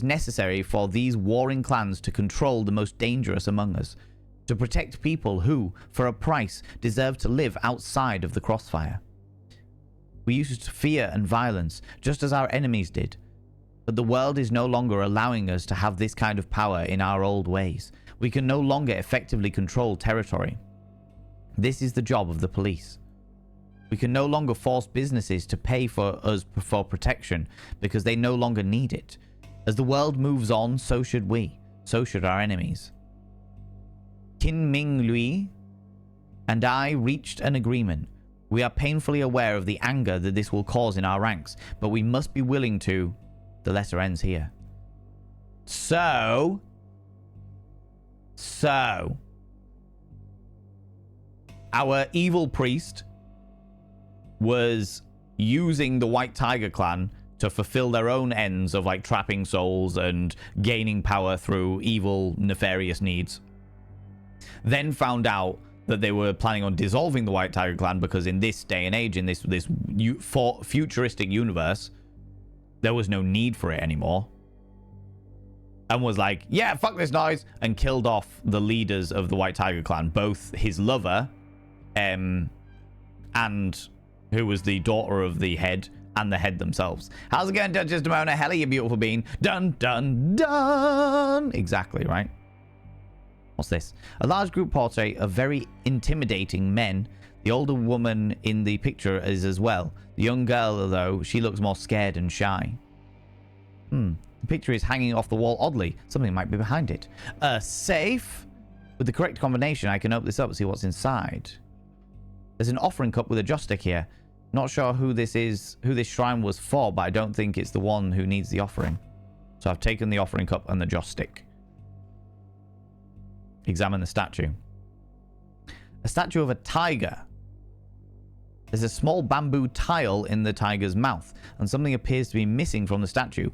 necessary for these warring clans to control the most dangerous among us, to protect people who, for a price, deserve to live outside of the crossfire. We used fear and violence, just as our enemies did. But the world is no longer allowing us to have this kind of power in our old ways. We can no longer effectively control territory. This is the job of the police. We can no longer force businesses to pay for us for protection because they no longer need it. As the world moves on, so should we. So should our enemies. Qin Ming Lui and I reached an agreement. We are painfully aware of the anger that this will cause in our ranks, but we must be willing to... The letter ends here. So... Our evil priest was using the White Tiger clan to fulfill their own ends of, like, trapping souls and gaining power through evil, nefarious needs. Then found out that they were planning on dissolving the White Tiger clan because in this day and age, in this futuristic universe, there was no need for it anymore. And was like, yeah, fuck this noise, and killed off the leaders of the White Tiger clan, both his lover, and who was the daughter of the head, and the head themselves. How's it going, Duchess Demona? Hella, you beautiful bean. Dun, dun, dun. Exactly, right? What's this? A large group portrait of very intimidating men. The older woman in the picture is as well. The young girl, though, she looks more scared and shy. The picture is hanging off the wall oddly. Something might be behind it. A safe? With the correct combination, I can open this up and see what's inside. There's an offering cup with a joss stick here. Not sure who this is, who this shrine was for, but I don't think it's the one who needs the offering. So I've taken the offering cup and the joss stick. Examine the statue. A statue of a tiger. There's a small bamboo tile in the tiger's mouth, and something appears to be missing from the statue.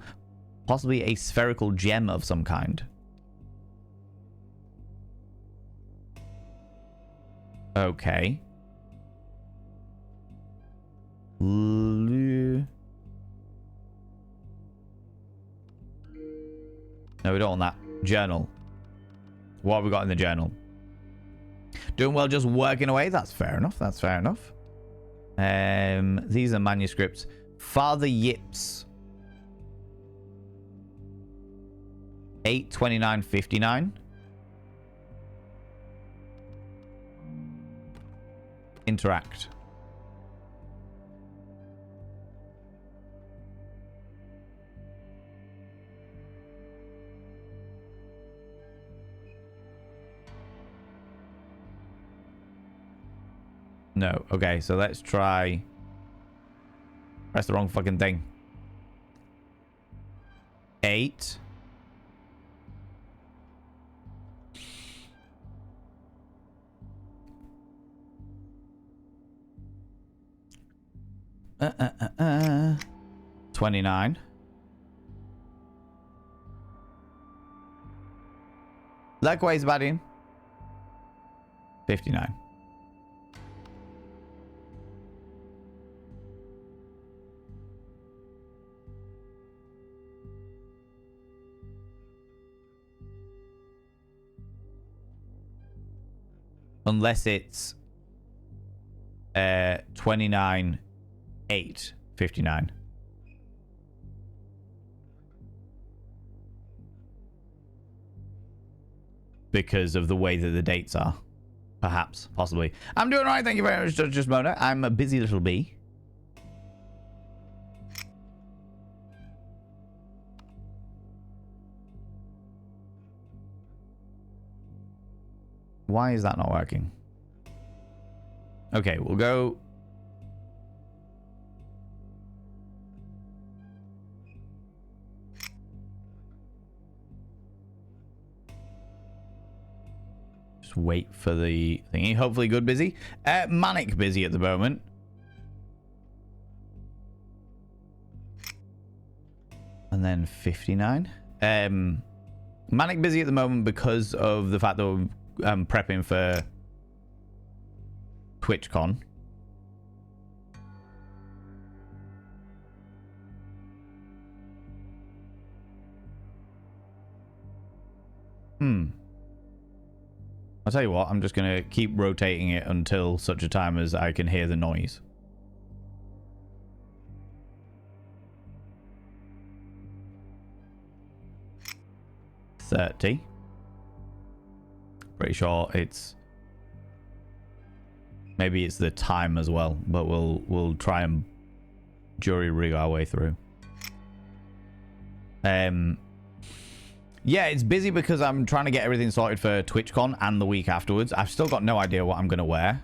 Possibly a spherical gem of some kind. Okay. No, we don't want that. Journal. What have we got in the journal? Doing well, just working away. That's fair enough. That's fair enough. These are manuscripts. Father Yips. 8/29/59. Interact. No. Okay, so let's try... Press the wrong fucking thing. 8. Uh. 29. Likewise, buddy. 59. Unless it's 29/8/59. Because of the way that the dates are. Perhaps. Possibly. I'm doing alright, thank you very much, Judge Mona. I'm a busy little bee. Why is that not working? Okay, we'll go. Just wait for the thingy. Hopefully good busy. Manic busy at the moment. And then 59. Manic busy at the moment because of the fact that we're prepping for TwitchCon. I'll tell you what, I'm just going to keep rotating it until such a time as I can hear the noise. $30. Pretty sure it's maybe it's the time as well, but we'll try and jury rig our way through. Yeah, it's busy because I'm trying to get everything sorted for TwitchCon and the week afterwards. I've still got no idea what I'm going to wear.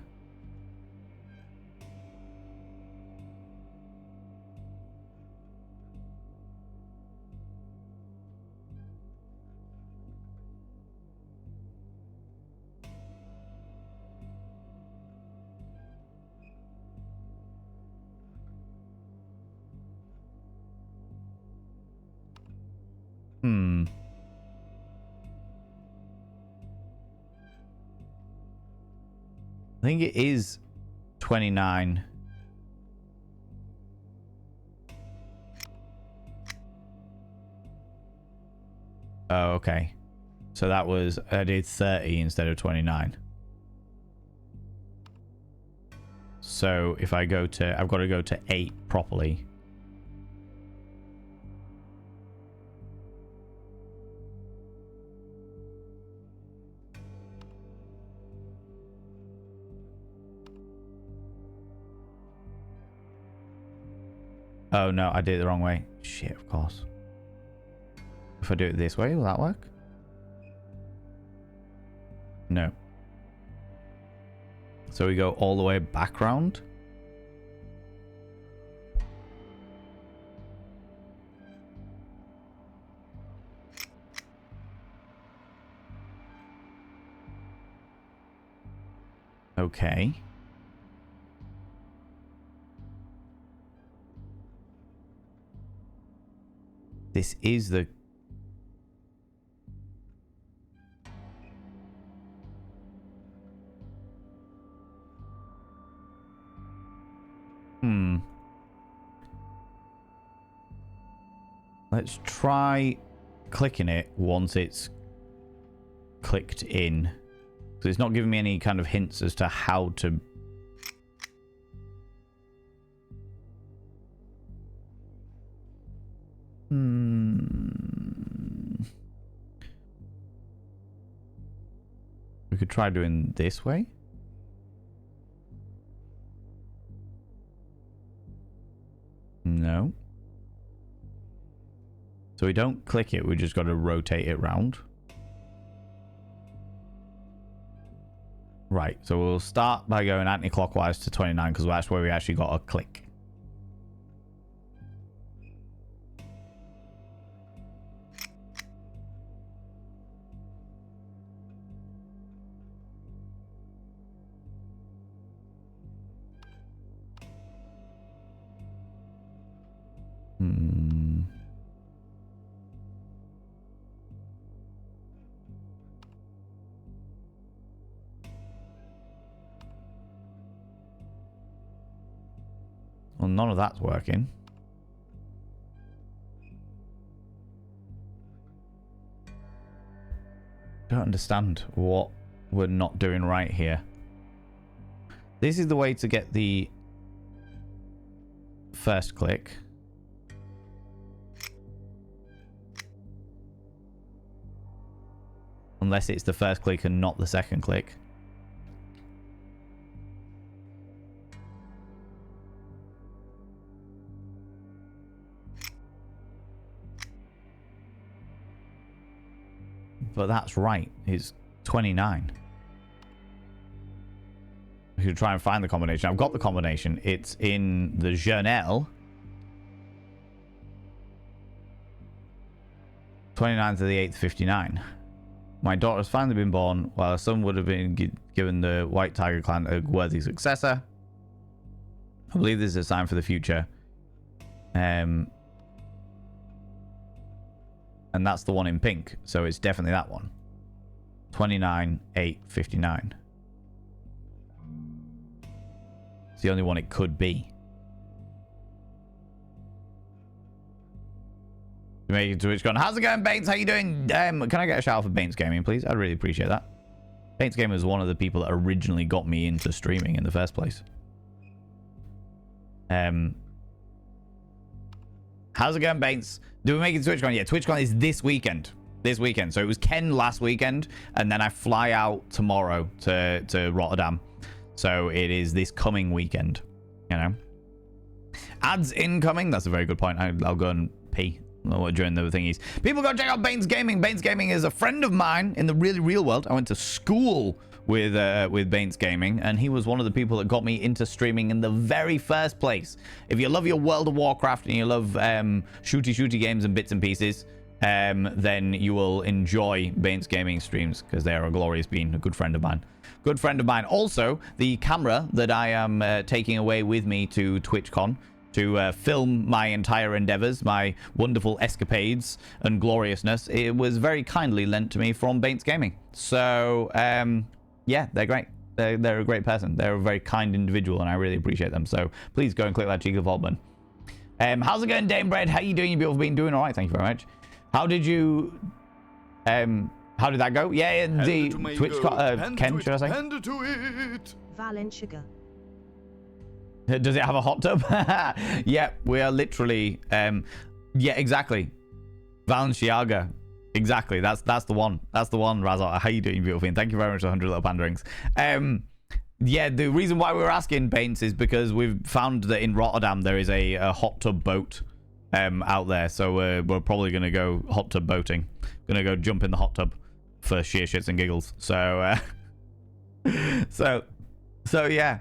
I think it is 29. Oh, okay. So that was, I did 30 instead of 29. So if I go to, I've got to go to 8 properly. Oh no, I did it the wrong way. Shit, of course. If I do it this way, will that work? No. So we go all the way back round. Okay. This is the... Let's try clicking it once it's clicked in. So it's not giving me any kind of hints as to how to... We could try doing this way. No. So we don't click it, we just got to rotate it round. Right, so we'll start by going anti-clockwise to 29 because that's where we actually got a click. Well, none of that's working. Don't understand what we're not doing right here. This is the way to get the first click. Unless it's the first click and not the second click. But that's right. It's 29. I should try and find the combination. I've got the combination. It's in the journal. 29th of the 8th, 59. My daughter has finally been born, while her son would have been given the White Tiger clan a worthy successor. I believe this is a sign for the future. And that's the one in pink, so it's definitely that one. 29/8/59. It's the only one it could be. Make it to Twitch gone. How's it going, Bates? How you doing? Can I get a shout out for Bates Gaming, please? I'd really appreciate that. Bates Gaming was one of the people that originally got me into streaming in the first place. How's it going, Bates? Do we make it to TwitchCon? Yeah, TwitchCon is this weekend. This weekend. So it was Ken last weekend, and then I fly out tomorrow to Rotterdam. So it is this coming weekend. You know, ads incoming. That's a very good point. I'll go and pee during the thingies. People go check out Baines Gaming. Baines Gaming is a friend of mine in the really real world. I went to school with Baines Gaming, and he was one of the people that got me into streaming in the very first place. If you love your World of Warcraft and you love shooty games and bits and pieces, then you will enjoy Baines Gaming streams, because they are a glorious being, a good friend of mine. Good friend of mine. Also, the camera that I am taking away with me to TwitchCon to film my entire endeavors, my wonderful escapades and gloriousness, it was very kindly lent to me from Baines Gaming. So, yeah, they're great. They're a great person. They're a very kind individual, and I really appreciate them. So please go and click that cheek of vault button. How's it going, Dame Bread? How you doing? You beautiful being? Doing all right. Thank you very much. How did you... how did that go? Yeah, the Twitch... Ken, should I say? Hand it to it. Valen Sugar. Does it have a hot tub? Yeah, we are literally... yeah, exactly. Valenciaga. Exactly. That's the one. That's the one, Razor. How you doing, beautiful thing? Thank you very much for 100 little panderings. Yeah, the reason why we were asking, Baines, is because we've found that in Rotterdam there is a hot tub boat out there. So we're probably going to go hot tub boating. Going to go jump in the hot tub for sheer shits and giggles. So, so yeah.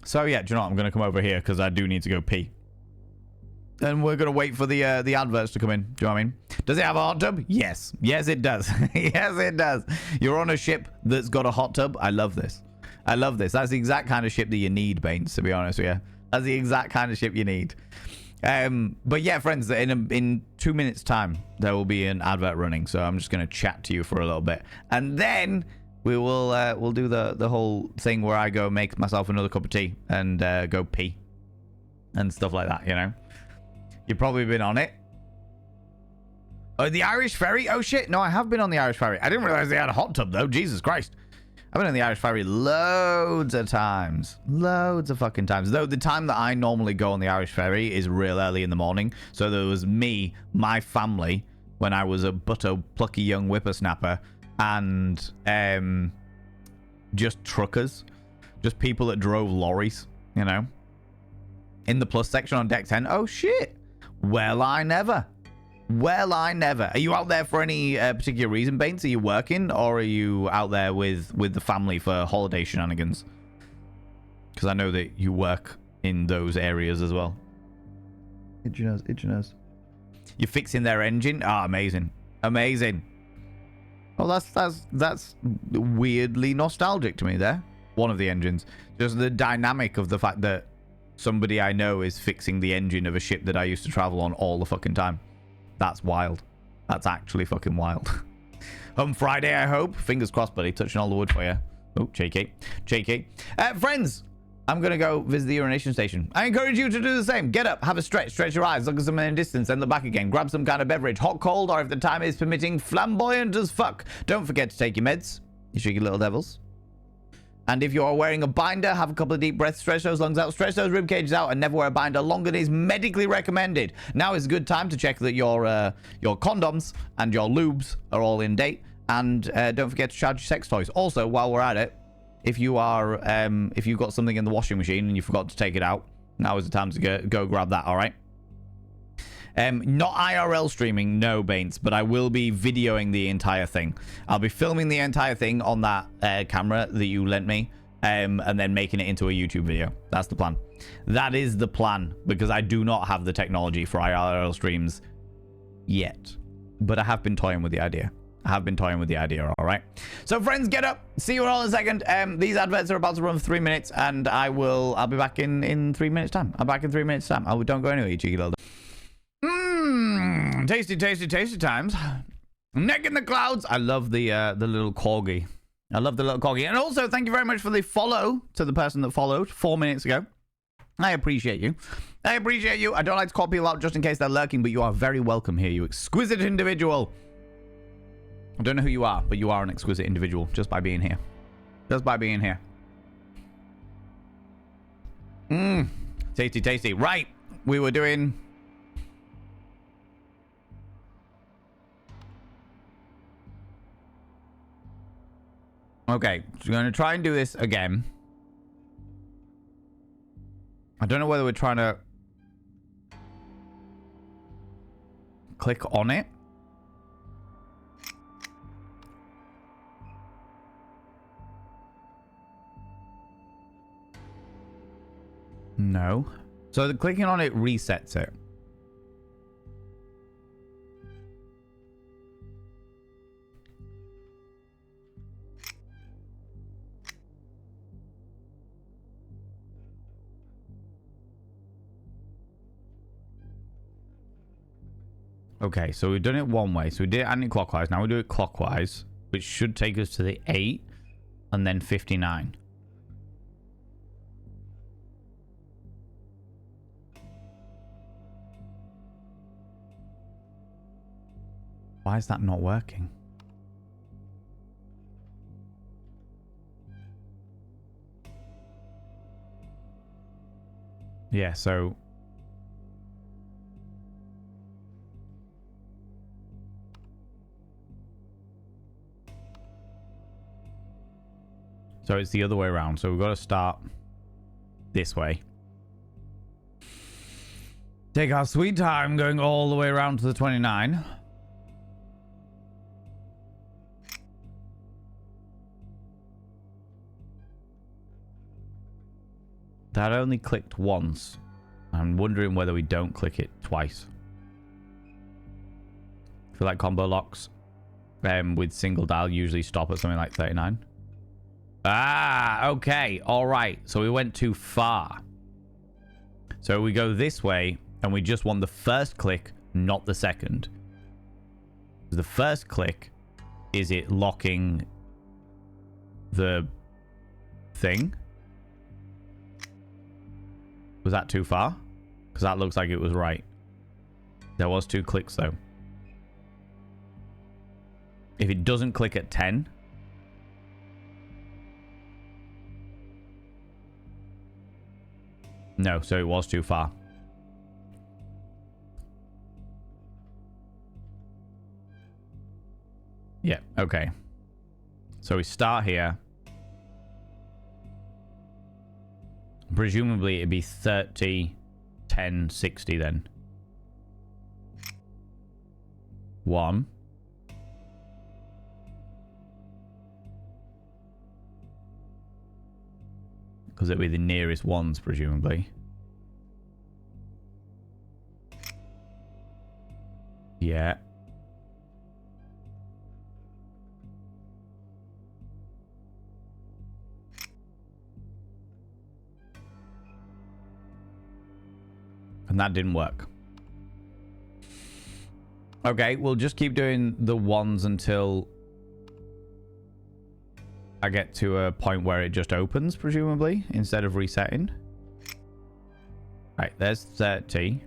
So yeah, do you know what? I'm going to come over here because I do need to go pee. And we're going to wait for the adverts to come in. Do you know what I mean? Does it have a hot tub? Yes. Yes, it does. Yes, it does. You're on a ship that's got a hot tub. I love this. I love this. That's the exact kind of ship that you need, Baines, to be honest with you. That's the exact kind of ship you need. But yeah, friends, in 2 minutes time, there will be an advert running. So I'm just going to chat to you for a little bit. And then we will we'll do the whole thing where I go make myself another cup of tea and go pee and stuff like that, you know? You've probably been on it. Oh, the Irish Ferry? Oh, shit. No, I have been on the Irish Ferry. I didn't realize they had a hot tub, though. Jesus Christ. I've been on the Irish Ferry loads of times. Loads of fucking times. Though the time that I normally go on the Irish Ferry is real early in the morning. So there was me, my family, when I was a plucky young whippersnapper, and just truckers. Just people that drove lorries, you know. In the plus section on deck 10. Oh, shit. Well, I never. Well, I never. Are you out there for any particular reason, Baines? Are you working, or are you out there with the family for holiday shenanigans? Because I know that you work in those areas as well. Itchy nose, itchy nose. You're fixing their engine? Ah, amazing. Amazing. Well, that's weirdly nostalgic to me there. One of the engines. Just the dynamic of the fact that somebody I know is fixing the engine of a ship that I used to travel on all the fucking time. That's wild. That's actually fucking wild. Home Friday, I hope. Fingers crossed, buddy. Touching all the wood for you. Oh, cheeky. Cheeky. Friends, I'm going to go visit the urination station. I encourage you to do the same. Get up, have a stretch your eyes, look at something in the distance, then look back again. Grab some kind of beverage, hot, cold, or if the time is permitting, flamboyant as fuck. Don't forget to take your meds, you cheeky little devils. And if you're wearing a binder, have a couple of deep breaths, stretch those lungs out, stretch those rib cages out, and never wear a binder longer than is medically recommended. Now is a good time to check that your condoms and your lubes are all in date. And don't forget to charge your sex toys. Also, while we're at it, if you are if you've got something in the washing machine and you forgot to take it out, now is the time to go grab that. All right. Not IRL streaming, no, Baines, but I will be videoing the entire thing. I'll be filming the entire thing on that camera that you lent me, and then making it into a YouTube video. That's the plan. That is the plan, because I do not have the technology for IRL streams yet. But I have been toying with the idea. All right. So friends, get up. See you all in a second. These adverts are about to run for 3 minutes, and I'll be back in 3 minutes time. I'm back in 3 minutes time. Don't go anywhere, you cheeky little. Tasty, tasty, tasty times. Neck in the clouds. I love the little corgi. I love the little corgi. And also, thank you very much for the follow to the person that followed 4 minutes ago. I appreciate you. I appreciate you. I don't like to call people out just in case they're lurking, but you are very welcome here, you exquisite individual. I don't know who you are, but you are an exquisite individual just by being here. Just by being here. Tasty, tasty. Right. We were doing... Okay. So we're going to try and do this again. I don't know whether we're trying to... click on it. No. So the clicking on it resets it. Okay, so we've done it one way. So we did it anti-clockwise. Now we do it clockwise, which should take us to the 8 and then 59. Why is that not working? Yeah, so... So it's the other way around. So we've got to start this way. Take our sweet time going all the way around to the 29. That only clicked once. I'm wondering whether we don't click it twice. I feel like combo locks with single dial usually stop at something like 39. Ah, okay. All right. So we went too far. So we go this way and we just want the first click, not the second. The first click is it locking the thing. Was that too far? Because that looks like it was right. There was 2 clicks though. If it doesn't click at 10... No, so it was too far. Yeah, okay. So we start here. Presumably it'd be 30, 10, 60 then. 1. Because it'd be the nearest ones, presumably. Yeah. And that didn't work. Okay, we'll just keep doing the ones until I get to a point where it just opens, presumably, instead of resetting. Right, there's 30.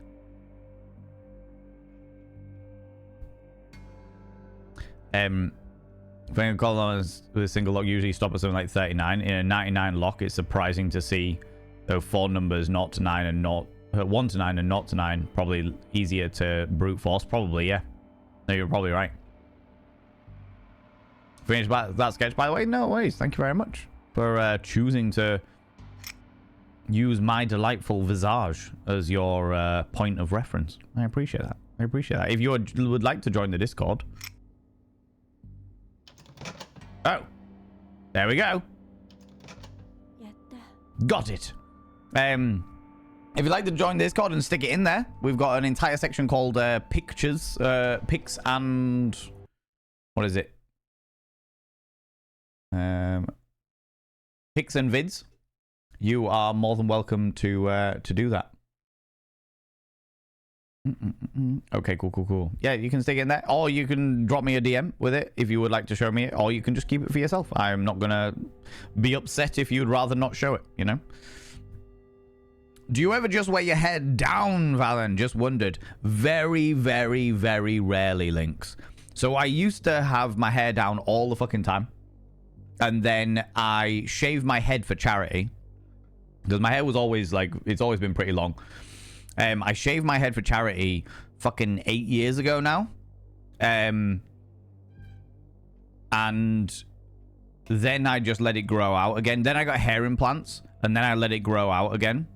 If I can call on with a single lock, usually stop at something like 39. In a 99 lock, it's surprising to see those 4 numbers, 0 to 9 and 1 to 9 and 0 to 9. Probably easier to brute force. Probably, yeah. No, you're probably right. Finished that sketch, by the way? No worries. Thank you very much for choosing to use my delightful visage as your point of reference. I appreciate that. I appreciate that. If you would like to join the Discord... Oh. There we go. Got it. If you'd like to join Discord and stick it in there, we've got an entire section called pictures, pics and what is it? Pics and vids. You are more than welcome to do that. Okay, cool. Yeah, you can stick it in there, or you can drop me a DM with it if you would like to show me it, or you can just keep it for yourself. I'm not gonna be upset if you'd rather not show it, you know? Do you ever just wear your hair down, Valen? Just wondered. Very, very, very rarely, Lynx. So I used to have my hair down all the fucking time. And then I shaved my head for charity. Because my hair was always, like, it's always been pretty long. I shaved my head for charity fucking 8 years ago now. And then I just let it grow out again. Then I got hair implants. And then I let it grow out again.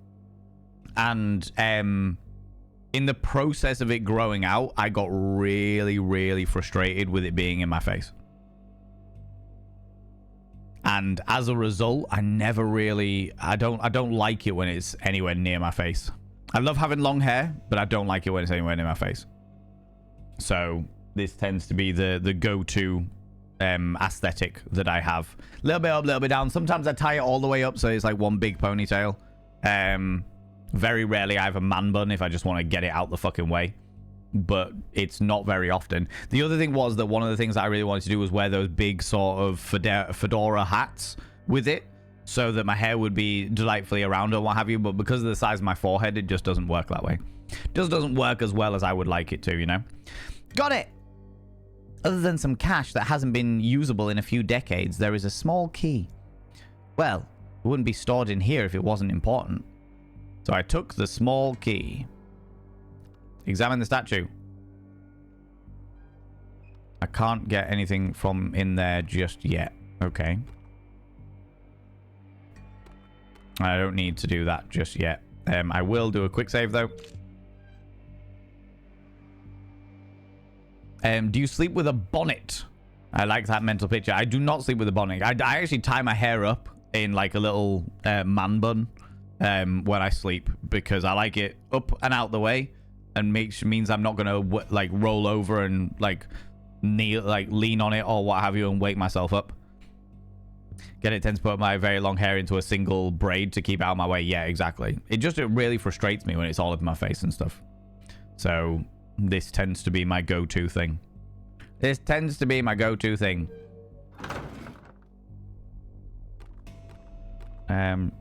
And in the process of it growing out, I got really, really frustrated with it being in my face. And as a result, I never really, I don't like it when it's anywhere near my face. I love having long hair, but I don't like it when it's anywhere near my face. So this tends to be the go-to aesthetic that I have. A little bit up, a little bit down. Sometimes I tie it all the way up, so it's like one big ponytail. Very rarely I have a man bun if I just want to get it out the fucking way. But it's not very often. The other thing was that one of the things that I really wanted to do was wear those big sort of fedora hats with it, so that my hair would be delightfully around or what have you. But because of the size of my forehead, it just doesn't work that way. It just doesn't work as well as I would like it to, you know? Got it! Other than some cash that hasn't been usable in a few decades, there is a small key. Well, it wouldn't be stored in here if it wasn't important. So I took the small key. Examine the statue. I can't get anything from in there just yet. Okay. I don't need to do that just yet. I will do a quick save though. Do you sleep with a bonnet? I like that mental picture. I do not sleep with a bonnet. I actually tie my hair up in like a little man bun when I sleep, because I like it up and out the way, and means I'm not gonna like roll over and like kneel, like lean on it or what have you and wake myself up. Get it? Tends to put my very long hair into a single braid to keep out of my way. Yeah, exactly. It really frustrates me when it's all over my face and stuff. So this tends to be my go-to thing. This tends to be my go-to thing. Can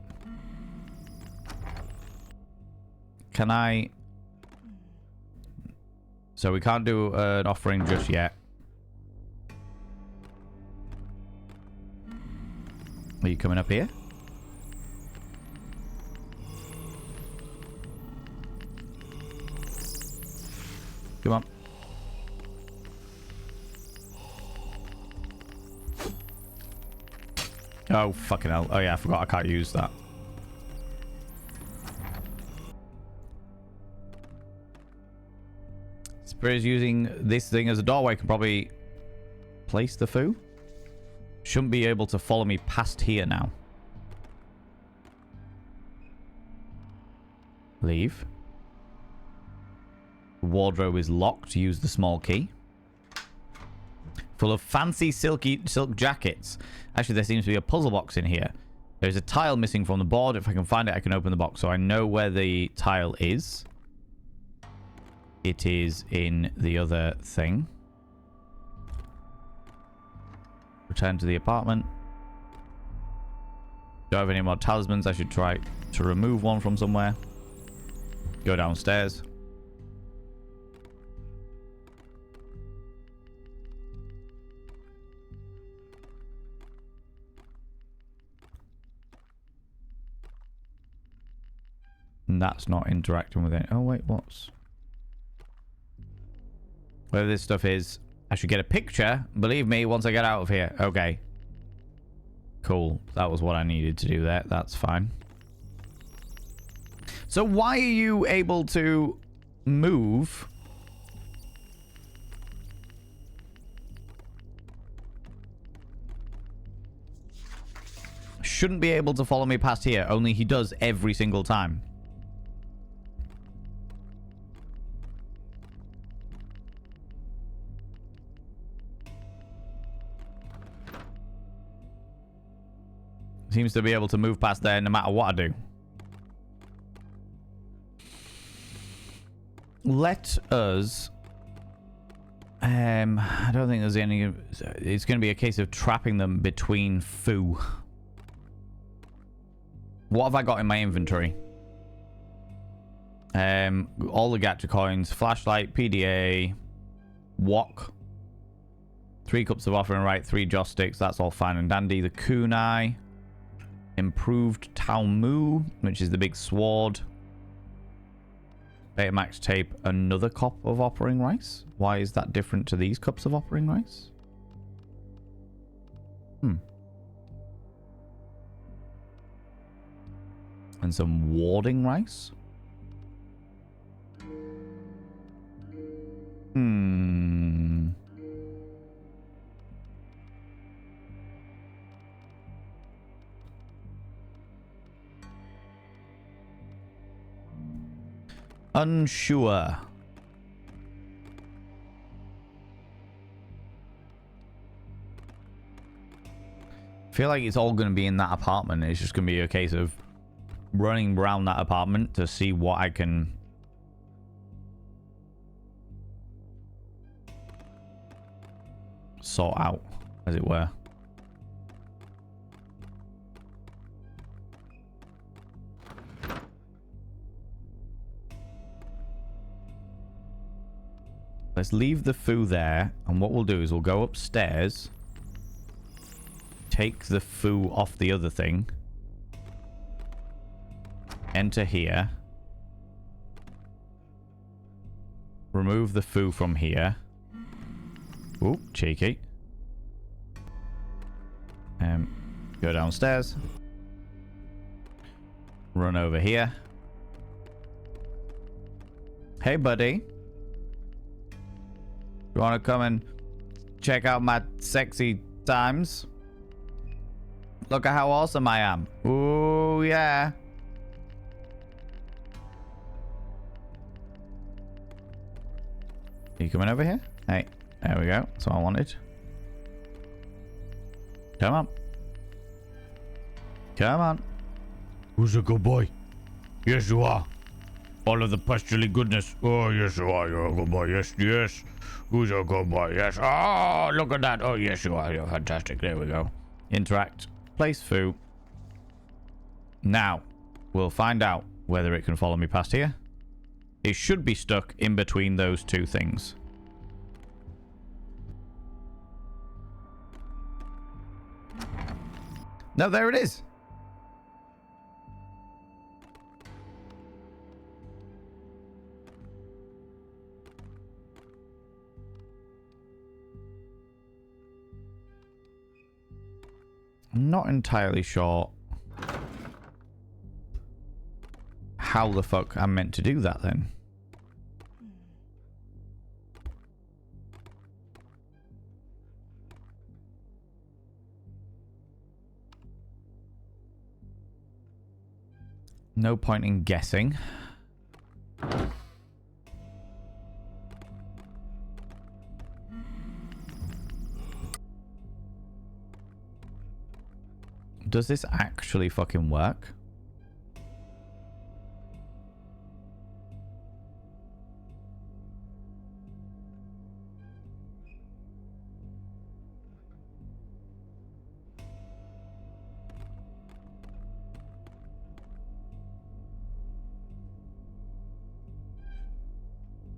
I... So we can't do an offering just yet. Are you coming up here? Come on. Oh, fucking hell. Oh, yeah, I forgot I can't use that. Spirit's using this thing as a doorway. Can probably place the foo. Shouldn't be able to follow me past here now. Leave. Wardrobe is locked. Use the small key. Full of fancy silk jackets. Actually, there seems to be a puzzle box in here. There's a tile missing from the board. If I can find it, I can open the box. So I know where the tile is. It is in the other thing. Return to the apartment. Do I have any more talismans? I should try to remove one from somewhere. Go downstairs. And that's not interacting with it. Oh, wait, what's... Whatever this stuff is, I should get a picture. Believe me, once I get out of here. Okay. Cool. That was what I needed to do there. That's fine. So why are you able to move? shouldn't be able to follow me past here, only he does every single time. Seems to be able to move past there no matter what I do. Let us... I don't think there's any... It's going to be a case of trapping them between foo. What have I got in my inventory? All the gacha coins, flashlight, PDA, wok, 3 cups of offering right, 3 joss sticks. That's all fine and dandy. The kunai, improved Talmu, which is the big sword. Betamax tape, another cup of offering rice. Why is that different to these cups of offering rice? And some warding rice. Unsure. I feel like it's all going to be in that apartment. It's just going to be a case of running around that apartment to see what I can sort out, as it were. Let's leave the foo there, and what we'll do is we'll go upstairs, take the foo off the other thing, enter here, remove the foo from here. Ooh, cheeky. Go downstairs, run over here. Hey, buddy. You want to come and check out my sexy times? Look at how awesome I am. Ooh, yeah. Are you coming over here? Hey, there we go. That's what I wanted. Come on. Come on. Who's a good boy? Yes, you are. All of the pastely goodness. Oh, yes, you are. You're a good boy. Yes, yes. Who's a good boy? Yes. Oh, look at that. Oh, yes, you are. You're fantastic. There we go. Interact. Place foo. Now, we'll find out whether it can follow me past here. It should be stuck in between those two things. No, there it is. I'm not entirely sure how the fuck I'm meant to do that then. No point in guessing. Does this actually fucking work?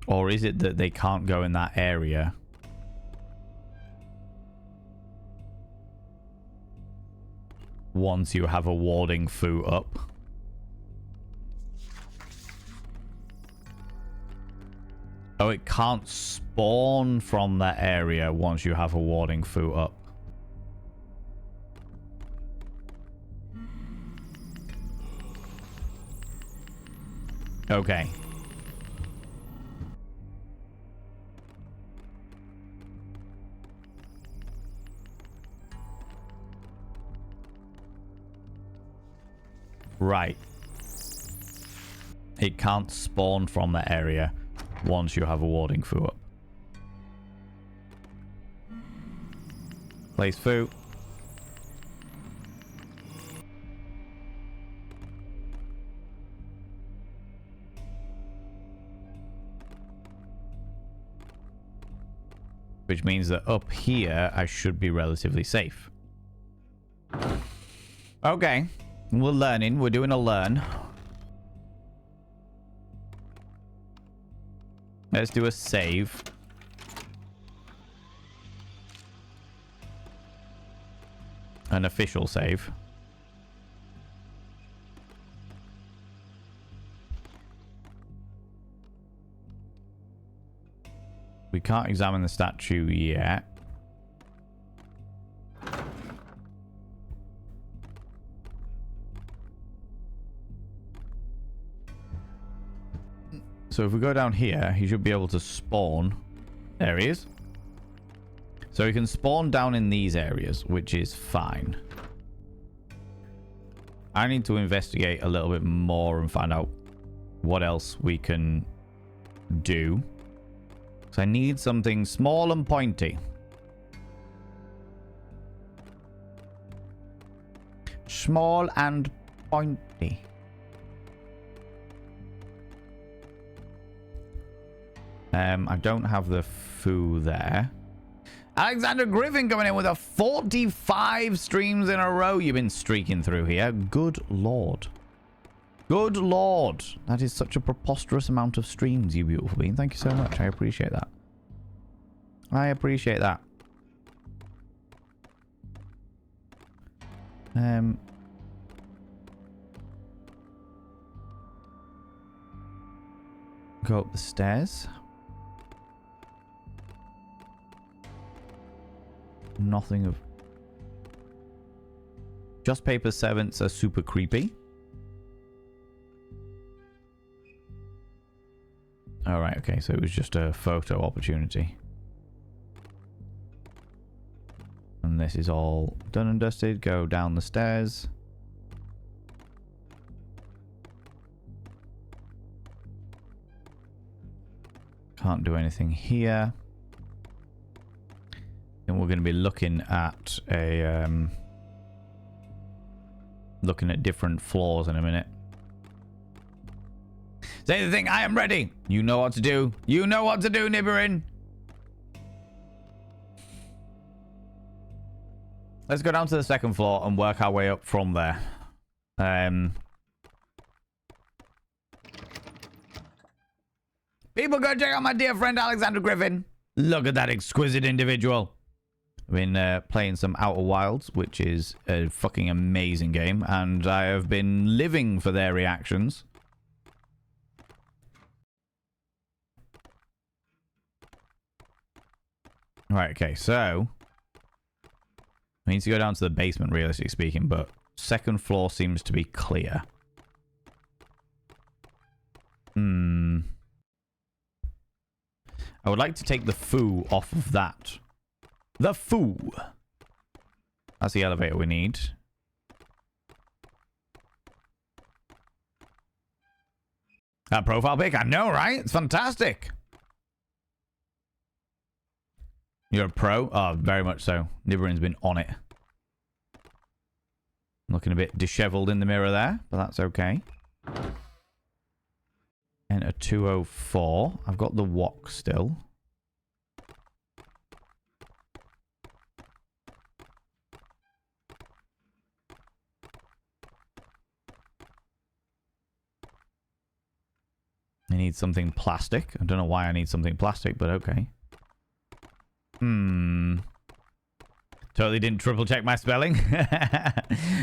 Or is it that they can't go in that area? Once you have a warding foo up. Oh, it can't spawn from that area once you have a warding foo up. Okay. Right. It can't spawn from that area once you have a warding foo up. Place foo. Which means that up here, I should be relatively safe. Okay. We're learning. We're doing a learn. Let's do a save. An official save. We can't examine the statue yet. So if we go down here, he should be able to spawn. There he is. So he can spawn down in these areas, which is fine. I need to investigate a little bit more and find out what else we can do. So I need something small and pointy. Small and pointy. I don't have the foo there. Alexander Griffin coming in with a 45 streams in a row you've been streaking through here. Good lord. Good lord. That is such a preposterous amount of streams, you beautiful being. Thank you so much. I appreciate that. I appreciate that. Go up the stairs. Nothing of... Just paper servants are super creepy. Alright, okay, so it was just a photo opportunity. And this is all done and dusted. Go down the stairs. Can't do anything here. And we're going to be looking at a looking at different floors in a minute. Say the thing, I am ready. You know what to do. You know what to do, Nibberin. Let's go down to the second floor and work our way up from there. People go check out my dear friend Alexander Griffin. Look at that exquisite individual. I've been playing some Outer Wilds, which is a fucking amazing game, and I have been living for their reactions. Right, okay, so we need to go down to the basement, realistically speaking, but second floor seems to be clear. I would like to take the foo off of that. The foo. That's the elevator we need. That profile pic, I know, right? It's fantastic. You're a pro? Oh, very much so. Nibberin's been on it. Looking a bit disheveled in the mirror there, but that's okay. Enter 204. I've got the wok still. I need something plastic. I don't know why I need something plastic, but okay. Totally didn't triple check my spelling.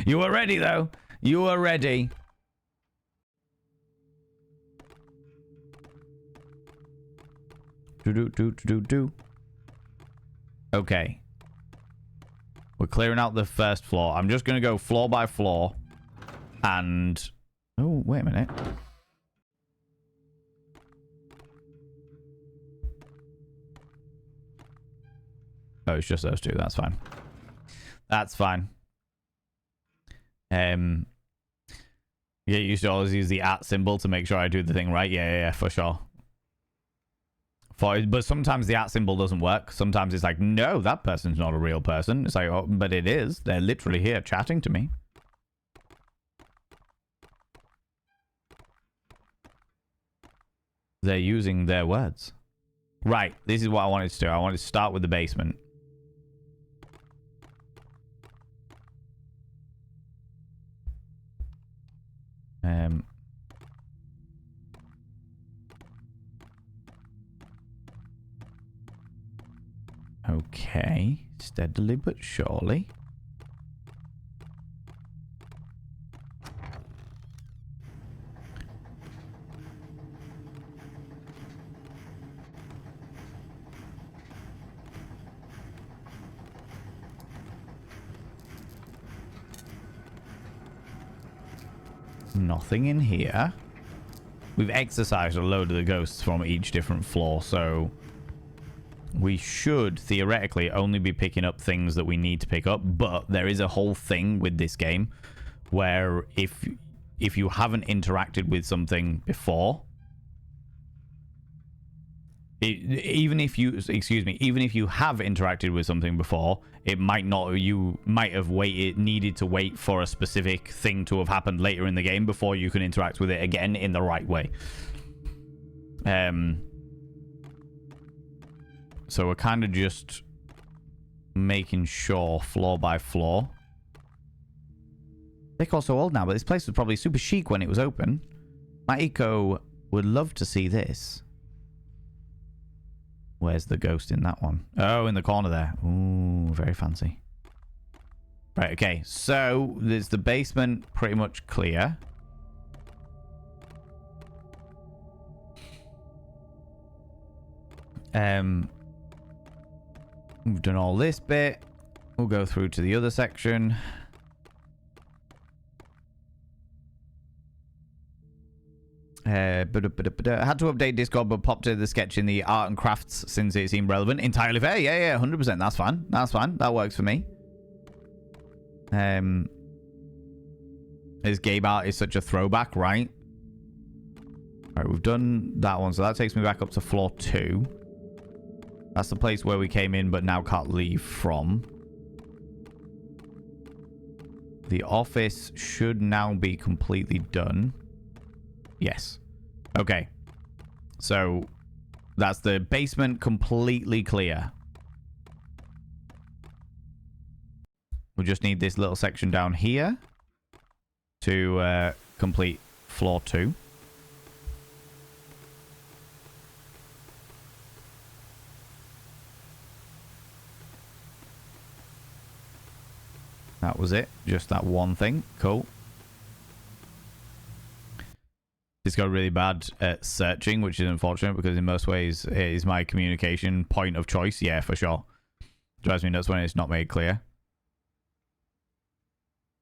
You were ready, though. You were ready. Do. Okay. We're clearing out the first floor. I'm just going to go floor by floor. And... Oh, wait a minute. Oh, it's just those two. That's fine. That's fine. Yeah, you should always use the @ symbol to make sure I do the thing right. Yeah, for sure. But sometimes the @ symbol doesn't work. Sometimes it's like, no, that person's not a real person. It's like, oh, but it is. They're literally here chatting to me. They're using their words. Right, this is what I wanted to do. I wanted to start with the basement. Okay, steadily but surely. Nothing in here. We've exorcised a load of the ghosts from each different floor, so we should theoretically only be picking up things that we need to pick up. But there is a whole thing with this game where if you haven't interacted with something before, even if you have interacted with something before, it might not. You might have needed to wait for a specific thing to have happened later in the game before you can interact with it again in the right way. So we're kind of just making sure floor by floor. They're called so old now, but this place was probably super chic when it was open. My eco would love to see this. Where's the ghost in that one? Oh, in the corner there. Ooh, very fancy. Right, okay. So, there's the basement pretty much clear. We've done all this bit. We'll go through to the other section. I had to update Discord, but popped the sketch in the art and crafts since it seemed relevant. Entirely fair. Yeah, 100%. That's fine. That's fine. That works for me. His game art is such a throwback, right? Alright, we've done that one. So that takes me back up to floor 2. That's the place where we came in, but now can't leave from. The office should now be completely done. Yes. Okay. So that's the basement completely clear. We just need this little section down here to complete floor 2. That was it. Just that one thing. Cool. It's got really bad at searching, which is unfortunate because in most ways it is my communication point of choice. Yeah, for sure. Drives me nuts when it's not made clear.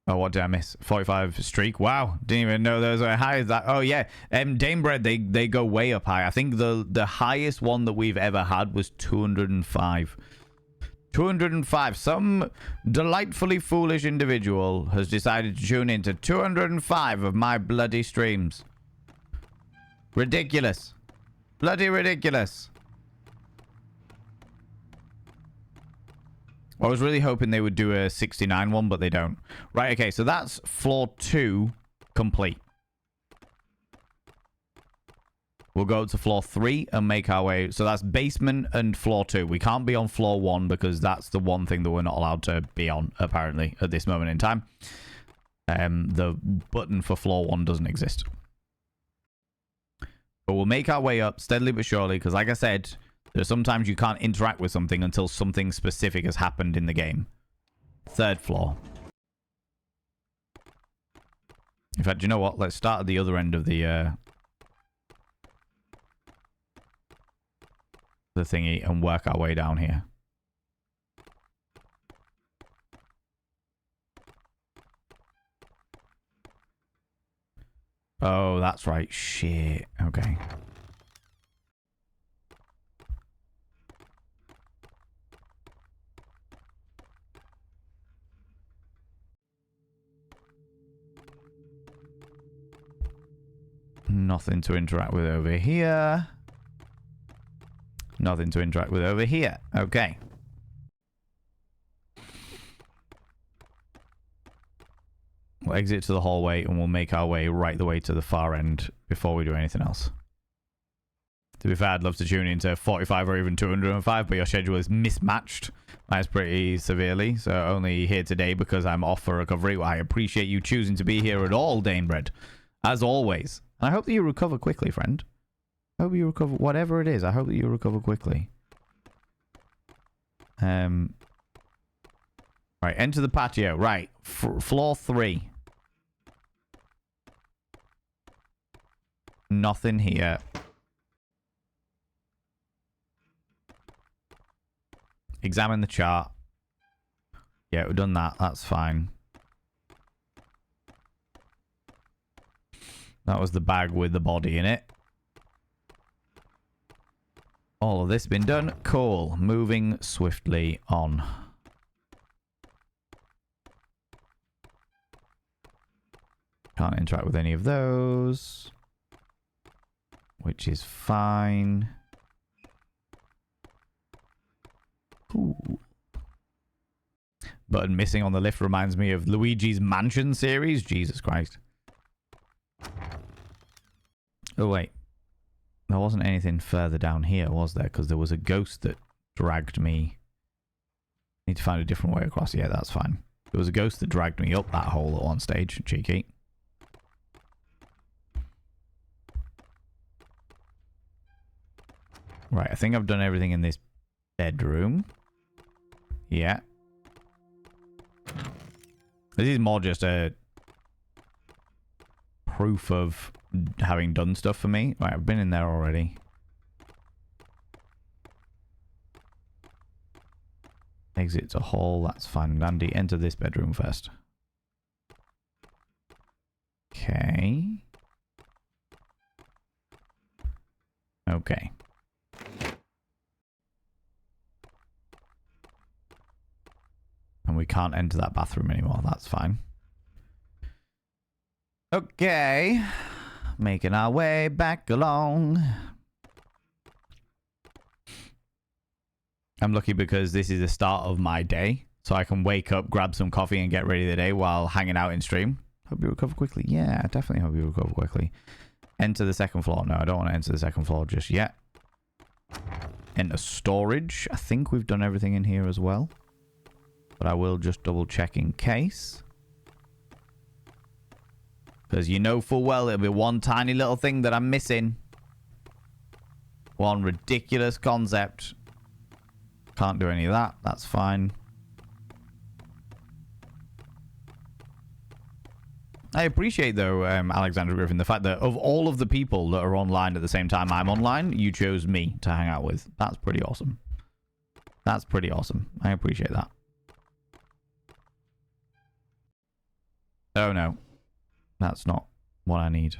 Oh, what did I miss? 45 streak. Wow. Didn't even know those were high as that. Oh, yeah. Dame Bread, they go way up high. I think the highest one that we've ever had was 205. 205. Some delightfully foolish individual has decided to tune into 205 of my bloody streams. Ridiculous. Bloody ridiculous. I was really hoping they would do a 69 one, but they don't. Right, okay, so that's floor 2 complete. We'll go to floor 3 and make our way. So that's basement and floor 2. We can't be on floor 1 because that's the one thing that we're not allowed to be on, apparently, at this moment in time. The button for floor 1 doesn't exist. But we'll make our way up steadily but surely, because like I said, there's sometimes you can't interact with something until something specific has happened in the game. 3rd floor. In fact, you know what? Let's start at the other end of the thingy and work our way down here. Oh, that's right. Shit. Okay. Nothing to interact with over here. Nothing to interact with over here. Okay. We'll exit to the hallway and we'll make our way right the way to the far end before we do anything else. To be fair, I'd love to tune into 45 or even 205, but your schedule is mismatched. That's pretty severely. So only here today because I'm off for recovery. Well, I appreciate you choosing to be here at all, Danebred. As always. And I hope that you recover quickly, friend. I hope you recover. Whatever it is, I hope that you recover quickly. Right, enter the patio. Right, floor 3. Nothing here. Examine the chart. Yeah, we've done that. That's fine. That was the bag with the body in it. All of this been done. Cool. Moving swiftly on. Can't interact with any of those. Which is fine. Ooh. Button missing on the lift reminds me of Luigi's Mansion series. Jesus Christ. Oh, wait. There wasn't anything further down here, was there? Because there was a ghost that dragged me. Need to find a different way across. Yeah, that's fine. There was a ghost that dragged me up that hole at one stage. Cheeky. Right, I think I've done everything in this bedroom. Yeah. This is more just a proof of having done stuff for me. Right, I've been in there already. Exit to hall, that's fine and dandy. Enter this bedroom first. Okay. Okay. And we can't enter that bathroom anymore. That's fine. Okay. Making our way back along. I'm lucky because this is the start of my day. So I can wake up, grab some coffee, and get ready for the day while hanging out in stream. Hope you recover quickly. Yeah, I definitely hope you recover quickly. Enter the second floor. No, I don't want to enter the second floor just yet. Enter storage. I think we've done everything in here as well. But I will just double check in case. Because you know full well it'll be one tiny little thing that I'm missing. One ridiculous concept. Can't do any of that. That's fine. I appreciate, though, Alexander Griffin, the fact that of all of the people that are online at the same time I'm online, you chose me to hang out with. That's pretty awesome. That's pretty awesome. I appreciate that. Oh, no. That's not what I need.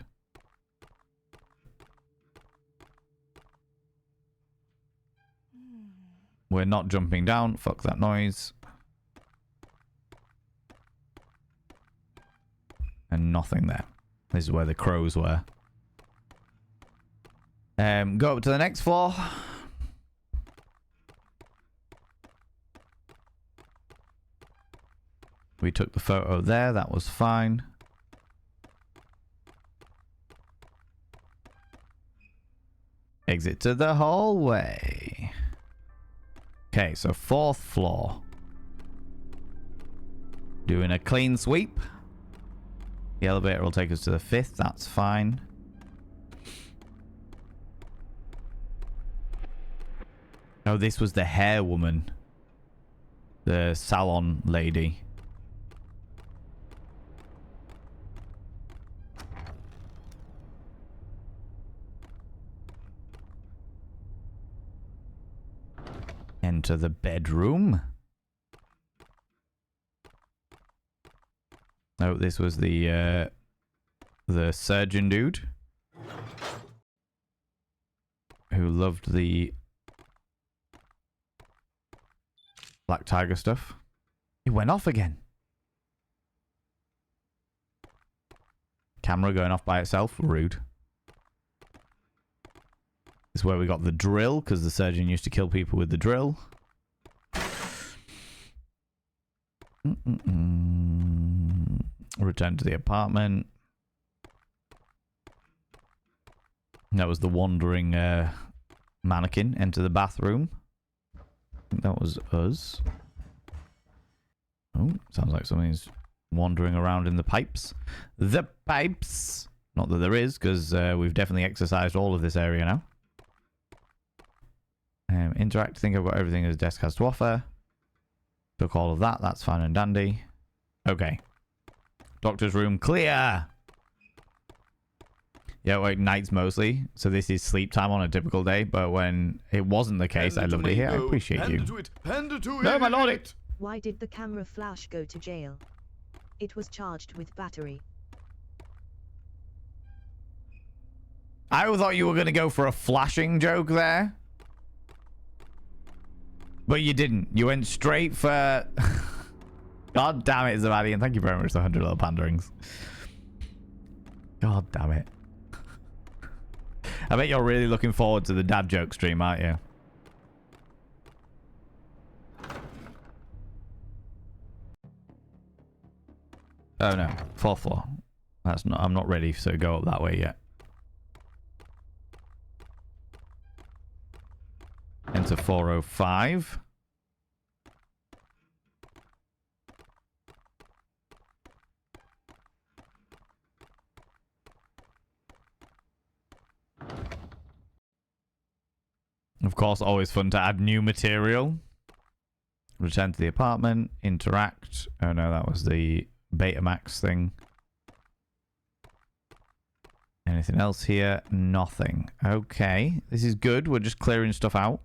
We're not jumping down. Fuck that noise. And nothing there. This is where the crows were. Go up to the next floor. We took the photo there. That was fine. Exit to the hallway. Okay, so 4th floor. Doing a clean sweep. The elevator will take us to the 5th. That's fine. Oh, this was the hair woman. The salon lady. Enter the bedroom. Oh, this was the surgeon dude who loved the Black Tiger stuff. It went off again. Camera going off by itself. Rude. This is where we got the drill, because the surgeon used to kill people with the drill. Return to the apartment. That was the wandering mannequin. Enter the bathroom. I think that was us. Oh, sounds like somebody's wandering around in the pipes. The pipes! Not that there is, because we've definitely exercised all of this area now. Interact. I think I've got everything his desk has to offer. Took all of that. That's fine and dandy. Okay. Doctor's room clear! Yeah, like nights mostly. So this is sleep time on a typical day. But when it wasn't the case, I love to hear. I appreciate you. No, my lord! Why did the camera flash go to jail? It was charged with battery. I thought you were going to go for a flashing joke there. But you didn't. You went straight for... God damn it, Zavadian. Thank you very much for the 100 little panderings. God damn it. I bet you're really looking forward to the dad joke stream, aren't you? Oh no, 4th floor. That's not. I'm not ready to go up that way yet. Enter 405. Of course, always fun to add new material. Return to the apartment. Interact. Oh no, that was the Betamax thing. Anything else here? Nothing. Okay, this is good. We're just clearing stuff out.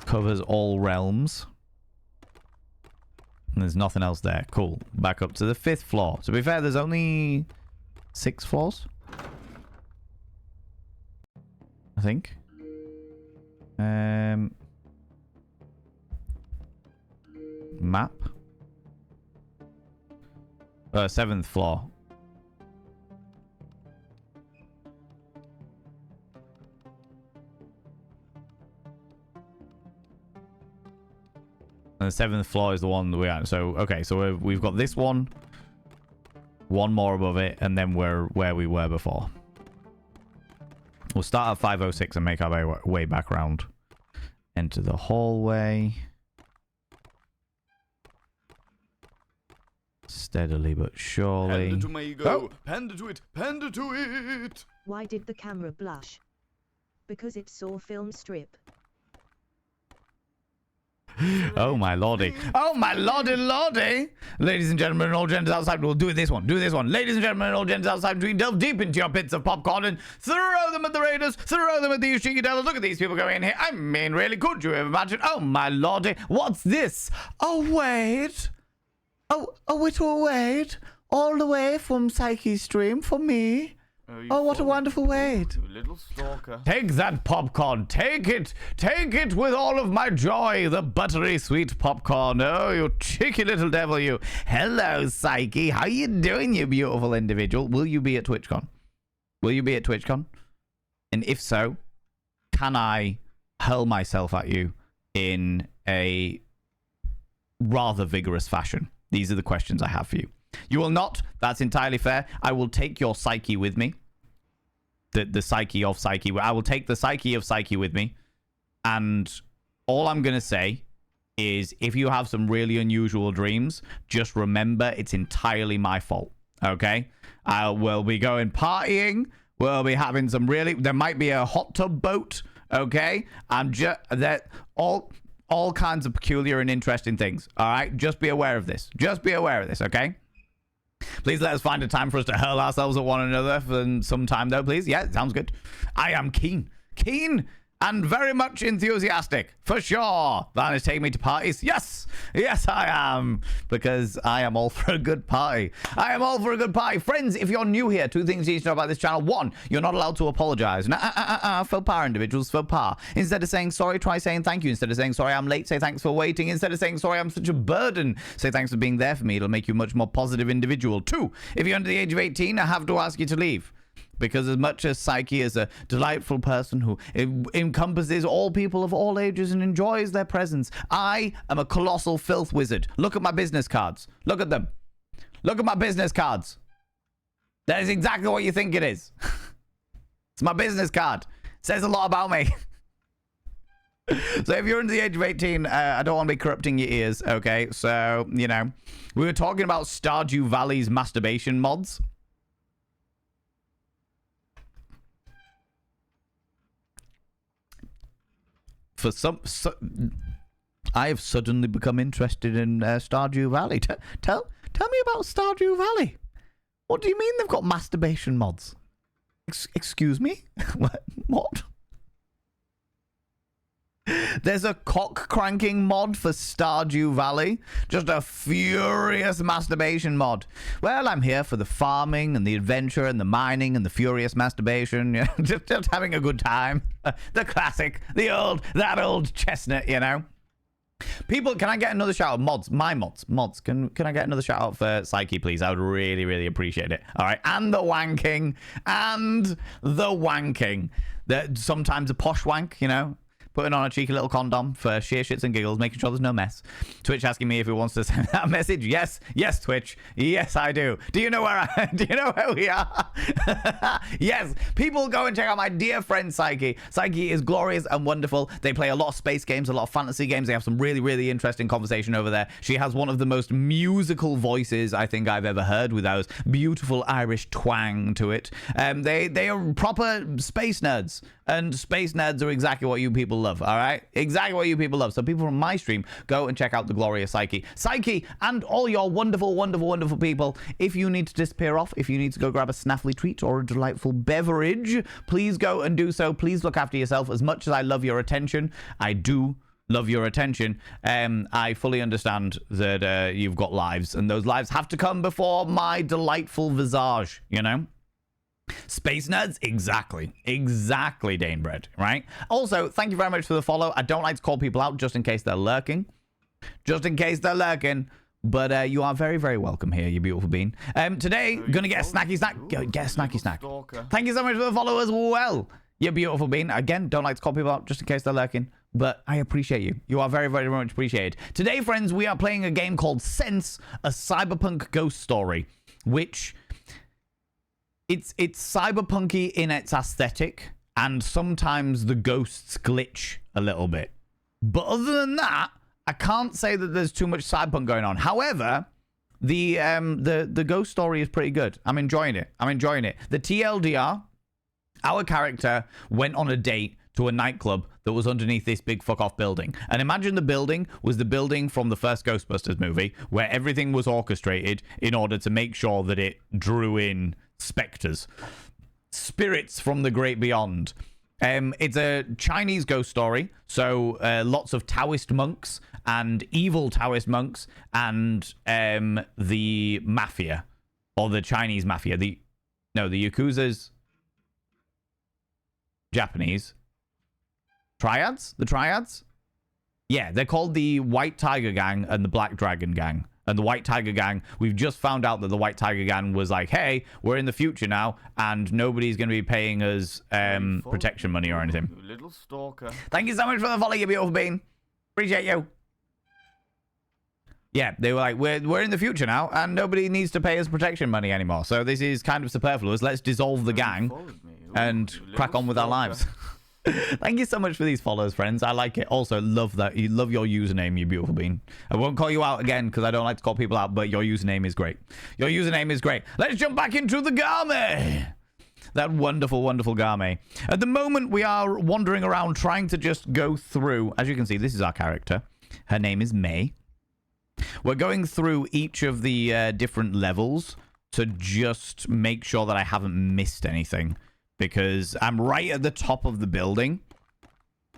Covers all realms. And there's nothing else there. Cool. Back up to the 5th floor. To be fair, there's only 6 floors. I think. Map. 7th floor. And the 7th floor is the one that we're at. So, okay, so we've got this one. One more above it, and then we're where we were before. We'll start at 506 and make our way back around. Enter the hallway. Steadily but surely. Pander to my ego. Oh. Pander to it. Pander to it. Why did the camera blush? Because it saw film strip. Oh my lordy. Oh my lordy lordy. Ladies and gentlemen and all genders outside, we'll do this one. Do this one. Ladies and gentlemen and all genders outside, we delve deep into your pits of popcorn and throw them at the raiders, throw them at these cheeky devils. Look at these people going in here. I mean, really, could you imagine? Oh my lordy. What's this? Oh, wait. Oh, it will wait. All the way from Psyche Stream for me. Oh, what a wonderful wait. Little stalker. Take that popcorn. Take it. Take it with all of my joy. The buttery sweet popcorn. Oh, you cheeky little devil, you. Hello, Psyche. How you doing, you beautiful individual? Will you be at TwitchCon? Will you be at TwitchCon? And if so, can I hurl myself at you in a rather vigorous fashion? These are the questions I have for you. You will not. That's entirely fair. I will take your psyche with me. The psyche of psyche. I will take the psyche of psyche with me. And all I'm going to say is if you have some really unusual dreams, just remember it's entirely my fault. Okay? I will be going partying. We'll be having some really... There might be a hot tub boat. Okay? I'm just... that all kinds of peculiar and interesting things. All right? Just be aware of this. Just be aware of this, okay? Please let us find a time for us to hurl ourselves at one another for some time, though, please. Yeah, sounds good. I am keen. Keen! and very much enthusiastic, for sure. That is taking me to parties. Yes, yes, I am, because I am all for a good party. I am all for a good party. Friends, if you're new here, 2 things you need to know about this channel. 1, you're not allowed to apologize. Faux pas, individuals, faux pas. Instead of saying sorry, try saying thank you. Instead of saying sorry, I'm late, say thanks for waiting. Instead of saying sorry, I'm such a burden, say thanks for being there for me. It'll make you a much more positive individual. 2, if you're under the age of 18, I have to ask you to leave. Because as much as Psyche is a delightful person who encompasses all people of all ages and enjoys their presence, I am a colossal filth wizard. Look at my business cards. Look at them. Look at my business cards. That is exactly what you think it is. It's my business card. Says a lot about me. So if you're under the age of 18, I don't want to be corrupting your ears, okay? So, you know, we were talking about Stardew Valley's masturbation mods. For I have suddenly become interested in Stardew Valley. Tell me about Stardew Valley. What do you mean they've got masturbation mods? Excuse me? What? There's a cock cranking mod for Stardew Valley. Just a furious masturbation mod. Well, I'm here for the farming and the adventure and the mining and the furious masturbation. You know, just having a good time. The classic, that old chestnut, you know. People, can I get another shout out? Mods, my mods. Can I get another shout out for Psyche, please? I would really, really appreciate it. All right, and the wanking. Sometimes a posh wank, you know. Putting on a cheeky little condom for sheer shits and giggles, making sure there's no mess. Twitch asking me if he wants to send that message. Yes, Twitch. Yes, I do. Do you know where we are? Yes. People go and check out my dear friend Psyche. Psyche is glorious and wonderful. They play a lot of space games, a lot of fantasy games. They have some really, really interesting conversation over there. She has one of the most musical voices I think I've ever heard, with those beautiful Irish twang to it. They are proper space nerds. And space nerds are exactly what you people love, all right? Exactly what you people love. So people from my stream, go and check out the glorious Psyche. Psyche and all your wonderful, wonderful, wonderful people. If you need to disappear off, if you need to go grab a snaffly treat or a delightful beverage, please go and do so. Please look after yourself. As much as I love your attention, I do love your attention. I fully understand that you've got lives, and those lives have to come before my delightful visage, you know? Space nerds? Exactly, Danebred, right? Also, thank you very much for the follow. I don't like to call people out just in case they're lurking. But you are very, very welcome here, you beautiful bean. Today, gonna get a snacky snack. Get a snacky snack. Thank you so much for the follow as well, you beautiful bean. Again, don't like to call people out just in case they're lurking, but I appreciate you. You are very, very much appreciated. Today, friends, we are playing a game called Sense, a cyberpunk ghost story, which... It's cyberpunky in its aesthetic, and sometimes the ghosts glitch a little bit. But other than that, I can't say that there's too much cyberpunk going on. However, the ghost story is pretty good. I'm enjoying it. The TLDR, our character went on a date to a nightclub that was underneath this big fuck off building. And imagine the building was the building from the first Ghostbusters movie, where everything was orchestrated in order to make sure that it drew in specters, spirits from the great beyond. It's a Chinese ghost story, so lots of Taoist monks and evil Taoist monks and the mafia, or the Chinese mafia. The Yakuza's Japanese. Triads? The Triads? Yeah, they're called the White Tiger Gang and the Black Dragon Gang. And the White Tiger Gang, we've just found out that the White Tiger Gang was like, hey, we're in the future now, and nobody's going to be paying us protection money or anything. Little stalker. Thank you so much for the follow, you beautiful bean. Appreciate you. Yeah, they were like, we're in the future now, and nobody needs to pay us protection money anymore. So this is kind of superfluous. Let's dissolve the gang and crack on with our lives. Thank you so much for these follows, friends. I like it. Also, love that. You love your username, you beautiful bean. I won't call you out again because I don't like to call people out, but your username is great. Your username is great. Let's jump back into the Game. That wonderful, wonderful Game. At the moment, we are wandering around trying to just go through. As you can see, this is our character. Her name is May. We're going through each of the different levels to just make sure that I haven't missed anything. Because I'm right at the top of the building.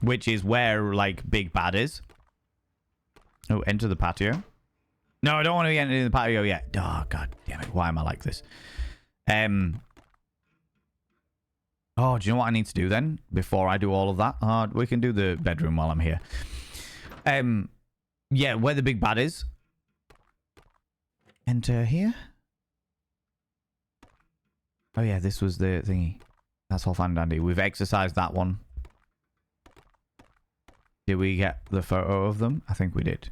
which is where, like, Big Bad is. Oh, enter the patio. No, I don't want to enter in the patio yet. Oh, god damn it. Why am I like this? Oh, do you know what I need to do then? Before I do all of that? We can do the bedroom while I'm here. Yeah, where the Big Bad is. Enter here. Oh, yeah, this was the thingy. That's all fine and dandy. We've exercised that one. Did we get the photo of them? I think we did.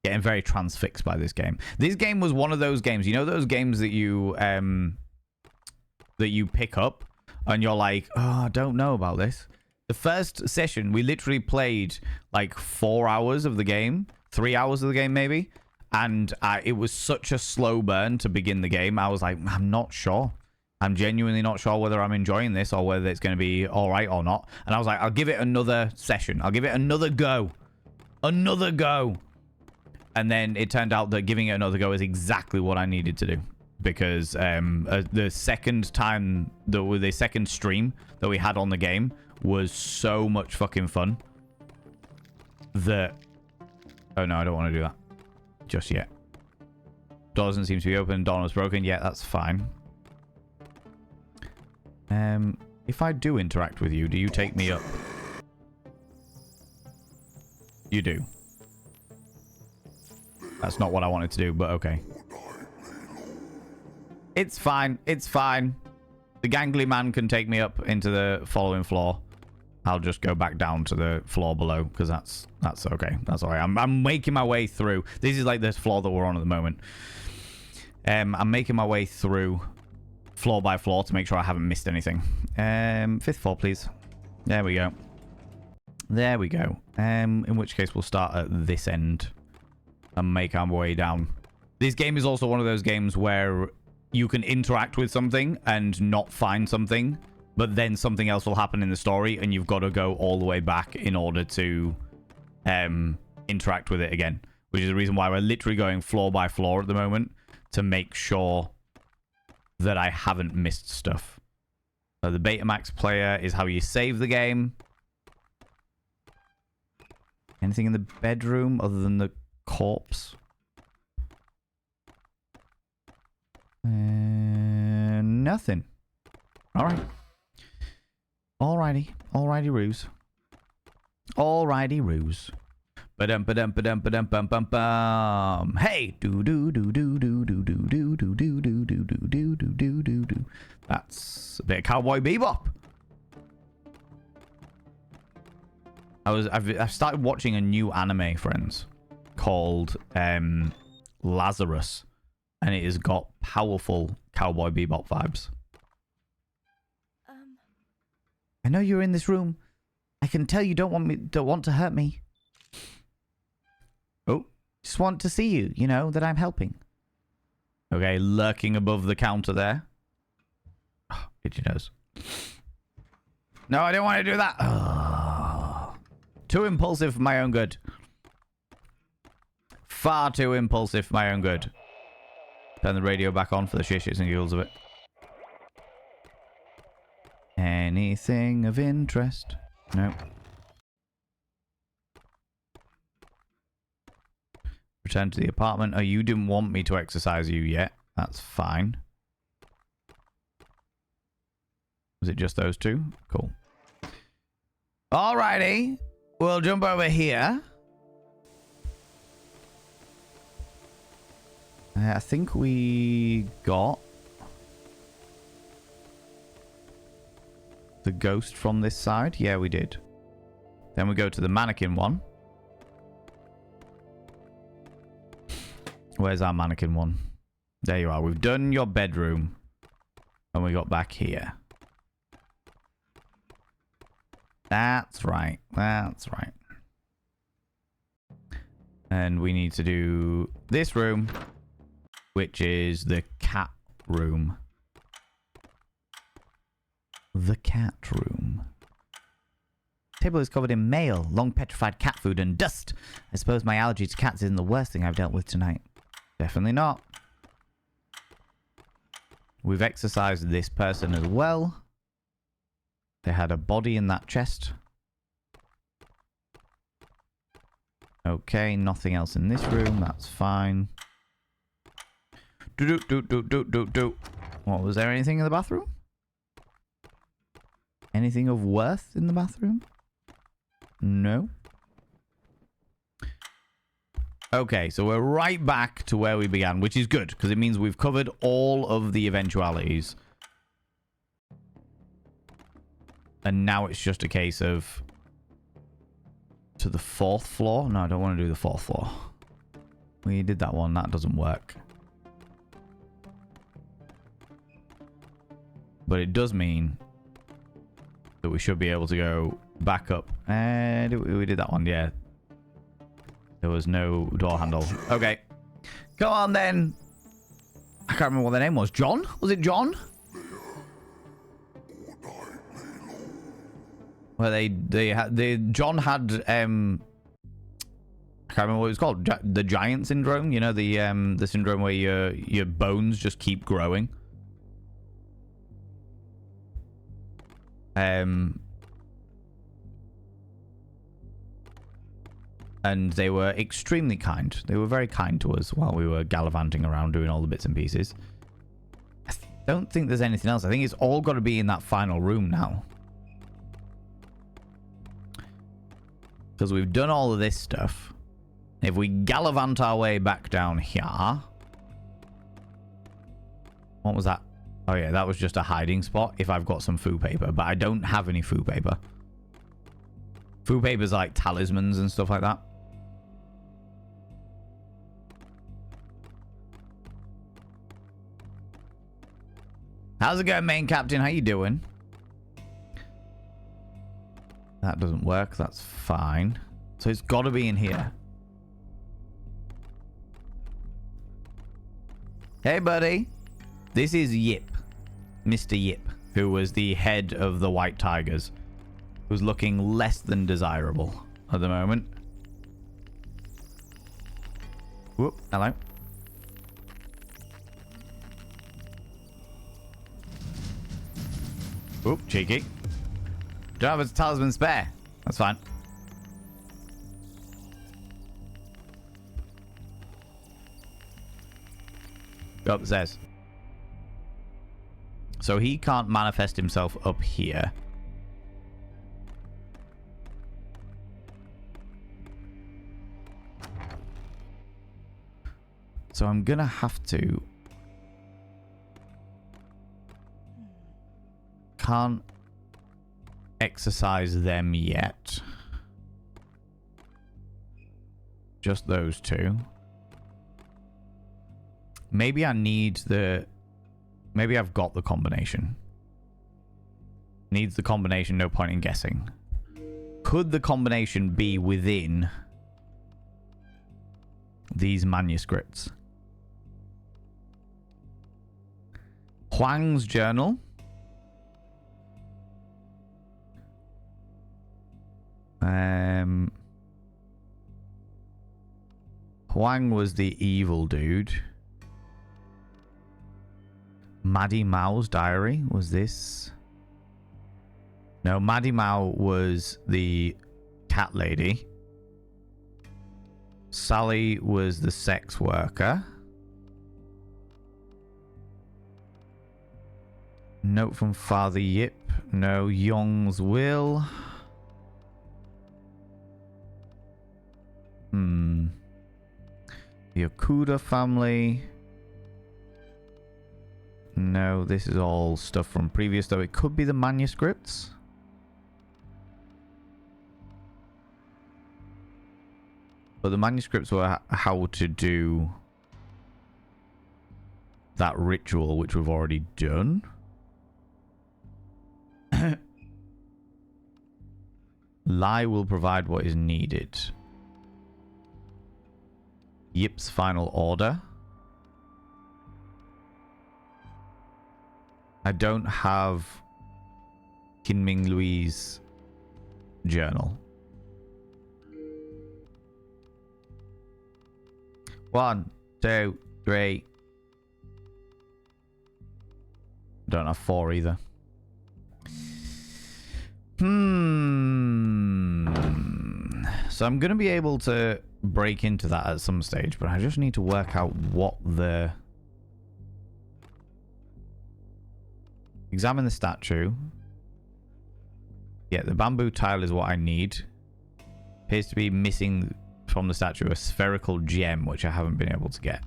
Getting very transfixed by this game. This game was one of those games. You know those games that you pick up and you're like, oh, I don't know about this. The first session, we literally played like 4 hours of the game. 3 hours of the game, maybe. And it was such a slow burn to begin the game. I was like, I'm not sure. I'm genuinely not sure whether I'm enjoying this or whether it's going to be all right or not. And I was like, I'll give it another session. I'll give it another go. Another go. And then it turned out that giving it another go is exactly what I needed to do. Because the second time, the second stream that we had on the game was so much fucking fun that... Oh, no, I don't want to do that just yet. Door doesn't seem to be open. Door was broken. Yeah, that's fine. If I do interact with you, do you take me up? You do. That's not what I wanted to do, but okay. It's fine. It's fine. The gangly man can take me up into the following floor. I'll just go back down to the floor below because that's okay. That's all right. I'm making my way through. This is like this floor that we're on at the moment. I'm making my way through floor by floor to make sure I haven't missed anything. 5th floor, please. There we go. There we go. In which case we'll start at this end and make our way down. This game is also one of those games where you can interact with something and not find something, but then something else will happen in the story and you've got to go all the way back in order to interact with it again, which is the reason why we're literally going floor by floor at the moment to make sure that I haven't missed stuff. So the Betamax player is how you save the game. Anything in the bedroom other than the corpse? Nothing. All right. Alrighty. Alrighty, ruse. Alrighty, ruse. Ba-dum, ba-dum, ba-dum, ba-dum, bum, bum, bum. Hey! Do-do-do-do-do-do-do-do-do-do-do-do-do-do-do-do. That's a bit of Cowboy Bebop. I've started watching a new anime, friends, called Lazarus, and it has got powerful Cowboy Bebop vibes. I know you're in this room. I can tell you don't want to hurt me. Oh, just want to see you, you know, that I'm helping. Okay, lurking above the counter there. Oh, itchy nose. No, I don't want to do that. Oh. Too impulsive for my own good. Far too impulsive for my own good. Turn the radio back on for the shits and giggles of it. Anything of interest? No. Return to the apartment. Oh, you didn't want me to exercise you yet. That's fine. Was it just those two? Cool. Alrighty. We'll jump over here. I think we got the ghost from this side. Yeah, we did. Then we go to the mannequin one. Where's our mannequin one? There you are. We've done your bedroom. And we got back here. That's right. That's right. And we need to do this room, which is the cat room. The cat room. Table is covered in mail, long petrified cat food, and dust. I suppose my allergy to cats isn't the worst thing I've dealt with tonight. Definitely not. We've exorcised this person as well. They had a body in that chest. Okay, nothing else in this room. That's fine. What, was there anything in the bathroom? Anything of worth in the bathroom? No. Okay, so we're right back to where we began, which is good, because it means we've covered all of the eventualities. And now it's just a case of... to the 4th floor? No, I don't want to do the 4th floor. We did that one. That doesn't work. But it does mean that we should be able to go back up. And we did that one, yeah. There was no door handle. Okay. Come on, then. I can't remember what their name was. John? Was it John? Well, John had, I can't remember what it was called. The giant syndrome. You know, the syndrome where your bones just keep growing. And they were extremely kind. They were very kind to us while we were gallivanting around doing all the bits and pieces. I don't think there's anything else. I think it's all got to be in that final room now. Because we've done all of this stuff. If we gallivant our way back down here... What was that? Oh yeah, that was just a hiding spot if I've got some food paper. But I don't have any food paper. Food paper's like talismans and stuff like that. How's it going, main captain? How you doing? That doesn't work. That's fine. So it's got to be in here. Hey, buddy. This is Yip. Mr. Yip, who was the head of the White Tigers. Who's looking less than desirable at the moment. Whoop. Hello. Oop, cheeky. Don't have a talisman spare. That's fine. Go up the stairs. So he can't manifest himself up here. So I'm gonna have to... Can't exercise them yet. Just those two. Maybe I need the... Maybe I've got the combination. Needs the combination, no point in guessing. Could the combination be within these manuscripts? Huang's journal. Huang was the evil dude. Maddie Mao's diary was this. No, Maddie Mao was the cat lady. Sally was the sex worker. Note from Father Yip. No, Yong's will. The Okuda family. No, this is all stuff from previous, though it could be the manuscripts. But the manuscripts were how to do that ritual, which we've already done. Lai will provide what is needed. Yip's final order. I don't have Kinming Lui's journal. 1, 2, 3. Don't have 4 either. So I'm going to be able to break into that at some stage, but I just need to work out what the... Examine the statue. Yeah, the bamboo tile is what I need. Appears to be missing from the statue a spherical gem, which I haven't been able to get.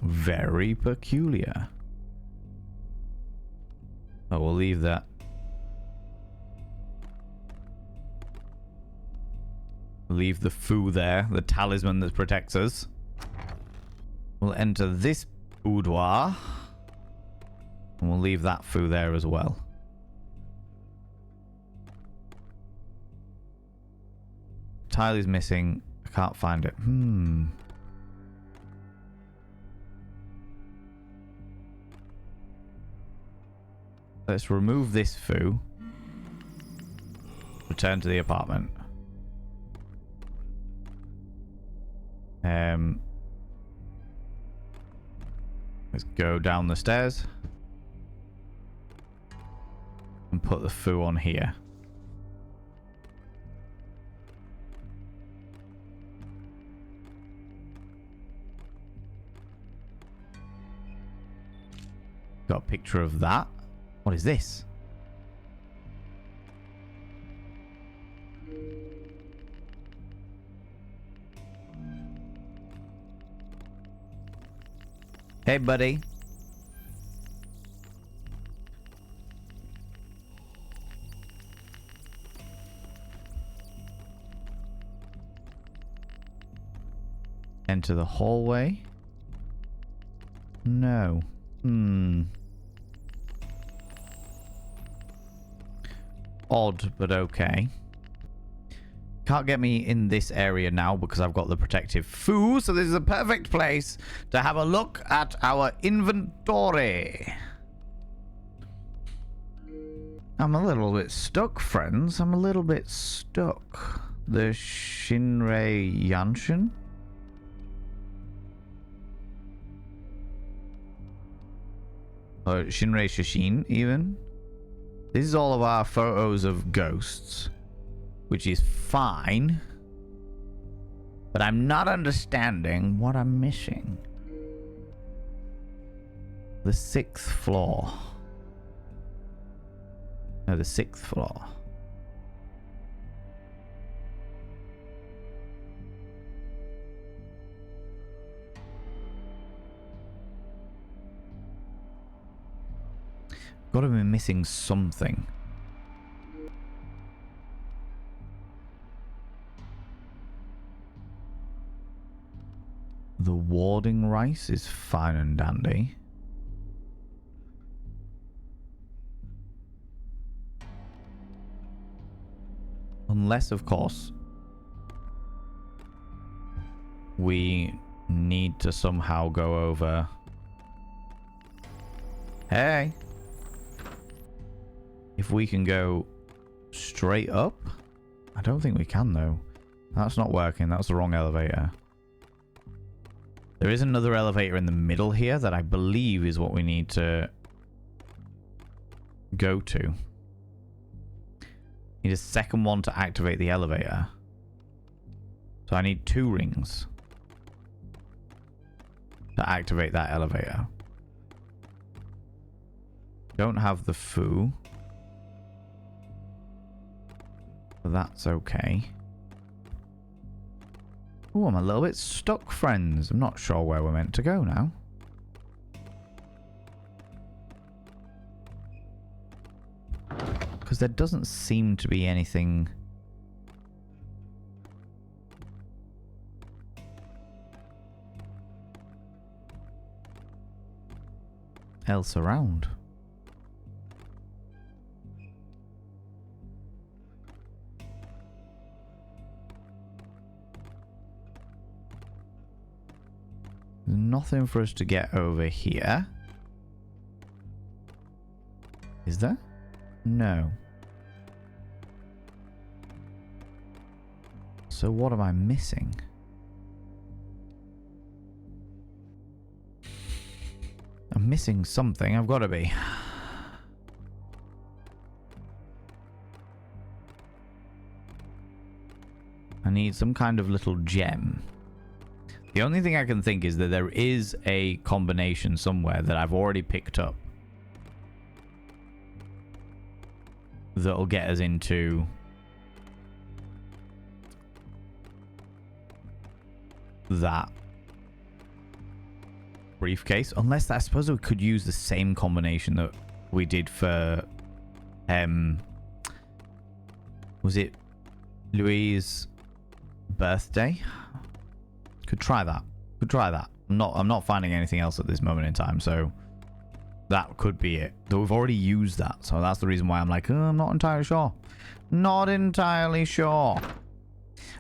Very peculiar. Oh, we'll leave that. Leave the foo there, the talisman that protects us. We'll enter this boudoir. And we'll leave that foo there as well. Tile is missing. I can't find it. Let's remove this foo. Return to the apartment. Let's go down the stairs. And put the foo on here. Got a picture of that. What is this? Hey, buddy. Enter the hallway. No. Odd, but okay. Can't get me in this area now because I've got the protective foo, so this is a perfect place to have a look at our inventory. I'm a little bit stuck, friends. I'm a little bit stuck. The Shinrei Yanshin? Or Shinrei Shashin, even. This is all of our photos of ghosts, which is fine, but I'm not understanding what I'm missing. The 6th floor. No, the 6th floor. Gotta be missing something. The warding rice is fine and dandy. Unless, of course, we need to somehow go over... Hey! If we can go straight up? I don't think we can, though. That's not working. That's the wrong elevator. There is another elevator in the middle here that I believe is what we need to go to. Need a second one to activate the elevator. So I need 2 rings to activate that elevator. Don't have the foo. But that's okay. Oh, I'm a little bit stuck, friends. I'm not sure where we're meant to go now. Because there doesn't seem to be anything else around. There's nothing for us to get over here. Is there? No. So what am I missing? missing something. I've got to be. I need some kind of little gem. The only thing I can think is that there is a combination somewhere that I've already picked up that'll get us into that briefcase. Unless I suppose we could use the same combination that we did for was it Louis' birthday? Could try that. I'm not finding anything else at this moment in time, so that could be it. Though we've already used that, so that's the reason why I'm like, I'm not entirely sure. Not entirely sure.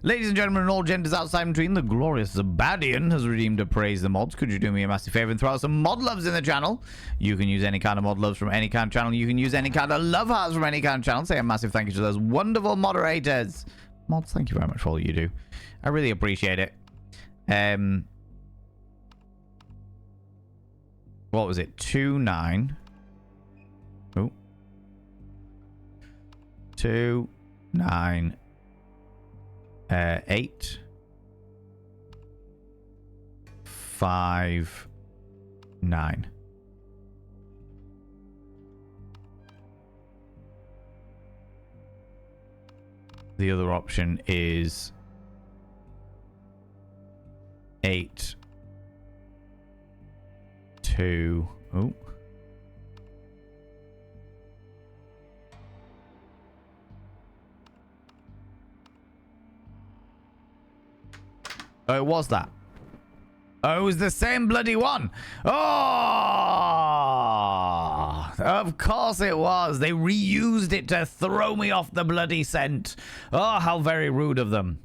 Ladies and gentlemen, and all genders outside and between, the glorious Zabadian has redeemed to praise the mods. Could you do me a massive favor and throw out some mod loves in the channel? You can use any kind of mod loves from any kind of channel. You can use any kind of love hearts from any kind of channel. Say a massive thank you to those wonderful moderators. Mods, thank you very much for all you do. I really appreciate it. What was it? 29. Oh. 29. 8. 5. 9. The other option is 8. 2. Oh. Oh, it was that. Oh, it was the same bloody one. Oh, of course it was. They reused it to throw me off the bloody scent. Oh, how very rude of them.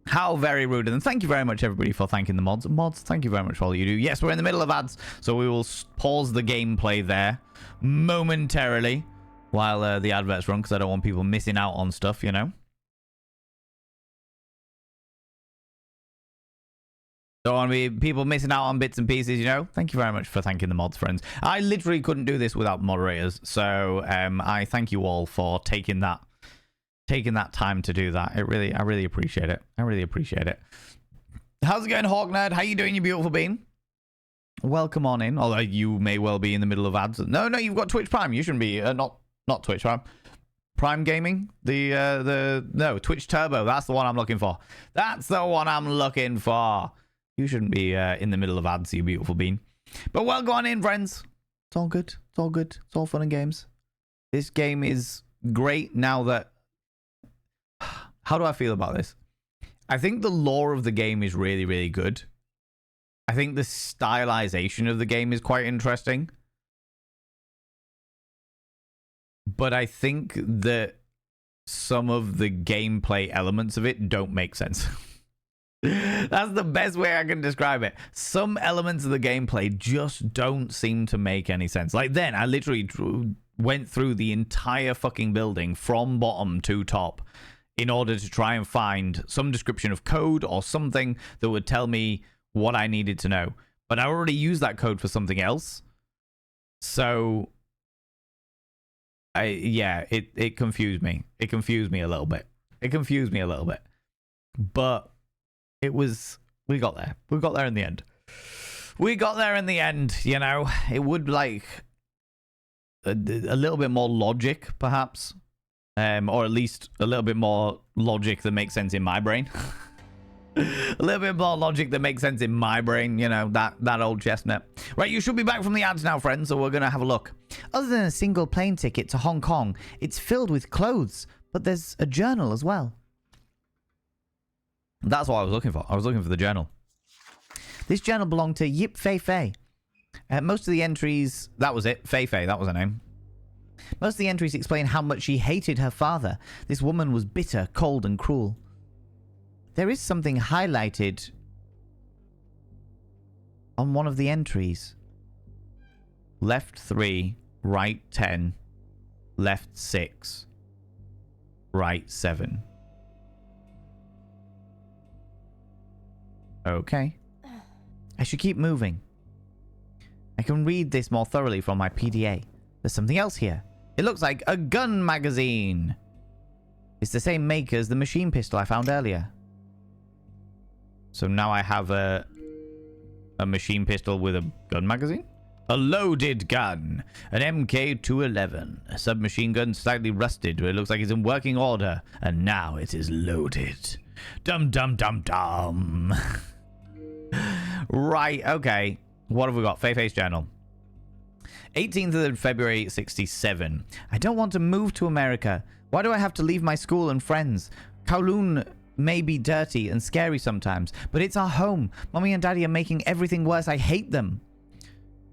How very rude of them. Thank you very much, everybody, for thanking the mods. Mods, thank you very much for all you do. Yes, we're in the middle of ads, so we will pause the gameplay there momentarily while the adverts run, because I don't want people missing out on stuff, you know. Don't want to be people missing out on bits and pieces, you know. Thank you very much for thanking the mods, friends. I literally couldn't do this without moderators, so I thank you all for taking that time to do that. I really appreciate it. I really appreciate it. How's it going, Hawk Nerd? How you doing, you beautiful bean? Welcome on in. Although you may well be in the middle of ads. No, you've got Twitch Prime. You shouldn't be not Twitch Prime. Prime Gaming, no, Twitch Turbo. That's the one I'm looking for. That's the one I'm looking for. You shouldn't be in the middle of ads, you beautiful bean. But well, go on in, friends. It's all good. It's all good. It's all fun and games. This game is great now that... How do I feel about this? I think the lore of the game is really, really good. I think the stylization of the game is quite interesting. But I think that some of the gameplay elements of it don't make sense. That's the best way I can describe it. Some elements of the gameplay just don't seem to make any sense. Like then, I literally went through the entire fucking building from bottom to top in order to try and find some description of code or something that would tell me what I needed to know. But I already used that code for something else. So, it confused me. It confused me a little bit. But we got there. We got there in the end. You know. It would like a little bit more logic, perhaps. Or at least a little bit more logic that makes sense in my brain. A little bit more logic that makes sense in my brain, you know, that old chestnut. Right, you should be back from the ads now, friends, so we're going to have a look. Other than a single plane ticket to Hong Kong, it's filled with clothes, but there's a journal as well. That's what I was looking for. I was looking for the journal. This journal belonged to Yip Fei Fei. Most of the entries... That was it. Fei Fei, that was her name. Most of the entries explain how much she hated her father. This woman was bitter, cold, and cruel. There is something highlighted on one of the entries. Left 3, right 10, left 6, right 7. Okay. I should keep moving. I can read this more thoroughly from my PDA. There's something else here. It looks like a gun magazine. It's the same make as the machine pistol I found earlier. So now I have a machine pistol with a gun magazine? A loaded gun. An MK211. A submachine gun slightly rusted, but it looks like it's in working order. And now it is loaded. Dum dum dum dum. Right, okay. What have we got? Fei-Fei's journal. 18th of February, 67. I don't want to move to America. Why do I have to leave my school and friends? Kowloon may be dirty and scary sometimes, but it's our home. Mommy and Daddy are making everything worse. I hate them.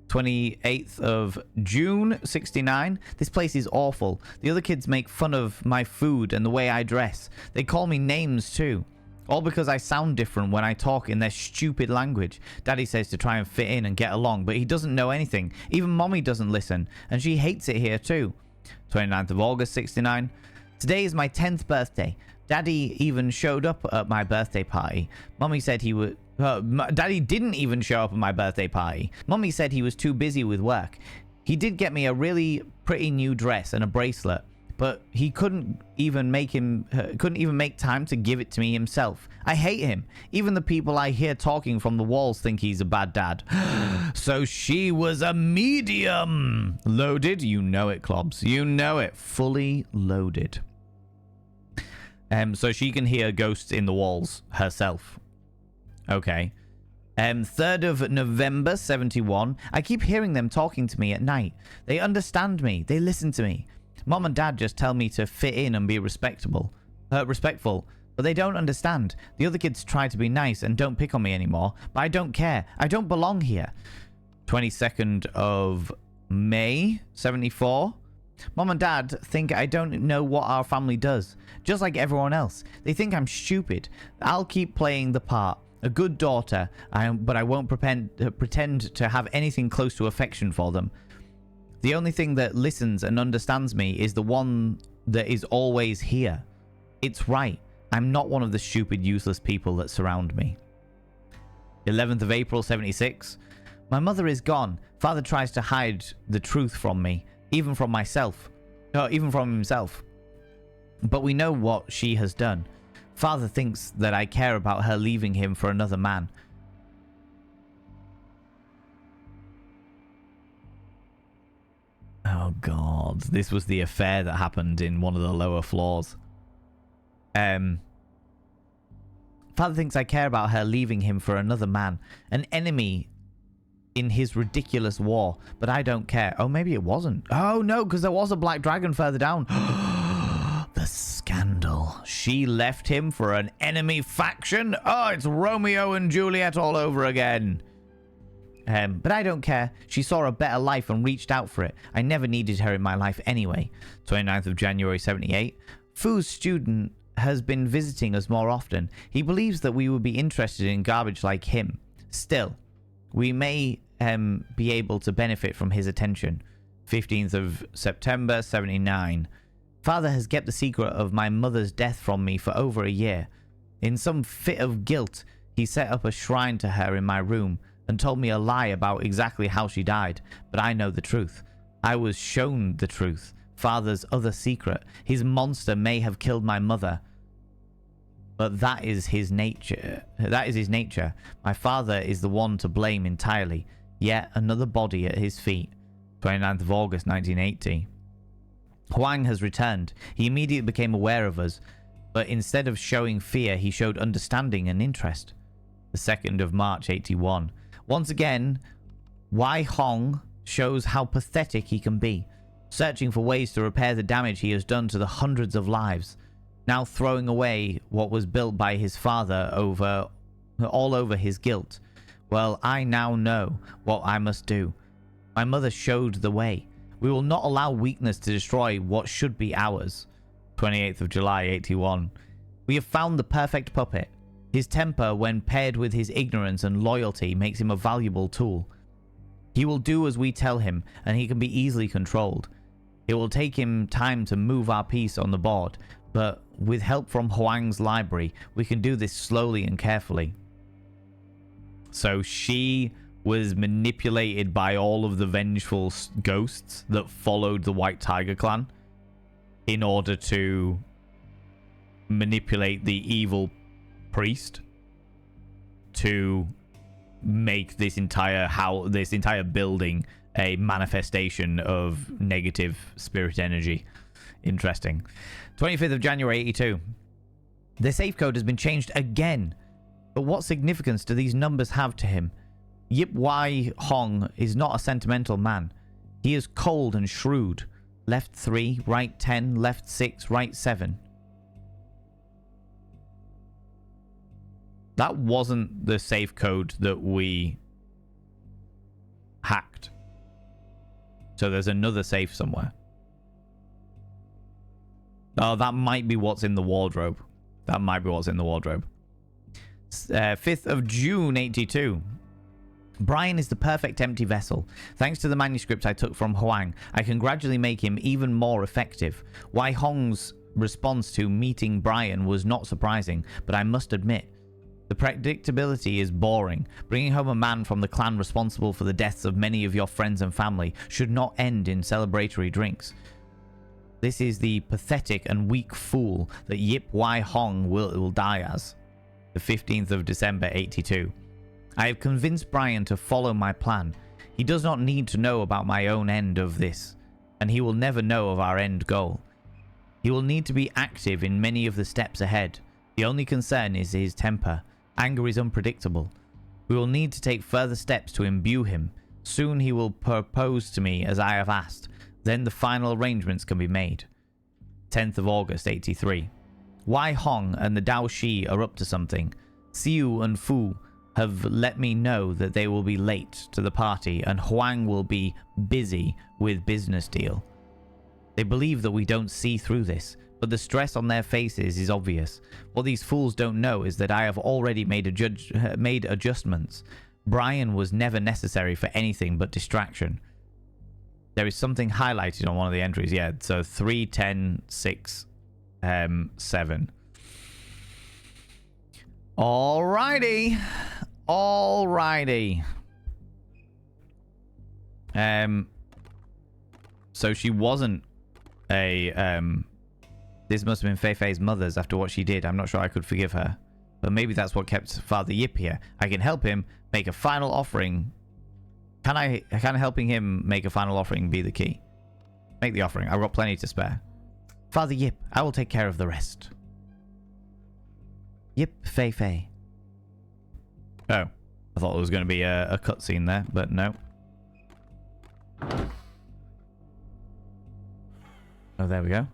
28th of June, 69. This place is awful. The other kids make fun of my food and the way I dress. They call me names too. All because I sound different when I talk in their stupid language. Daddy says to try and fit in and get along, but he doesn't know anything. Even Mommy doesn't listen, and she hates it here too. 29th of August, 69. Today is my 10th birthday. Daddy even showed up at my birthday party. Mommy said he would... Daddy didn't even show up at my birthday party. Mommy said he was too busy with work. He did get me a really pretty new dress and a bracelet, but he couldn't even make time to give it to me himself. I hate him. Even the people I hear talking from the walls think he's a bad dad. So she was a medium. Loaded? You know it, Clobs. You know it. Fully loaded. So she can hear ghosts in the walls herself. Okay. 3rd of November, 71. I keep hearing them talking to me at night. They understand me. They listen to me. Mom and Dad just tell me to fit in and be respectful, but they don't understand. The other kids try to be nice and don't pick on me anymore, but I don't care. I don't belong here. 22nd of May, 74. Mom and Dad think I don't know what our family does, just like everyone else. They think I'm stupid. I'll keep playing the part. A good daughter, but I won't pretend to have anything close to affection for them. The only thing that listens and understands me is the one that is always here. It's right. I'm not one of the stupid, useless people that surround me. 11th of April, 76. My mother is gone. Father tries to hide the truth from me, even from myself. Even from himself. But we know what she has done. Father thinks that I care about her leaving him for another man. Oh god, this was the affair that happened in one of the lower floors. Father thinks I care about her leaving him for another man, an enemy in his ridiculous war, but I don't care. Oh, maybe it wasn't. Oh no, because there was a black dragon further down. The scandal. She left him for an enemy faction? Oh, it's Romeo and Juliet all over again. But I don't care. She saw a better life and reached out for it. I never needed her in my life anyway. 29th of January, 78. Fu's student has been visiting us more often. He believes that we would be interested in garbage like him. Still, we may be able to benefit from his attention. 15th of September, 79. Father has kept the secret of my mother's death from me for over a year. In some fit of guilt, he set up a shrine to her in my room and told me a lie about exactly how she died, but I know the truth. I was shown the truth. Father's other secret. His monster may have killed my mother, but that is his nature. That is his nature. My father is the one to blame entirely. Yet another body at his feet. 29th of August, 1980. Huang has returned. He immediately became aware of us, but instead of showing fear, he showed understanding and interest. The 2nd of March, 81. Once again, Wai Hong shows how pathetic he can be, searching for ways to repair the damage he has done to the hundreds of lives, now throwing away what was built by his father all over his guilt. Well, I now know what I must do. My mother showed the way. We will not allow weakness to destroy what should be ours. 28th of July, 81. We have found the perfect puppet. His temper, when paired with his ignorance and loyalty, makes him a valuable tool. He will do as we tell him, and he can be easily controlled. It will take him time to move our piece on the board, but with help from Huang's library, we can do this slowly and carefully. So she was manipulated by all of the vengeful ghosts that followed the White Tiger clan in order to manipulate the evil priest to make this entire building a manifestation of negative spirit energy. Interesting. 25th of January 82. The safe code has been changed again. But what significance do these numbers have to him? Yip Wai Hong is not a sentimental man. He is cold and shrewd. Left 3, right 10, left 6, right 7. That wasn't the safe code that we hacked. So there's another safe somewhere. Oh, that might be what's in the wardrobe. That might be what's in the wardrobe. 5th of June, 82. Brian is the perfect empty vessel. Thanks to the manuscript I took from Huang, I can gradually make him even more effective. Wai Hong's response to meeting Brian was not surprising, but I must admit, the predictability is boring. Bringing home a man from the clan responsible for the deaths of many of your friends and family should not end in celebratory drinks. This is the pathetic and weak fool that Yip Wai Hong will die as. The 15th of December, 82. I have convinced Brian to follow my plan. He does not need to know about my own end of this, and he will never know of our end goal. He will need to be active in many of the steps ahead. The only concern is his temper. Anger is unpredictable. We will need to take further steps to imbue him. Soon he will propose to me as I have asked. Then the final arrangements can be made. 10th of August, 83. Wai Hong and the Dao Shi are up to something. Siu and Fu have let me know that they will be late to the party and Huang will be busy with business deal. They believe that we don't see through this, but the stress on their faces is obvious. What these fools don't know is that I have already made adjustments. Brian was never necessary for anything but distraction. There is something highlighted on one of the entries. Yeah, so 3, 10, 6, 7. Alrighty. Alrighty. So she wasn't a this must have been Fei Fei's mother's after what she did. I'm not sure I could forgive her. But maybe that's what kept Father Yip here. I can help him make a final offering. Can helping him make a final offering be the key? Make the offering. I've got plenty to spare. Father Yip, I will take care of the rest. Yip Fei Fei. Oh, I thought there was going to be a cutscene there, but no. Oh, there we go.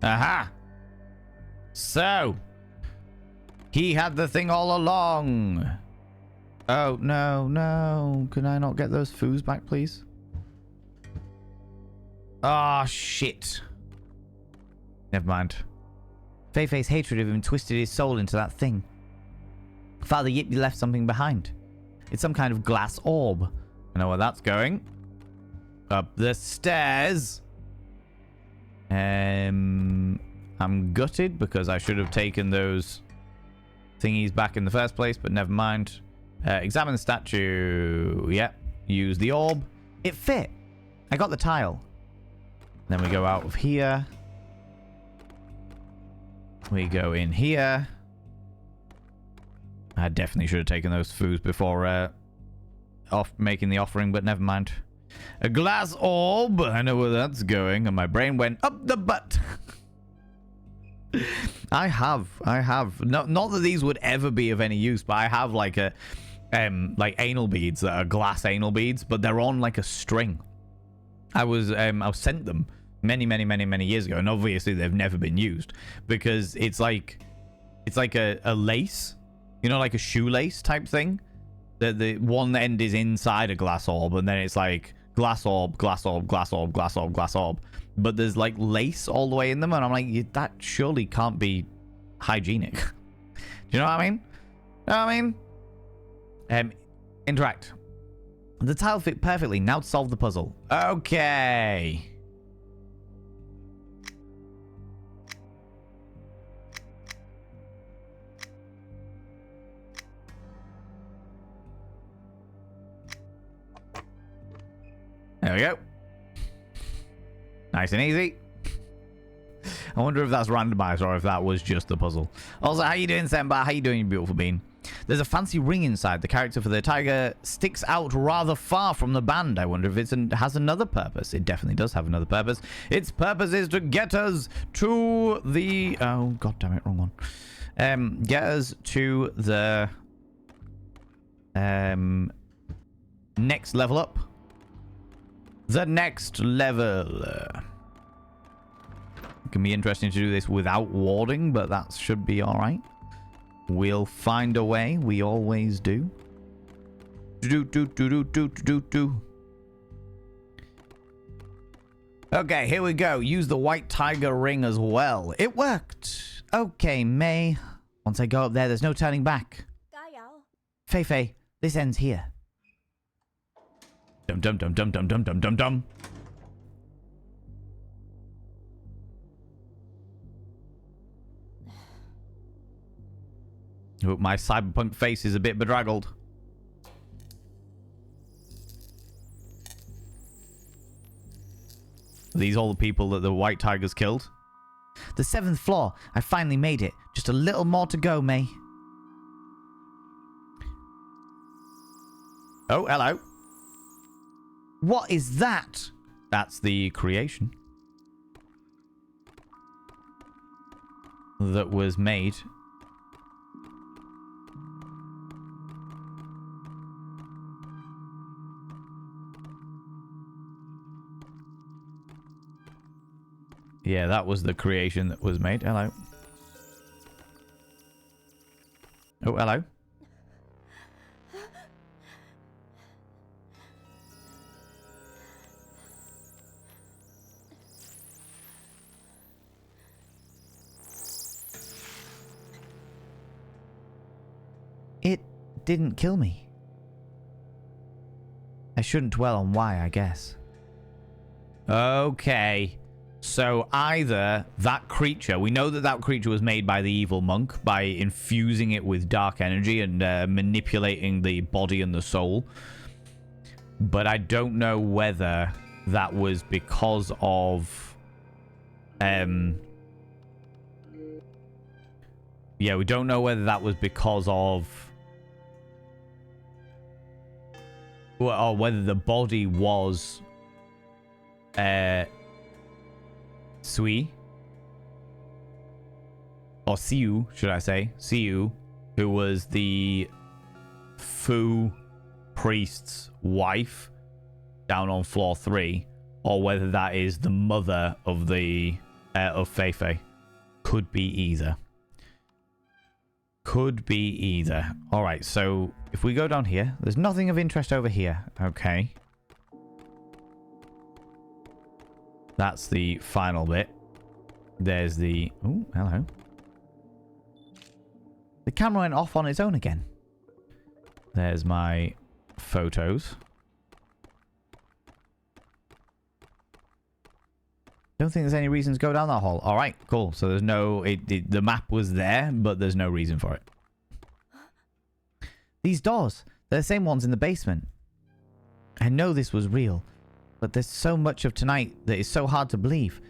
Aha! So, he had the thing all along. Oh, no, no. Can I not get those foos back, please? Ah, shit. Never mind. Fei Fei's hatred of him twisted his soul into that thing. Father Yip left something behind. It's some kind of glass orb. I know where that's going. Up the stairs. I'm gutted because I should have taken those thingies back in the first place, but never mind. Examine the statue. Yep. Use the orb. It fit. I got the tile. Then we go out of here. We go in here. I definitely should have taken those foods before making the offering, but never mind. A glass orb. I know where that's going, and my brain went up the butt. I have. Not that these would ever be of any use, but I have like a like anal beads that are glass anal beads, but they're on like a string. I was sent them many years ago, and obviously they've never been used because it's like a lace, you know, like a shoelace type thing. The one end is inside a glass orb, and then it's like glass orb, glass orb, glass orb, glass orb, glass orb. But there's like lace all the way in them, and I'm like, that surely can't be hygienic. Do you know what I mean? Interact. The tile fit perfectly. Now to solve the puzzle. Okay. There we go. Nice and easy. I wonder if that's randomized or if that was just the puzzle. Also, how you doing, Senba? How you doing, you beautiful bean? There's a fancy ring inside. The character for the tiger sticks out rather far from the band. I wonder if it has another purpose. It definitely does have another purpose. Its purpose is to get us to the... Oh, god damn it, wrong one. Get us to the... next level up. The next level. It can be interesting to do this without warding, but that should be alright. We'll find a way. We always do. Okay, here we go. Use the white tiger ring as well. It worked. Okay, May. Once I go up there, there's no turning back. Feifei, this ends here. Dum dum dum dum dum dum dum dum dum. Oh, my cyberpunk face is a bit bedraggled. Are these all the people that the white tigers killed? The 7th floor. I finally made it. Just a little more to go, May. Oh, hello. What is that? That's the creation that was made. Yeah, that was the creation that was made. Hello. Oh, hello. It didn't kill me. I shouldn't dwell on why, I guess. Okay. So either that creature, we know that that creature was made by the evil monk by infusing it with dark energy and manipulating the body and the soul. But I don't know whether that was because of... Yeah, we don't know whether that was because of... Or whether the body was... Sui, or Siu, should I say? Siu, who was the Fu priest's wife down on floor 3, or whether that is the mother of the of Feifei. Could be either. Could be either. All right, so if we go down here, there's nothing of interest over here. Okay. That's the final bit. There's the... Oh, hello. The camera went off on its own again. There's my photos. Don't think there's any reason to go down that hole. All right, cool. So there's no... the map was there, but there's no reason for it. These doors. They're the same ones in the basement. I know this was real. But there's so much of tonight that is so hard to believe.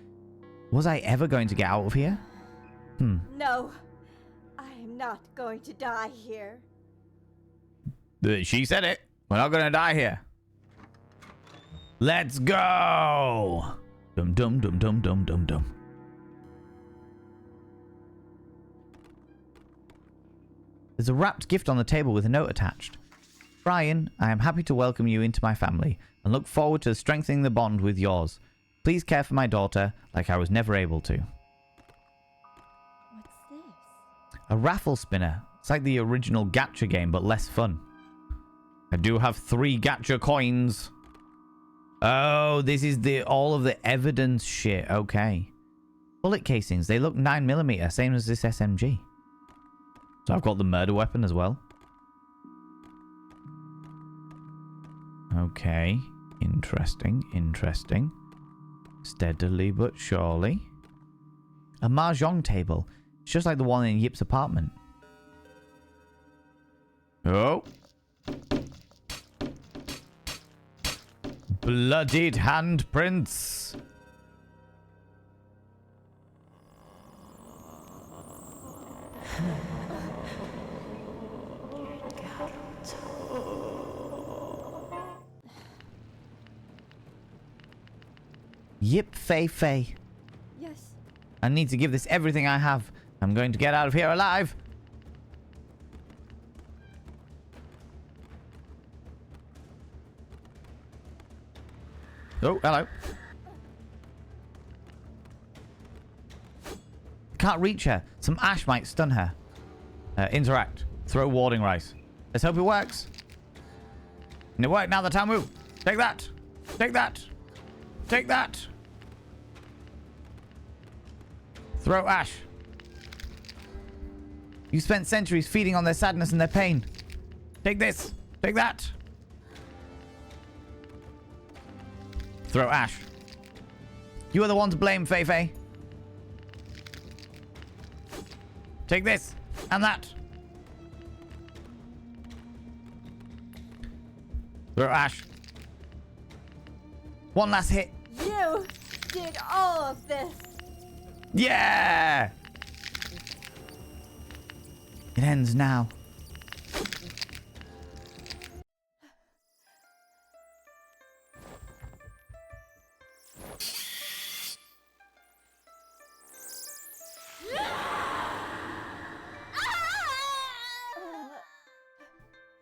Was I ever going to get out of here? No, I am not going to die here. She said it. We're not going to die here. Let's go. Dum dum dum dum dum dum dum. There's a wrapped gift on the table with a note attached. Brian, I am happy to welcome you into my family and look forward to strengthening the bond with yours. Please care for my daughter like I was never able to. What's this? A raffle spinner. It's like the original gacha game, but less fun. I do have 3 gacha coins. Oh, this is all of the evidence shit. Okay. Bullet casings. They look 9mm, same as this SMG. So I've got the murder weapon as well. Okay. Interesting, interesting. Steadily but surely. A mahjong table. It's just like the one in Yip's apartment. Oh. Bloodied handprints. Yip Fei Fei. Yes. I need to give this everything I have. I'm going to get out of here alive. Oh, hello. Can't reach her. Some ash might stun her. Interact. Throw warding rice. Let's hope it works. And it worked now the Tamu. Take that. Take that. Take that. Throw ash. You spent centuries feeding on their sadness and their pain. Take this. Take that. Throw ash. You are the one to blame, Fei Fei. Take this. And that. Throw ash. One last hit. You did all of this. Yeah! It ends now.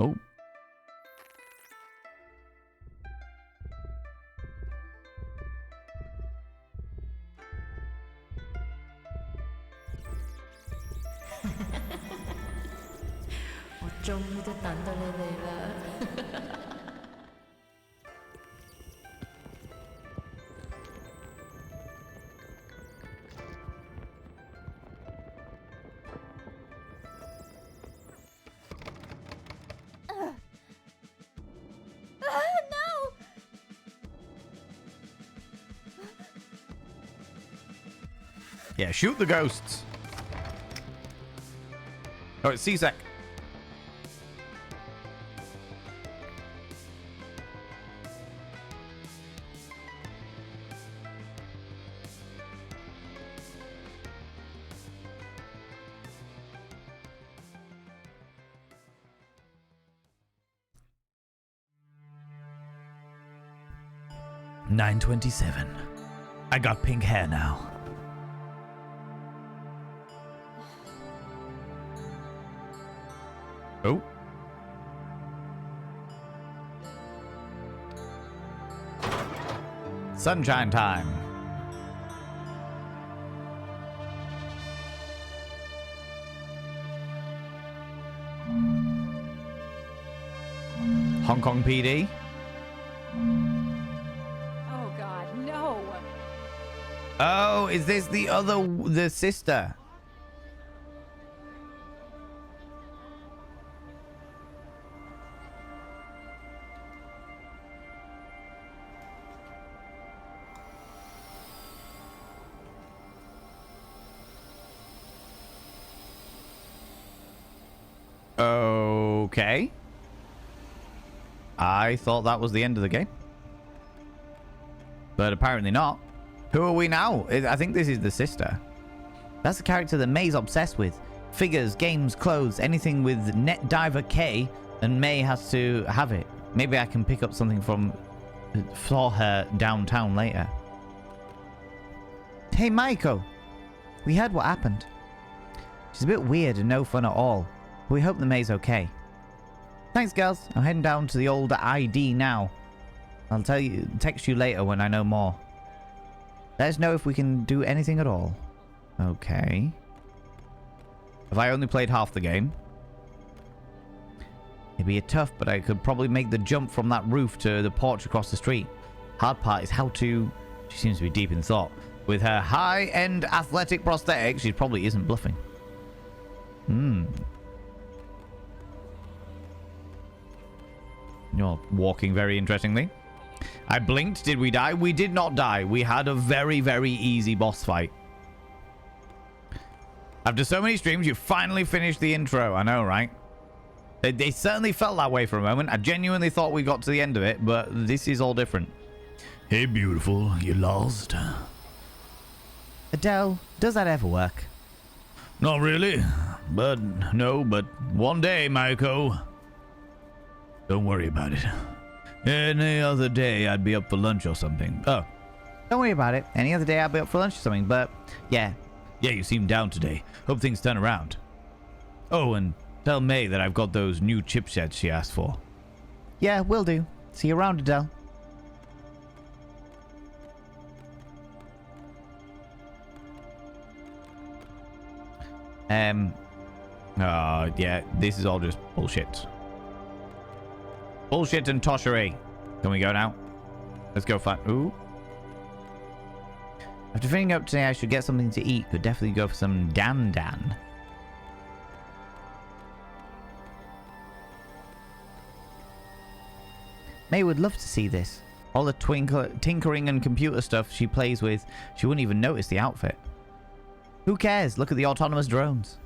Oh. 어쩜 이렇게 단단해 내가. No! Yeah, shoot the ghosts. Oh, it's C-Sec. $9.27. I got pink hair now. Oh. Sunshine time. Hong Kong PD. Oh God, no! Oh, is this the sister? Okay. I thought that was the end of the game. But apparently not. Who are we now? I think this is the sister. That's the character that May's obsessed with. Figures, games, clothes, anything with Net Diver K, and May has to have it. Maybe I can pick up something for her downtown later. Hey, Maiko. We heard what happened. She's a bit weird and no fun at all. But we hope the May's okay. Thanks, girls. I'm heading down to the old ID now. I'll text you later when I know more. Let us know if we can do anything at all. Okay. Have I only played half the game? It'd be tough, but I could probably make the jump from that roof to the porch across the street. Hard part is how to... She seems to be deep in thought. With her high-end athletic prosthetics, she probably isn't bluffing. You're walking very interestingly. I blinked. Did we die? We did not die. We had a very, very easy boss fight. After so many streams, you finally finished the intro. I know, right? They certainly felt that way for a moment. I genuinely thought we got to the end of it, but this is all different. Hey, beautiful. You lost? Adele, does that ever work? Not really. But one day, Maiko. Don't worry about it. Any other day, I'd be up for lunch or something. Oh. Don't worry about it. Any other day, I'll be up for lunch or something, but yeah. Yeah, you seem down today. Hope things turn around. Oh, and tell May that I've got those new chipsets she asked for. Yeah, will do. See you around, Adele. Yeah, this is all just bullshit. Bullshit and toshery. Can we go now? Let's go find... Ooh. After finishing up today, I should get something to eat, but definitely go for some dan-dan. May would love to see this. All the tinkering and computer stuff she plays with, she wouldn't even notice the outfit. Who cares? Look at the autonomous drones.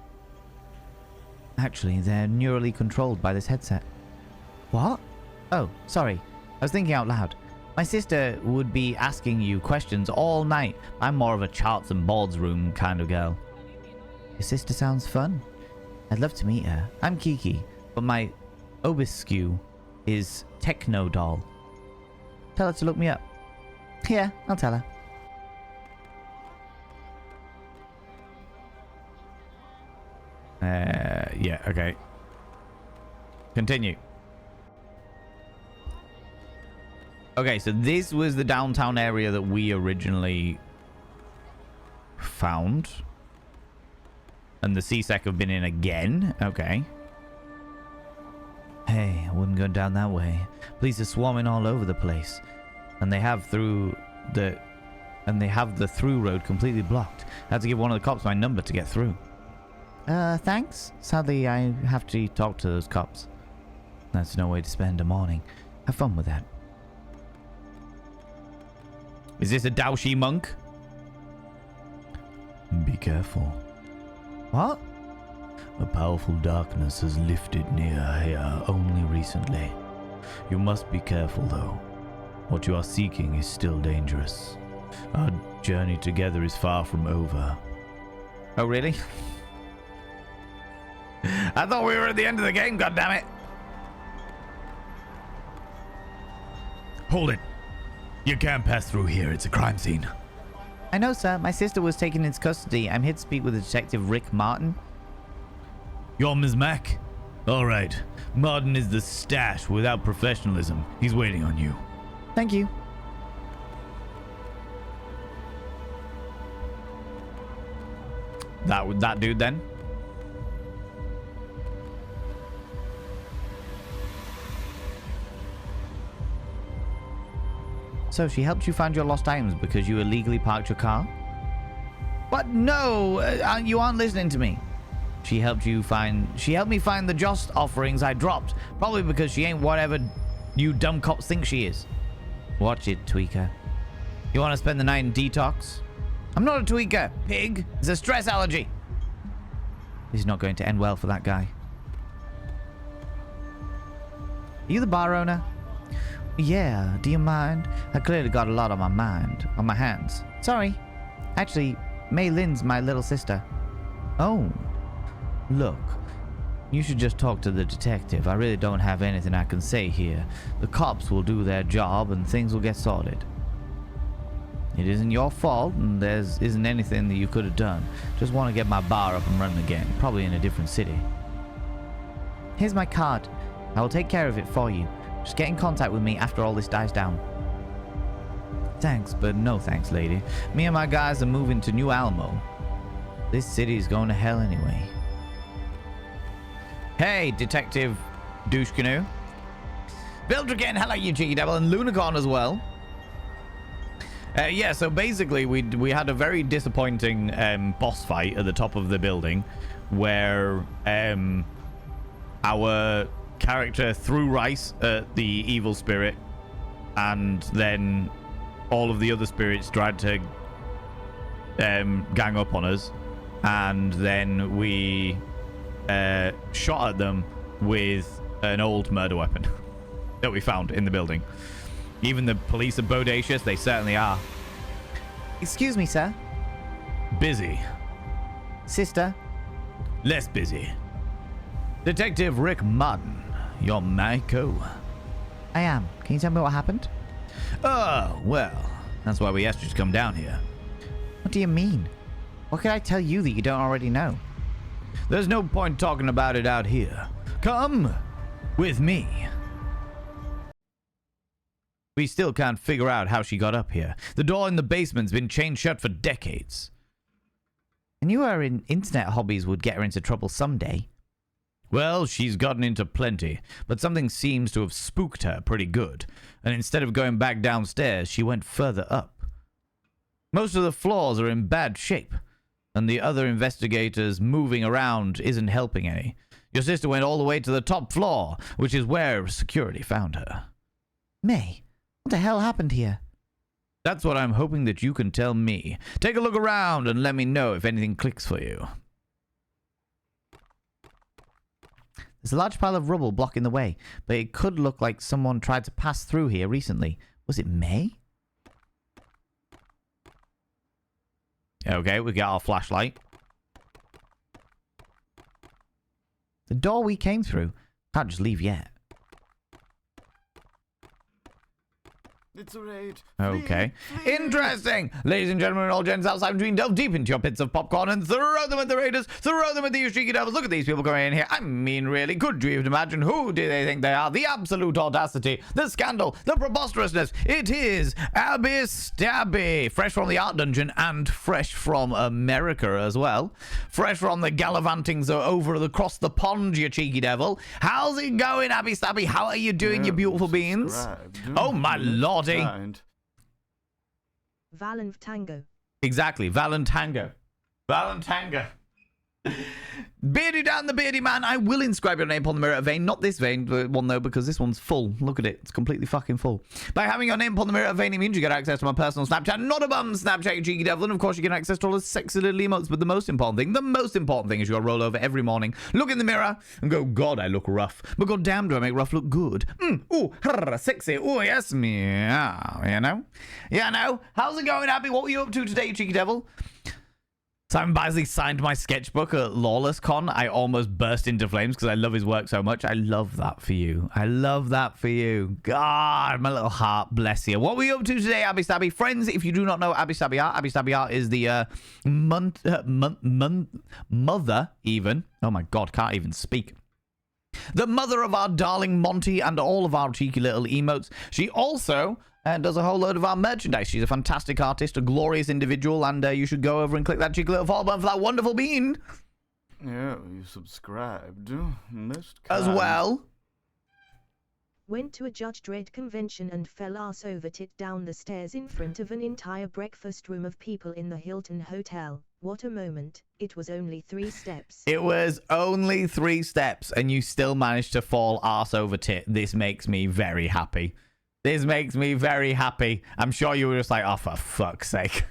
Actually, they're neurally controlled by this headset. What? Oh, sorry. I was thinking out loud. My sister would be asking you questions all night. I'm more of a charts and boards room kind of girl. Your sister sounds fun. I'd love to meet her. I'm Kiki, but my obisque is Techno Doll. Tell her to look me up. Yeah, I'll tell her. Yeah, okay. Continue. Okay, so this was the downtown area that we originally found. And the CSEC have been in again. Okay. Hey, I wouldn't go down that way. Police are swarming all over the place. And they have the through road completely blocked. I had to give one of the cops my number to get through. Thanks. Sadly, I have to talk to those cops. That's no way to spend a morning. Have fun with that. Is this a Daoshi monk? Be careful. What? A powerful darkness has lifted near here only recently. You must be careful, though. What you are seeking is still dangerous. Our journey together is far from over. Oh, really? I thought we were at the end of the game, goddammit. Hold it. You can't pass through here. It's a crime scene. I know, sir. My sister was taken into custody. I'm here to speak with the detective Rick Martin. You're Ms. Mack? All right. Martin is the stash without professionalism. He's waiting on you. Thank you. That dude then? So she helped you find your lost items because you illegally parked your car? What? No, you aren't listening to me. She helped me find the Jost offerings I dropped. Probably because she ain't whatever you dumb cops think she is. Watch it, tweaker. You want to spend the night in detox? I'm not a tweaker, pig. It's a stress allergy. This is not going to end well for that guy. Are you the bar owner? Yeah, do you mind? I clearly got a lot on my hands. Sorry. Actually, Mei Lin's my little sister. Oh. Look, you should just talk to the detective. I really don't have anything I can say here. The cops will do their job and things will get sorted. It isn't your fault and there isn't anything that you could have done. Just want to get my bar up and running again, probably in a different city. Here's my card. I will take care of it for you. Just get in contact with me after all this dies down. Thanks, but no thanks, lady. Me and my guys are moving to New Alamo. This city is going to hell anyway. Hey, Detective Douche Canoe. Bildrigan, hello you cheeky devil, and Lunicorn as well. Yeah, so basically we had a very disappointing boss fight at the top of the building where our character threw rice at the evil spirit, and then all of the other spirits tried to gang up on us, and then we shot at them with an old murder weapon that we found in the building. Even the police are bodacious. They certainly are. Excuse me, sir. Busy. Sister. Less busy. Detective Rick Martin, you're my co. I am. Can you tell me what happened? Oh, well, that's why we asked you to come down here. What do you mean? What could I tell you that you don't already know? There's no point talking about it out here. Come with me. We still can't figure out how she got up here. The door in the basement's been chained shut for decades. I knew her internet hobbies would get her into trouble someday. Well, she's gotten into plenty, but something seems to have spooked her pretty good, and instead of going back downstairs, she went further up. Most of the floors are in bad shape, and the other investigators moving around isn't helping any. Your sister went all the way to the top floor, which is where security found her. May, what the hell happened here? That's what I'm hoping that you can tell me. Take a look around and let me know if anything clicks for you. There's a large pile of rubble blocking the way, but it could look like someone tried to pass through here recently. Was it May? Okay, we got our flashlight. The door we came through. Can't just leave yet. It's a raid. Okay. Interesting! Ladies and gentlemen, all gents outside between, delve deep into your pits of popcorn and throw them at the raiders, throw them at the cheeky devils. Look at these people going in here. I mean, really, could you even imagine who do they think they are? The absolute audacity, the scandal, the preposterousness. It is Abby Stabby, fresh from the art dungeon and fresh from America as well. Fresh from the gallivantings over across the pond, you cheeky devil. How's it going, Abby Stabby? How are you doing, you beautiful beans? Oh, my lord. Valent Tango. Exactly, Valentango. Valentango. Beardy Dan the Beardy Man, I will inscribe your name upon the mirror vein. Not this vein one though, because this one's full. Look at it, it's completely fucking full. By having your name upon the mirror vein, it means you get access to my personal Snapchat. Not a bum Snapchat, you cheeky devil. And of course you get access to all the sexy little emotes. But the most important thing is you gotta roll over every morning, look in the mirror and go, God, I look rough. But god damn, do I make rough look good. Ooh, sexy. Ooh, yes, meow. You know? Yeah, no. How's it going, Abby? What were you up to today, you cheeky devil? Simon Bisley signed my sketchbook at Lawless Con. I almost burst into flames because I love his work so much. I love that for you. I love that for you. God, my little heart, bless you. What were you up to today, Abby Stabby? Friends, if you do not know Abby Stabby Art is the mother, even. Oh my God, can't even speak. The mother of our darling Monty and all of our cheeky little emotes. She also does a whole load of our merchandise. She's a fantastic artist, a glorious individual, and you should go over and click that cheeky little follow button for that wonderful bean. Yeah, you subscribed. Most as well. Went to a Judge Dredd convention and fell arse over tit down the stairs in front of an entire breakfast room of people in the Hilton Hotel. What a moment. It was only 3 steps. It was only 3 steps, and you still managed to fall arse over tit. This makes me very happy. This makes me very happy. I'm sure you were just like, oh, for fuck's sake.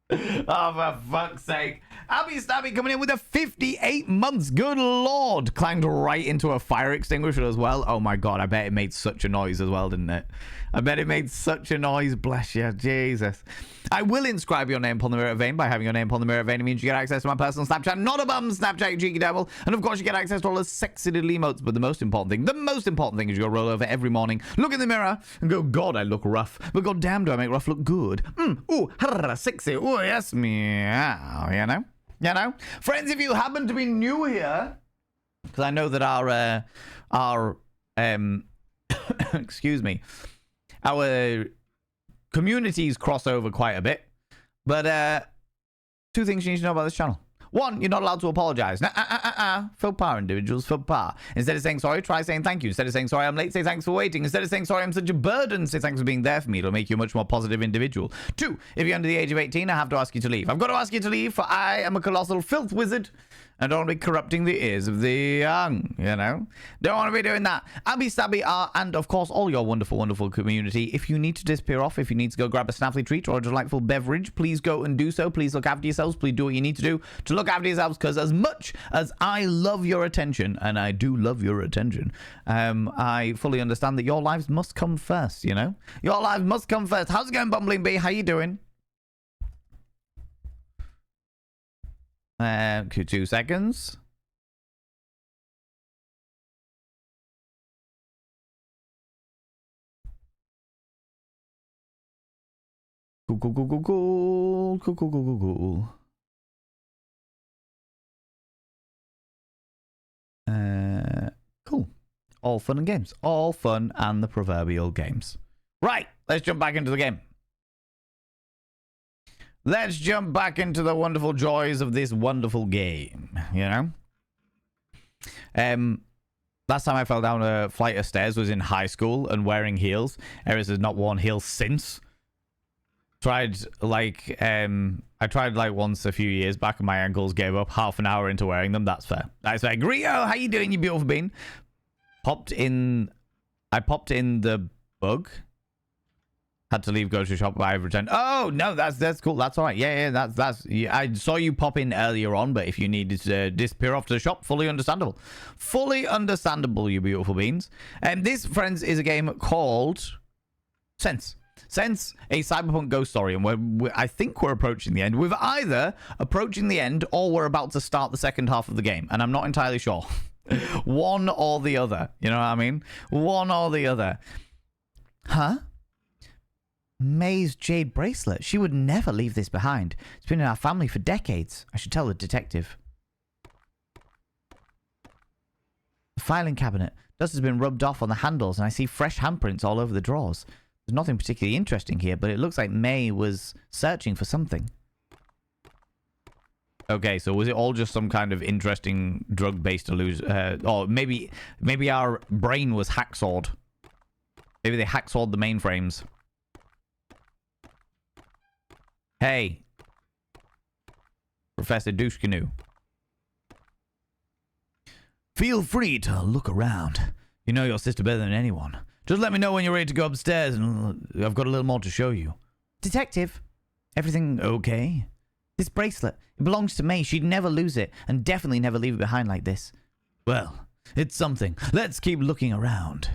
Oh, for fuck's sake. Abby Stabby coming in with a 58 months. Good lord. Clanged right into a fire extinguisher as well. Oh my God. I bet it made such a noise as well, didn't it? I bet it made such a noise. Bless you. Jesus. I will inscribe your name upon the mirror vein. By having your name upon the mirror vein, it means you get access to my personal Snapchat. Not a bum Snapchat, you cheeky devil. And of course, you get access to all the sexy little emotes. But the most important thing is you go roll over every morning, look in the mirror, and go, God, I look rough. But god damn, do I make rough look good. Ooh, sexy. Ooh, yes, meow. You know? You know? Friends, if you happen to be new here, because I know that our excuse me, our communities cross over quite a bit. But 2 things you need to know about this channel. 1, you're not allowed to apologize. Faux pas, individuals, faux pas. Instead of saying sorry, try saying thank you. Instead of saying sorry, I'm late, say thanks for waiting. Instead of saying sorry, I'm such a burden, say thanks for being there for me. It'll make you a much more positive individual. 2, if you're under the age of 18, I have to ask you to leave. I've got to ask you to leave, for I am a colossal filth wizard. I don't want to be corrupting the ears of the young, you know? Don't want to be doing that. Abby, Stabby, and of course, all your wonderful, wonderful community. If you need to disappear off, if you need to go grab a snaffly treat or a delightful beverage, please go and do so. Please look after yourselves. Please do what you need to do to look after yourselves, because as much as I love your attention, and I do love your attention, I fully understand that your lives must come first, you know? Your lives must come first. How's it going, Bumbling Bee? How you doing? 2 seconds. Cool. Cool. All fun and games. All fun and the proverbial games. Right, let's jump back into the game. Let's jump back into the wonderful joys of this wonderful game, you know? Last time I fell down a flight of stairs was in high school and wearing heels. Eris has not worn heels since. I tried like once a few years back and my ankles gave up half an hour into wearing them. That's fair. That's fair. Grio, how you doing, you beautiful bean? I popped in the bug. Had to leave grocery shop, but I've returned. Oh no, that's cool. That's all right. Yeah, yeah. I saw you pop in earlier on, but if you needed to disappear off to the shop, fully understandable. Fully understandable, you beautiful beans. And this, friends, is a game called Sense. Sense, a cyberpunk ghost story, and I think we're approaching the end. We're either approaching the end or we're about to start the second half of the game, and I'm not entirely sure. One or the other. You know what I mean? One or the other. Huh? May's jade bracelet. She would never leave this behind. It's been in our family for decades. I should tell the detective. The filing cabinet. Dust has been rubbed off on the handles, and I see fresh handprints all over the drawers. There's nothing particularly interesting here, but it looks like May was searching for something. Okay, so was it all just some kind of interesting drug-based illusion? Or maybe our brain was hacksawed. Maybe they hacksawed the mainframes. Hey, Professor Douche Canoe. Feel free to look around. You know your sister better than anyone. Just let me know when you're ready to go upstairs, and I've got a little more to show you. Detective, everything okay? This bracelet, it belongs to May. She'd never lose it, and definitely never leave it behind like this. Well, it's something. Let's keep looking around.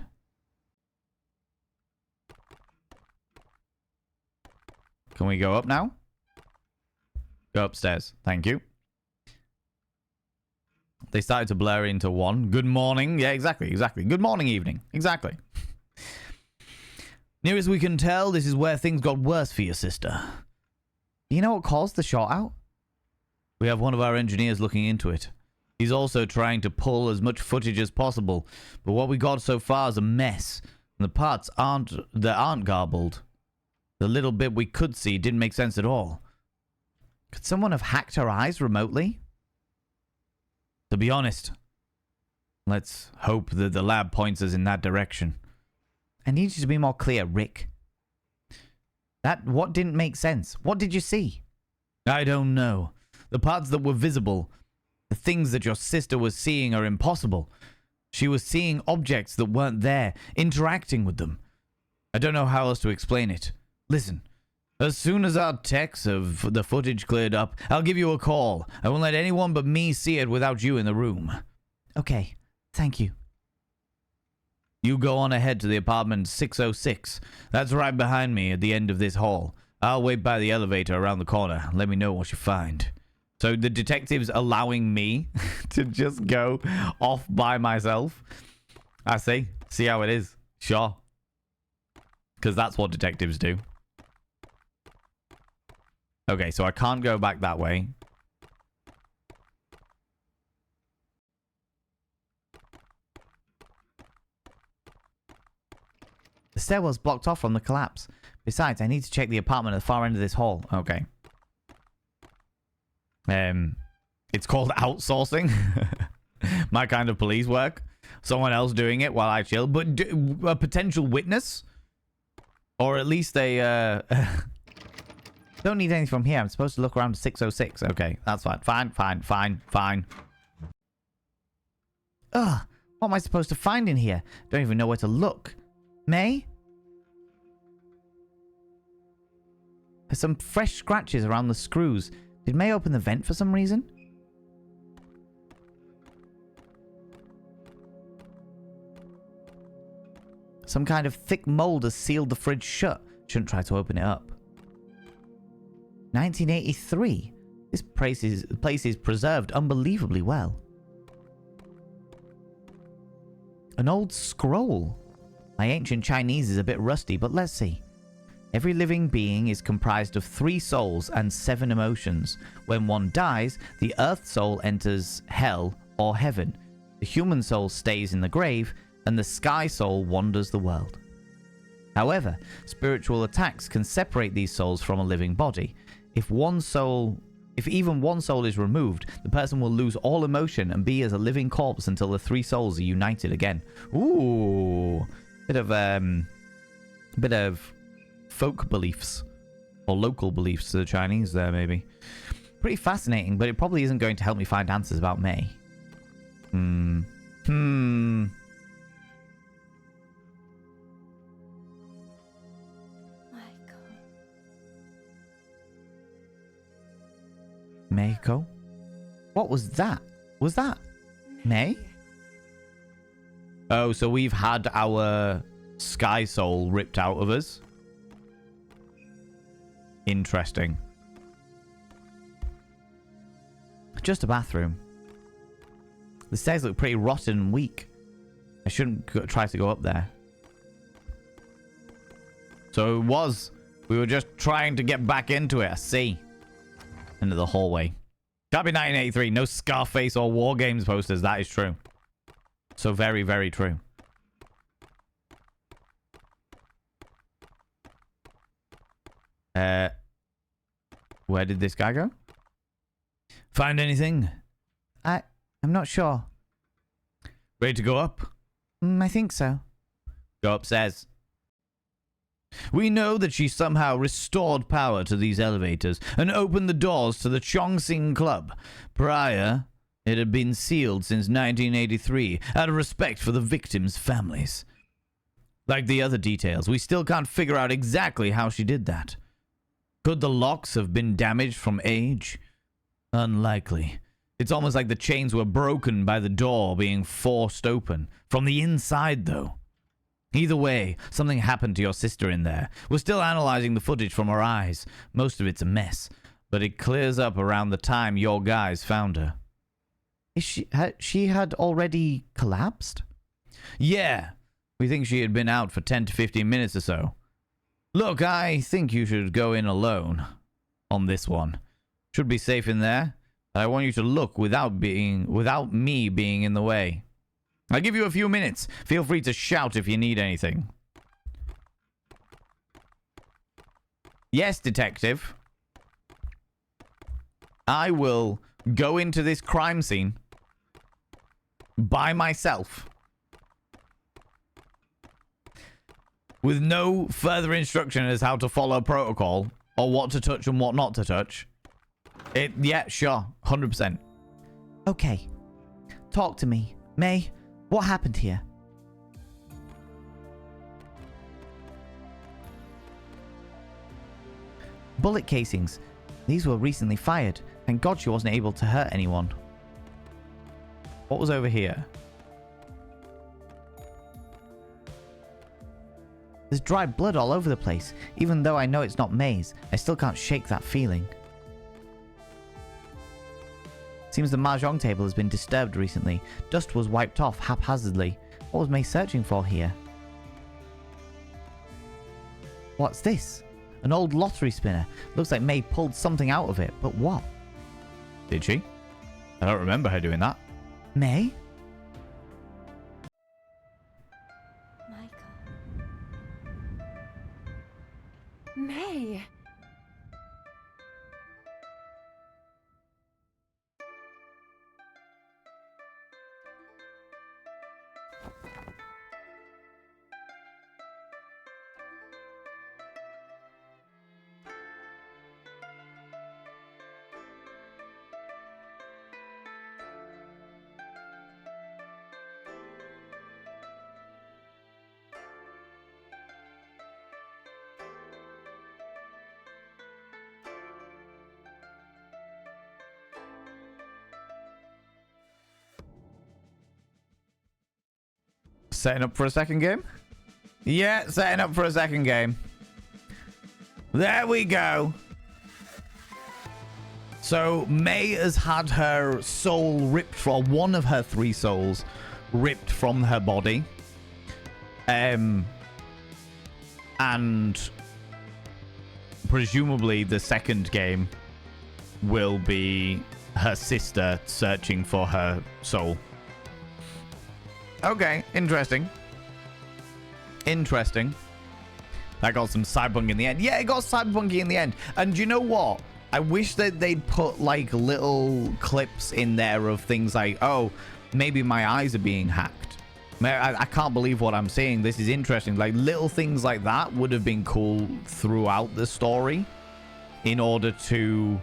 Can we go up now? Go upstairs. Thank you. They started to blur into one. Good morning. Yeah, exactly. Good morning, evening. Exactly. Near as we can tell, this is where things got worse for your sister. You know what caused the shot out? We have one of our engineers looking into it. He's also trying to pull as much footage as possible, but what we got so far is a mess, and the parts aren't garbled. The little bit we could see didn't make sense at all. Could someone have hacked her eyes remotely? To be honest, let's hope that the lab points us in that direction. I need you to be more clear, Rick. What didn't make sense? What did you see? I don't know. The parts that were visible, the things that your sister was seeing are impossible. She was seeing objects that weren't there, interacting with them. I don't know how else to explain it. Listen, as soon as our techs of the footage cleared up, I'll give you a call. I won't let anyone but me see it without you in the room. Okay, thank you. You go on ahead to the apartment 606. That's right behind me at the end of this hall. I'll wait by the elevator around the corner. Let me know what you find. So the detective's allowing me to just go off by myself. I see. See how it is. Sure. Because that's what detectives do. Okay, so I can't go back that way. The stairwell's blocked off from the collapse. Besides, I need to check the apartment at the far end of this hall. Okay. It's called outsourcing. My kind of police work. Someone else doing it while I chill. But a potential witness? Or at least a... Don't need anything from here. I'm supposed to look around 606. Okay, that's fine. Fine. Ugh, what am I supposed to find in here? Don't even know where to look. May? There's some fresh scratches around the screws. Did May open the vent for some reason? Some kind of thick mold has sealed the fridge shut. Shouldn't try to open it up. 1983. This place is preserved unbelievably well. An old scroll. My ancient Chinese is a bit rusty, but let's see. Every living being is comprised of 3 souls and 7 emotions. When one dies, the earth soul enters hell or heaven. The human soul stays in the grave, and the sky soul wanders the world. However, spiritual attacks can separate these souls from a living body. If even one soul is removed, the person will lose all emotion and be as a living corpse until the 3 souls are united again. Ooh, bit of folk beliefs or local beliefs to the Chinese there, maybe. Pretty fascinating, but it probably isn't going to help me find answers about May. Meiko? What was that? Was that May? Oh, so we've had our sky soul ripped out of us. Interesting. Just a bathroom. The stairs look pretty rotten and weak. I shouldn't try to go up there. So it was. We were just trying to get back into it. I see. Into the hallway. Can't be 1983. No Scarface or War Games posters. That is true. So very, very true. Where did this guy go? Find anything? I'm not sure. Ready to go up? I think so. Go upstairs. We know that she somehow restored power to these elevators and opened the doors to the Chongqing Club. Prior, it had been sealed since 1983 out of respect for the victims' families. Like the other details, we still can't figure out exactly how she did that. Could the locks have been damaged from age? Unlikely. It's almost like the chains were broken by the door being forced open. From the inside, though. Either way, something happened to your sister in there. We're still analyzing the footage from her eyes. Most of it's a mess, but it clears up around the time your guys found her. Is she had already collapsed? Yeah. We think she had been out for 10 to 15 minutes or so. Look, I think you should go in alone on this one. Should be safe in there. I want you to look without me being in the way. I'll give you a few minutes. Feel free to shout if you need anything. Yes, detective. I will go into this crime scene by myself with no further instruction as how to follow protocol or what to touch and what not to touch. Yeah, sure. 100%. Okay. Talk to me. May, what happened here? Bullet casings. These were recently fired. Thank God she wasn't able to hurt anyone. What was over here? There's dried blood all over the place. Even though I know it's not May's, I still can't shake that feeling. Seems the mahjong table has been disturbed recently. Dust was wiped off haphazardly. What was May searching for here? What's this? An old lottery spinner. Looks like May pulled something out of it, but what? Did she? I don't remember her doing that. May? Michael. May! Setting up for a second game? Yeah, setting up for a second game. There we go. So May has had her soul ripped from one of her 3 souls ripped from her body. And presumably the second game will be her sister searching for her soul. Okay, interesting. Interesting. That got some cyberpunk in the end. Yeah, it got cyberpunky in the end. And you know what? I wish that they'd put like little clips in there of things like, oh, maybe my eyes are being hacked. I can't believe what I'm seeing. This is interesting. Like little things like that would have been cool throughout the story in order to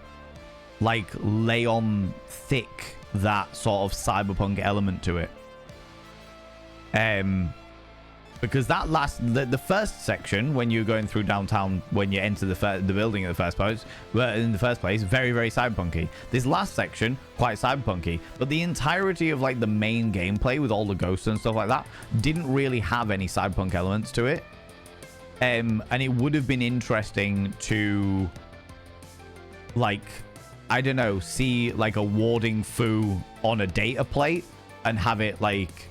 like lay on thick that sort of cyberpunk element to it. Because that the first section when you're going through downtown, when you enter the building in the first place, very, very cyberpunky. This last section, quite cyberpunky, but the entirety of like the main gameplay with all the ghosts and stuff like that didn't really have any cyberpunk elements to it. And it would have been interesting to like, I don't know, see like a warding foo on a data plate and have it like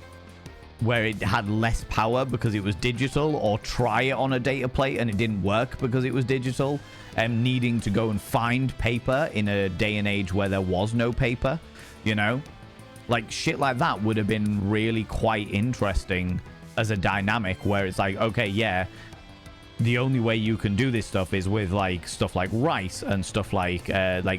where it had less power because it was digital, or try it on a data plate and it didn't work because it was digital, and needing to go and find paper in a day and age where there was no paper, you know? Like shit like that would have been really quite interesting as a dynamic where it's like, okay, yeah, the only way you can do this stuff is with like stuff like rice and stuff like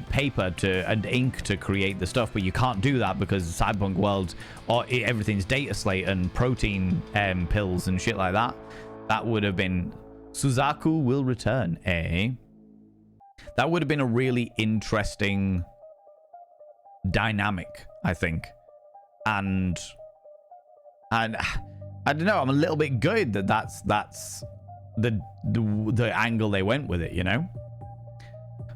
paper and ink to create the stuff, but you can't do that because the cyberpunk world, or everything's data slate and protein pills and shit like that. That would have been Suzaku will return, eh? That would have been a really interesting dynamic, I think. And I don't know, I'm a little bit good that that's the angle they went with it, you know?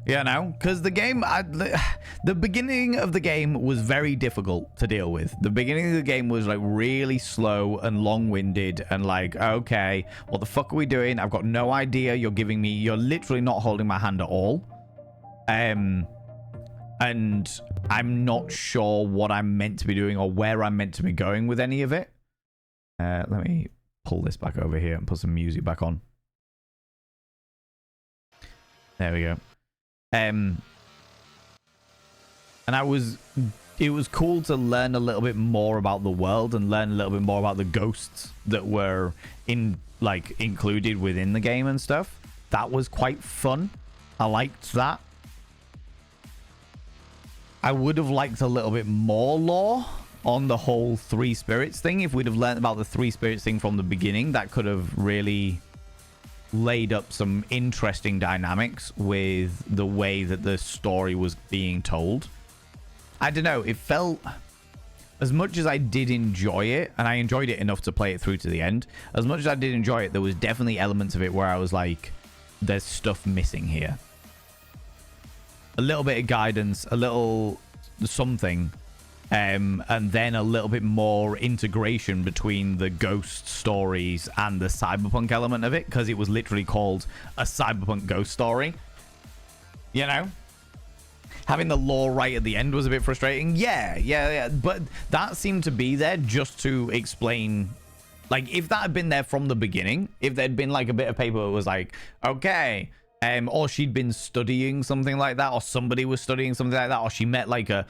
Because the game, the beginning of the game was very difficult to deal with. The beginning of the game was like really slow and long-winded and like, okay, what the fuck are we doing? I've got no idea. You're literally not holding my hand at all. And I'm not sure what I'm meant to be doing or where I'm meant to be going with any of it. Let me pull this back over here and put some music back on. There we go. And it was cool to learn a little bit more about the world and learn a little bit more about the ghosts that were included within the game and stuff. That was quite fun. I liked that. I would have liked a little bit more lore on the whole 3 spirits thing. If we'd have learned about the 3 spirits thing from the beginning, that could have really laid up some interesting dynamics with the way that the story was being told. I don't know, it felt, as much as I did enjoy it, and I enjoyed it enough to play it through to the end, as much as I did enjoy it, there was definitely elements of it where I was like, there's stuff missing here. A little bit of guidance, a little something, and then a little bit more integration between the ghost stories and the cyberpunk element of it, because it was literally called a cyberpunk ghost story. You know? Having the lore right at the end was a bit frustrating. Yeah. But that seemed to be there just to explain. Like, if that had been there from the beginning, if there'd been like a bit of paper that was like, okay, or she'd been studying something like that, or somebody was studying something like that, or she met like a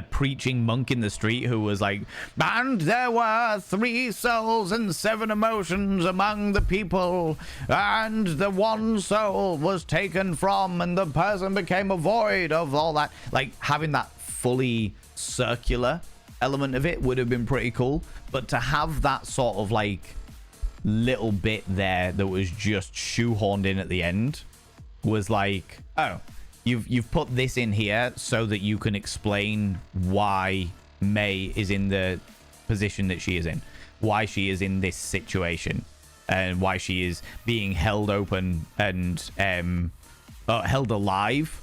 preaching monk in the street who was like, and there were 3 souls and 7 emotions among the people, and the one soul was taken from, and the person became a void of all that. Like, having that fully circular element of it would have been pretty cool, but to have that sort of like little bit there that was just shoehorned in at the end was like, oh, You've put this in here so that you can explain why May is in the position that she is in, why she is in this situation, and why she is being held open and held alive,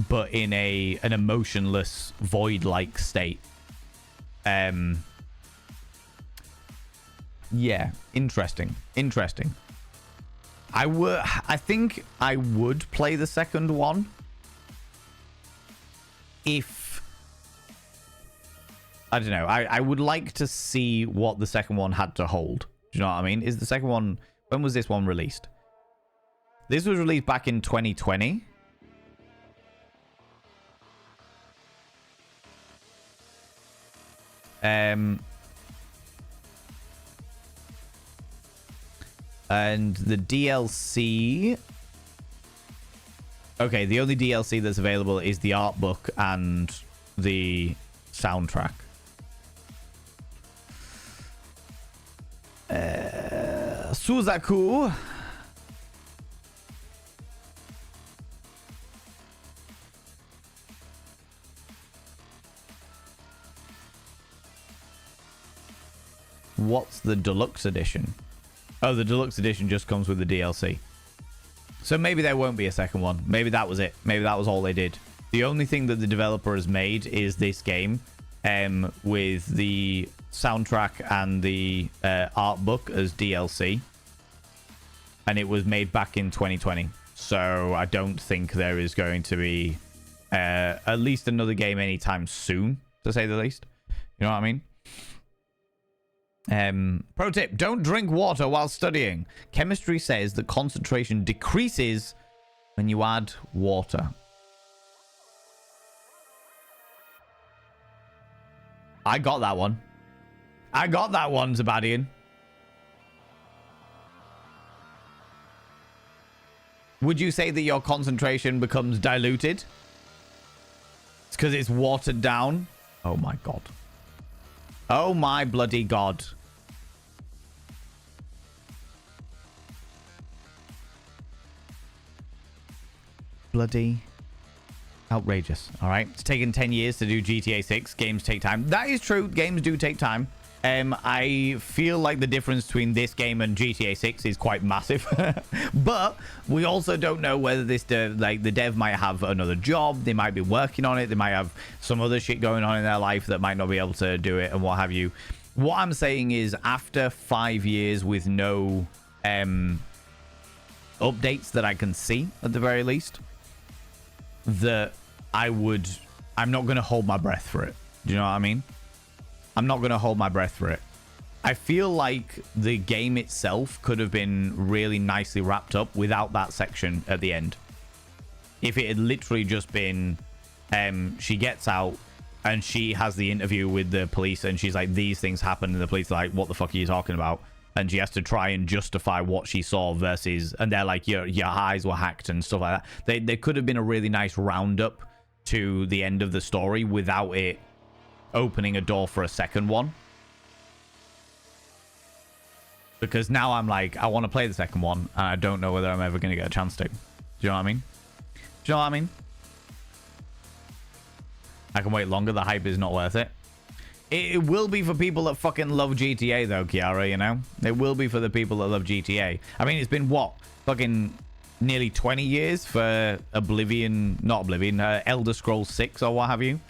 but in an emotionless void-like state. Yeah, interesting. Interesting. I think I would play the second one if, I don't know, I would like to see what the second one had to hold. Do you know what I mean? Is the second one, when was this one released? This was released back in 2020. And the DLC... Okay, the only DLC that's available is the art book and the soundtrack. Suzaku. What's the deluxe edition? Oh, the deluxe edition just comes with the DLC. So maybe there won't be a second one. Maybe that was it. Maybe that was all they did. The only thing that the developer has made is this game with the soundtrack and the art book as DLC. And it was made back in 2020. So I don't think there is going to be at least another game anytime soon, to say the least. You know what I mean? Pro tip, don't drink water while studying. Chemistry says that concentration decreases when you add water. I got that one. I got that one, Zabadian. Would you say that your concentration becomes diluted? It's because it's watered down? Oh my god. Oh my bloody god. Bloody outrageous. All right, it's taken 10 years to do GTA 6. Games take time. That is true. Games do take time. I feel like the difference between this game and GTA 6 is quite massive. But we also don't know whether this the dev might have another job. They might be working on it. They might have some other shit going on in their life that might not be able to do it and what have you. What I'm saying is, after 5 years with no updates that I can see, at the very least, that I'm not going to hold my breath for it. Do you know what I mean? I'm not going to hold my breath for it. I feel like the game itself could have been really nicely wrapped up without that section at the end. If it had literally just been, she gets out and she has the interview with the police and she's like, these things happened, and the police are like, what the fuck are you talking about? And she has to try and justify what she saw versus, and they're like, your eyes were hacked and stuff like that. They could have been a really nice roundup to the end of the story without it opening a door for a second one. Because now I'm like, I want to play the second one and I don't know whether I'm ever going to get a chance to. Do you know what I mean? Do you know what I mean? I can wait longer. The hype is not worth it. It will be for people that fucking love GTA though, Kiara, you know? It will be for the people that love GTA. I mean, it's been what? Fucking nearly 20 years for Elder Scrolls 6 or what have you.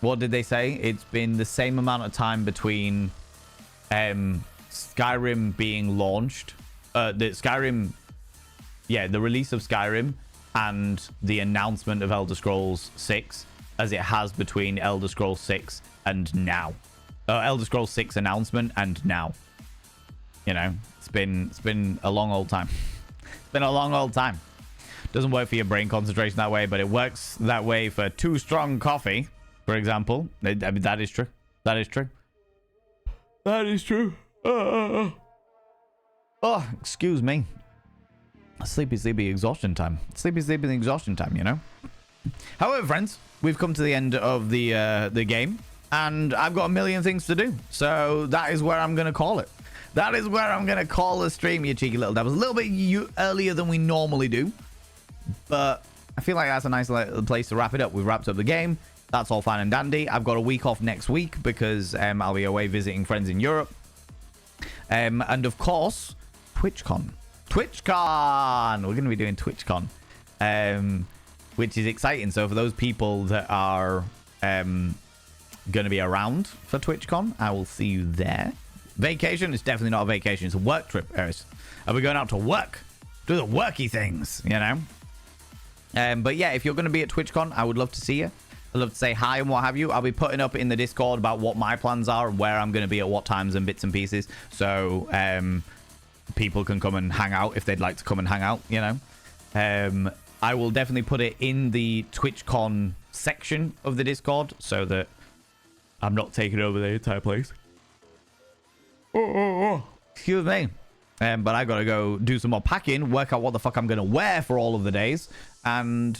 What did they say? It's been the same amount of time between Skyrim being launched. The release of Skyrim and the announcement of Elder Scrolls 6 as it has between Elder Scrolls 6 and now. Elder Scrolls 6 announcement and now. You know, it's been a long old time. It's been a long old time. Doesn't work for your brain concentration that way, but it works that way for Too Strong Coffee. For example, I mean, that is true. That is true. That is true. Oh, excuse me. Sleepy exhaustion time. Sleepy exhaustion time, you know? However, friends, we've come to the end of the game, and I've got a million things to do. So that is where I'm going to call it. That is where I'm going to call the stream, you cheeky little devils. A little bit earlier than we normally do, but I feel like that's a nice place to wrap it up. We've wrapped up the game. That's all fine and dandy. I've got a week off next week because I'll be away visiting friends in Europe. And of course, TwitchCon. TwitchCon! We're going to be doing TwitchCon, which is exciting. So for those people that are going to be around for TwitchCon, I will see you there. Vacation is definitely not a vacation. It's a work trip, Eris. Are we going out to work? Do the worky things, you know? But yeah, if you're going to be at TwitchCon, I would love to see you. I'd love to say hi and what have you. I'll be putting up in the Discord about what my plans are and where I'm going to be at what times and bits and pieces. So people can come and hang out if they'd like to come and hang out, you know. I will definitely put it in the TwitchCon section of the Discord so that I'm not taking over the entire place. Excuse me. But I gotta go do some more packing, work out what the fuck I'm gonna wear for all of the days, and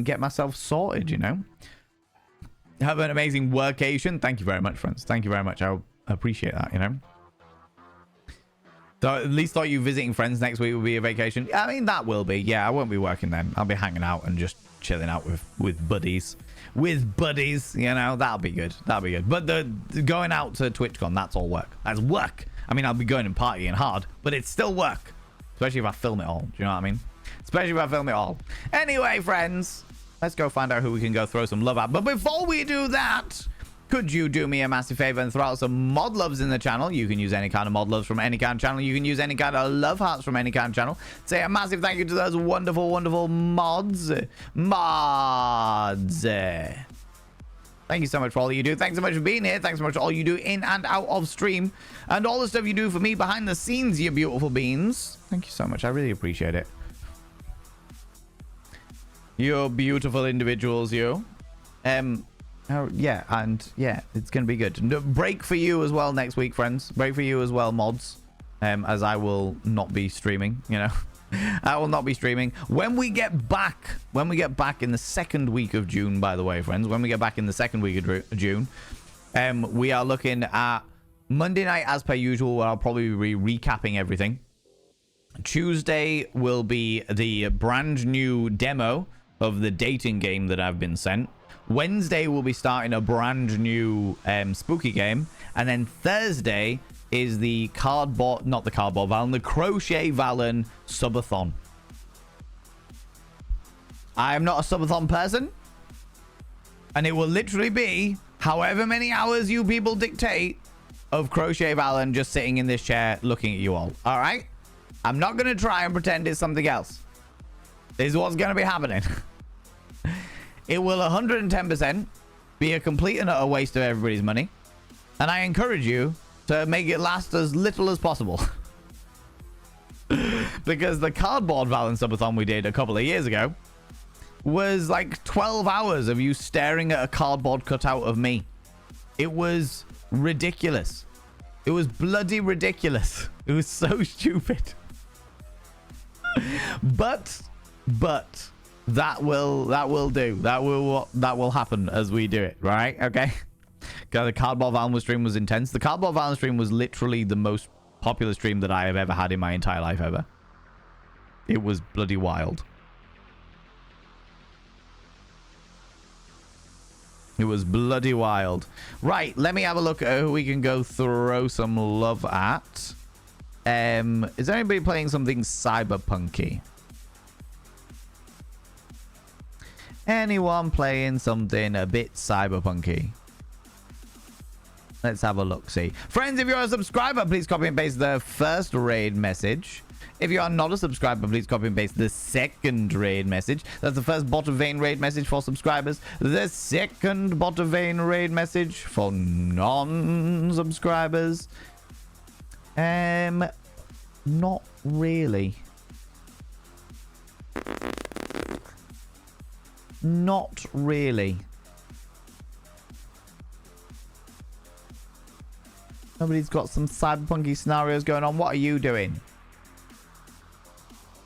get myself sorted, you know. Have an amazing workation. Thank you very much, friends. Thank you very much. I appreciate that, you know. So at least thought you visiting friends next week will be a vacation. I mean, that will be. Yeah, I won't be working then. I'll be hanging out and just chilling out with buddies. With buddies, you know, that'll be good. That'll be good. But the going out to TwitchCon, that's all work. That's work. I mean, I'll be going and partying hard, but it's still work. Especially if I film it all. Do you know what I mean? Especially if I film it all. Anyway, friends, let's go find out who we can go throw some love at. But before we do that, could you do me a massive favor and throw out some mod loves in the channel? You can use any kind of mod loves from any kind of channel. You can use any kind of love hearts from any kind of channel. Say a massive thank you to those wonderful, wonderful mods. Thank you so much for all you do. Thanks so much for being here. Thanks so much for all you do in and out of stream. And all the stuff you do for me behind the scenes, you beautiful beans. Thank you so much. I really appreciate it. You're beautiful individuals, you. Yeah, and yeah, it's going to be good. No, break for you as well next week, friends. Break for you as well, mods. As I will not be streaming, you know. I will not be streaming. When we get back in the second week of June, by the way, friends, when we get back in the second week of June, we are looking at Monday night as per usual, where I'll probably be recapping everything. Tuesday will be the brand new demo of the dating game that I've been sent. Wednesday we'll be starting a brand new spooky game, and then Thursday is the not the cardboard Valen, the crochet Valen subathon. I am not a subathon person, and it will literally be however many hours you people dictate of crochet Valen just sitting in this chair looking at you all. All right, I'm not gonna try and pretend it's something else. This is what's gonna be happening. It will 110% be a complete and utter waste of everybody's money. And I encourage you to make it last as little as possible. Because the cardboard Valen subathon we did a couple of years ago was like 12 hours of you staring at a cardboard cutout of me. It was ridiculous. It was bloody ridiculous. It was so stupid. But that will do. That will happen as we do it, right? Okay. The cardboard Valen stream was intense. The cardboard Valen stream was literally the most popular stream that I have ever had in my entire life ever. It was bloody wild. It was bloody wild. Right, let me have a look at who we can go throw some love at. Is there anybody playing something cyberpunky? Anyone playing something a bit cyberpunky? Let's have a look, see. Friends, if you're a subscriber, please copy and paste the first raid message. If you are not a subscriber, please copy and paste the second raid message. That's the first bot of vein raid message for subscribers. The second bot of vein raid message for non-subscribers. Not really. Not really. Nobody's got some cyberpunky scenarios going on. What are you doing?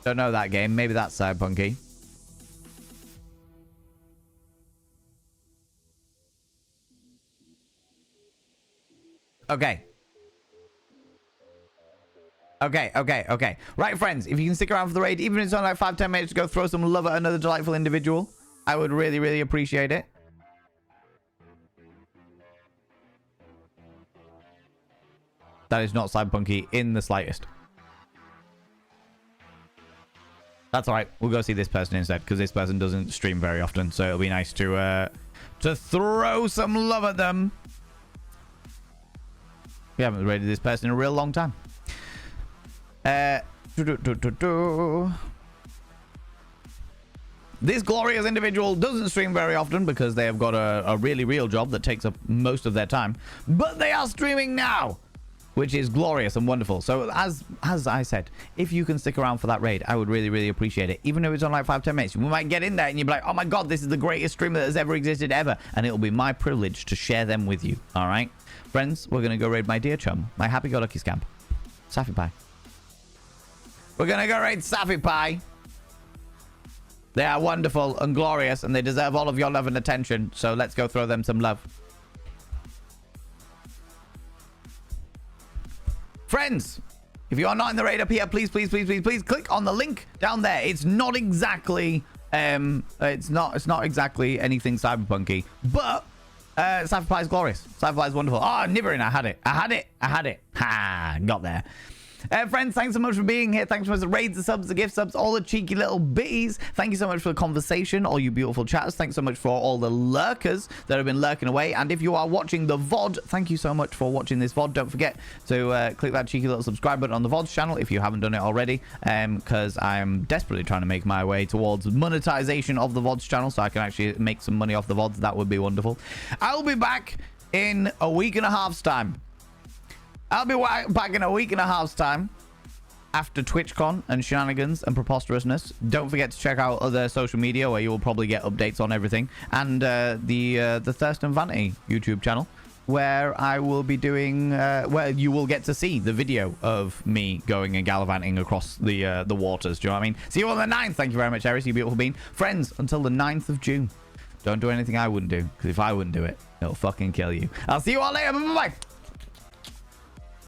Don't know that game. Maybe that's cyberpunky. Okay. Okay. Right, friends. If you can stick around for the raid, even if it's only like 5-10 minutes to go throw some love at another delightful individual, I would really, really appreciate it. That is not cyberpunky in the slightest. That's all right. We'll go see this person instead, because this person doesn't stream very often, so it'll be nice to throw some love at them. We haven't raided this person in a real long time. This glorious individual doesn't stream very often because they have got a really real job that takes up most of their time. But they are streaming now, which is glorious and wonderful. So as I said, if you can stick around for that raid, I would really, really appreciate it. Even if it's on like 5-10 minutes, we might get in there and you'll be like, oh my God, this is the greatest streamer that has ever existed ever. And it'll be my privilege to share them with you. All right, friends, we're going to go raid my dear chum, my happy-go-lucky scamp, Saffy Pie. We're going to go raid Saffy Pie. They are wonderful and glorious, and they deserve all of your love and attention. So let's go throw them some love. Friends, if you are not in the raid up here, please click on the link down there. It's not exactly it's not exactly anything cyberpunky, but Saffy Pie is glorious. Saffy Pie is wonderful. Oh, Nibbering, I had it. Ha, got there. Friends, thanks so much for being here. Thanks so much for the raids, the subs, the gift subs, all the cheeky little bitties. Thank you so much for the conversation, all you beautiful chatters. Thanks so much for all the lurkers that have been lurking away. And if you are watching the VOD, thank you so much for watching this VOD. Don't forget to click that cheeky little subscribe button on the VOD's channel if you haven't done it already, because I'm desperately trying to make my way towards monetization of the VOD's channel so I can actually make some money off the VODs. That would be wonderful. I'll be back in a week and a half's time. I'll be back in a week and a half's time after TwitchCon and shenanigans and preposterousness. Don't forget to check out other social media where you will probably get updates on everything. And the Thirst and Vanity YouTube channel, where I will be doing, where you will get to see the video of me going and gallivanting across the waters. Do you know what I mean? See you on the 9th. Thank you very much, Eris, you beautiful bean. Friends, until the 9th of June, don't do anything I wouldn't do. Because if I wouldn't do it, it'll fucking kill you. I'll see you all later. Bye-bye.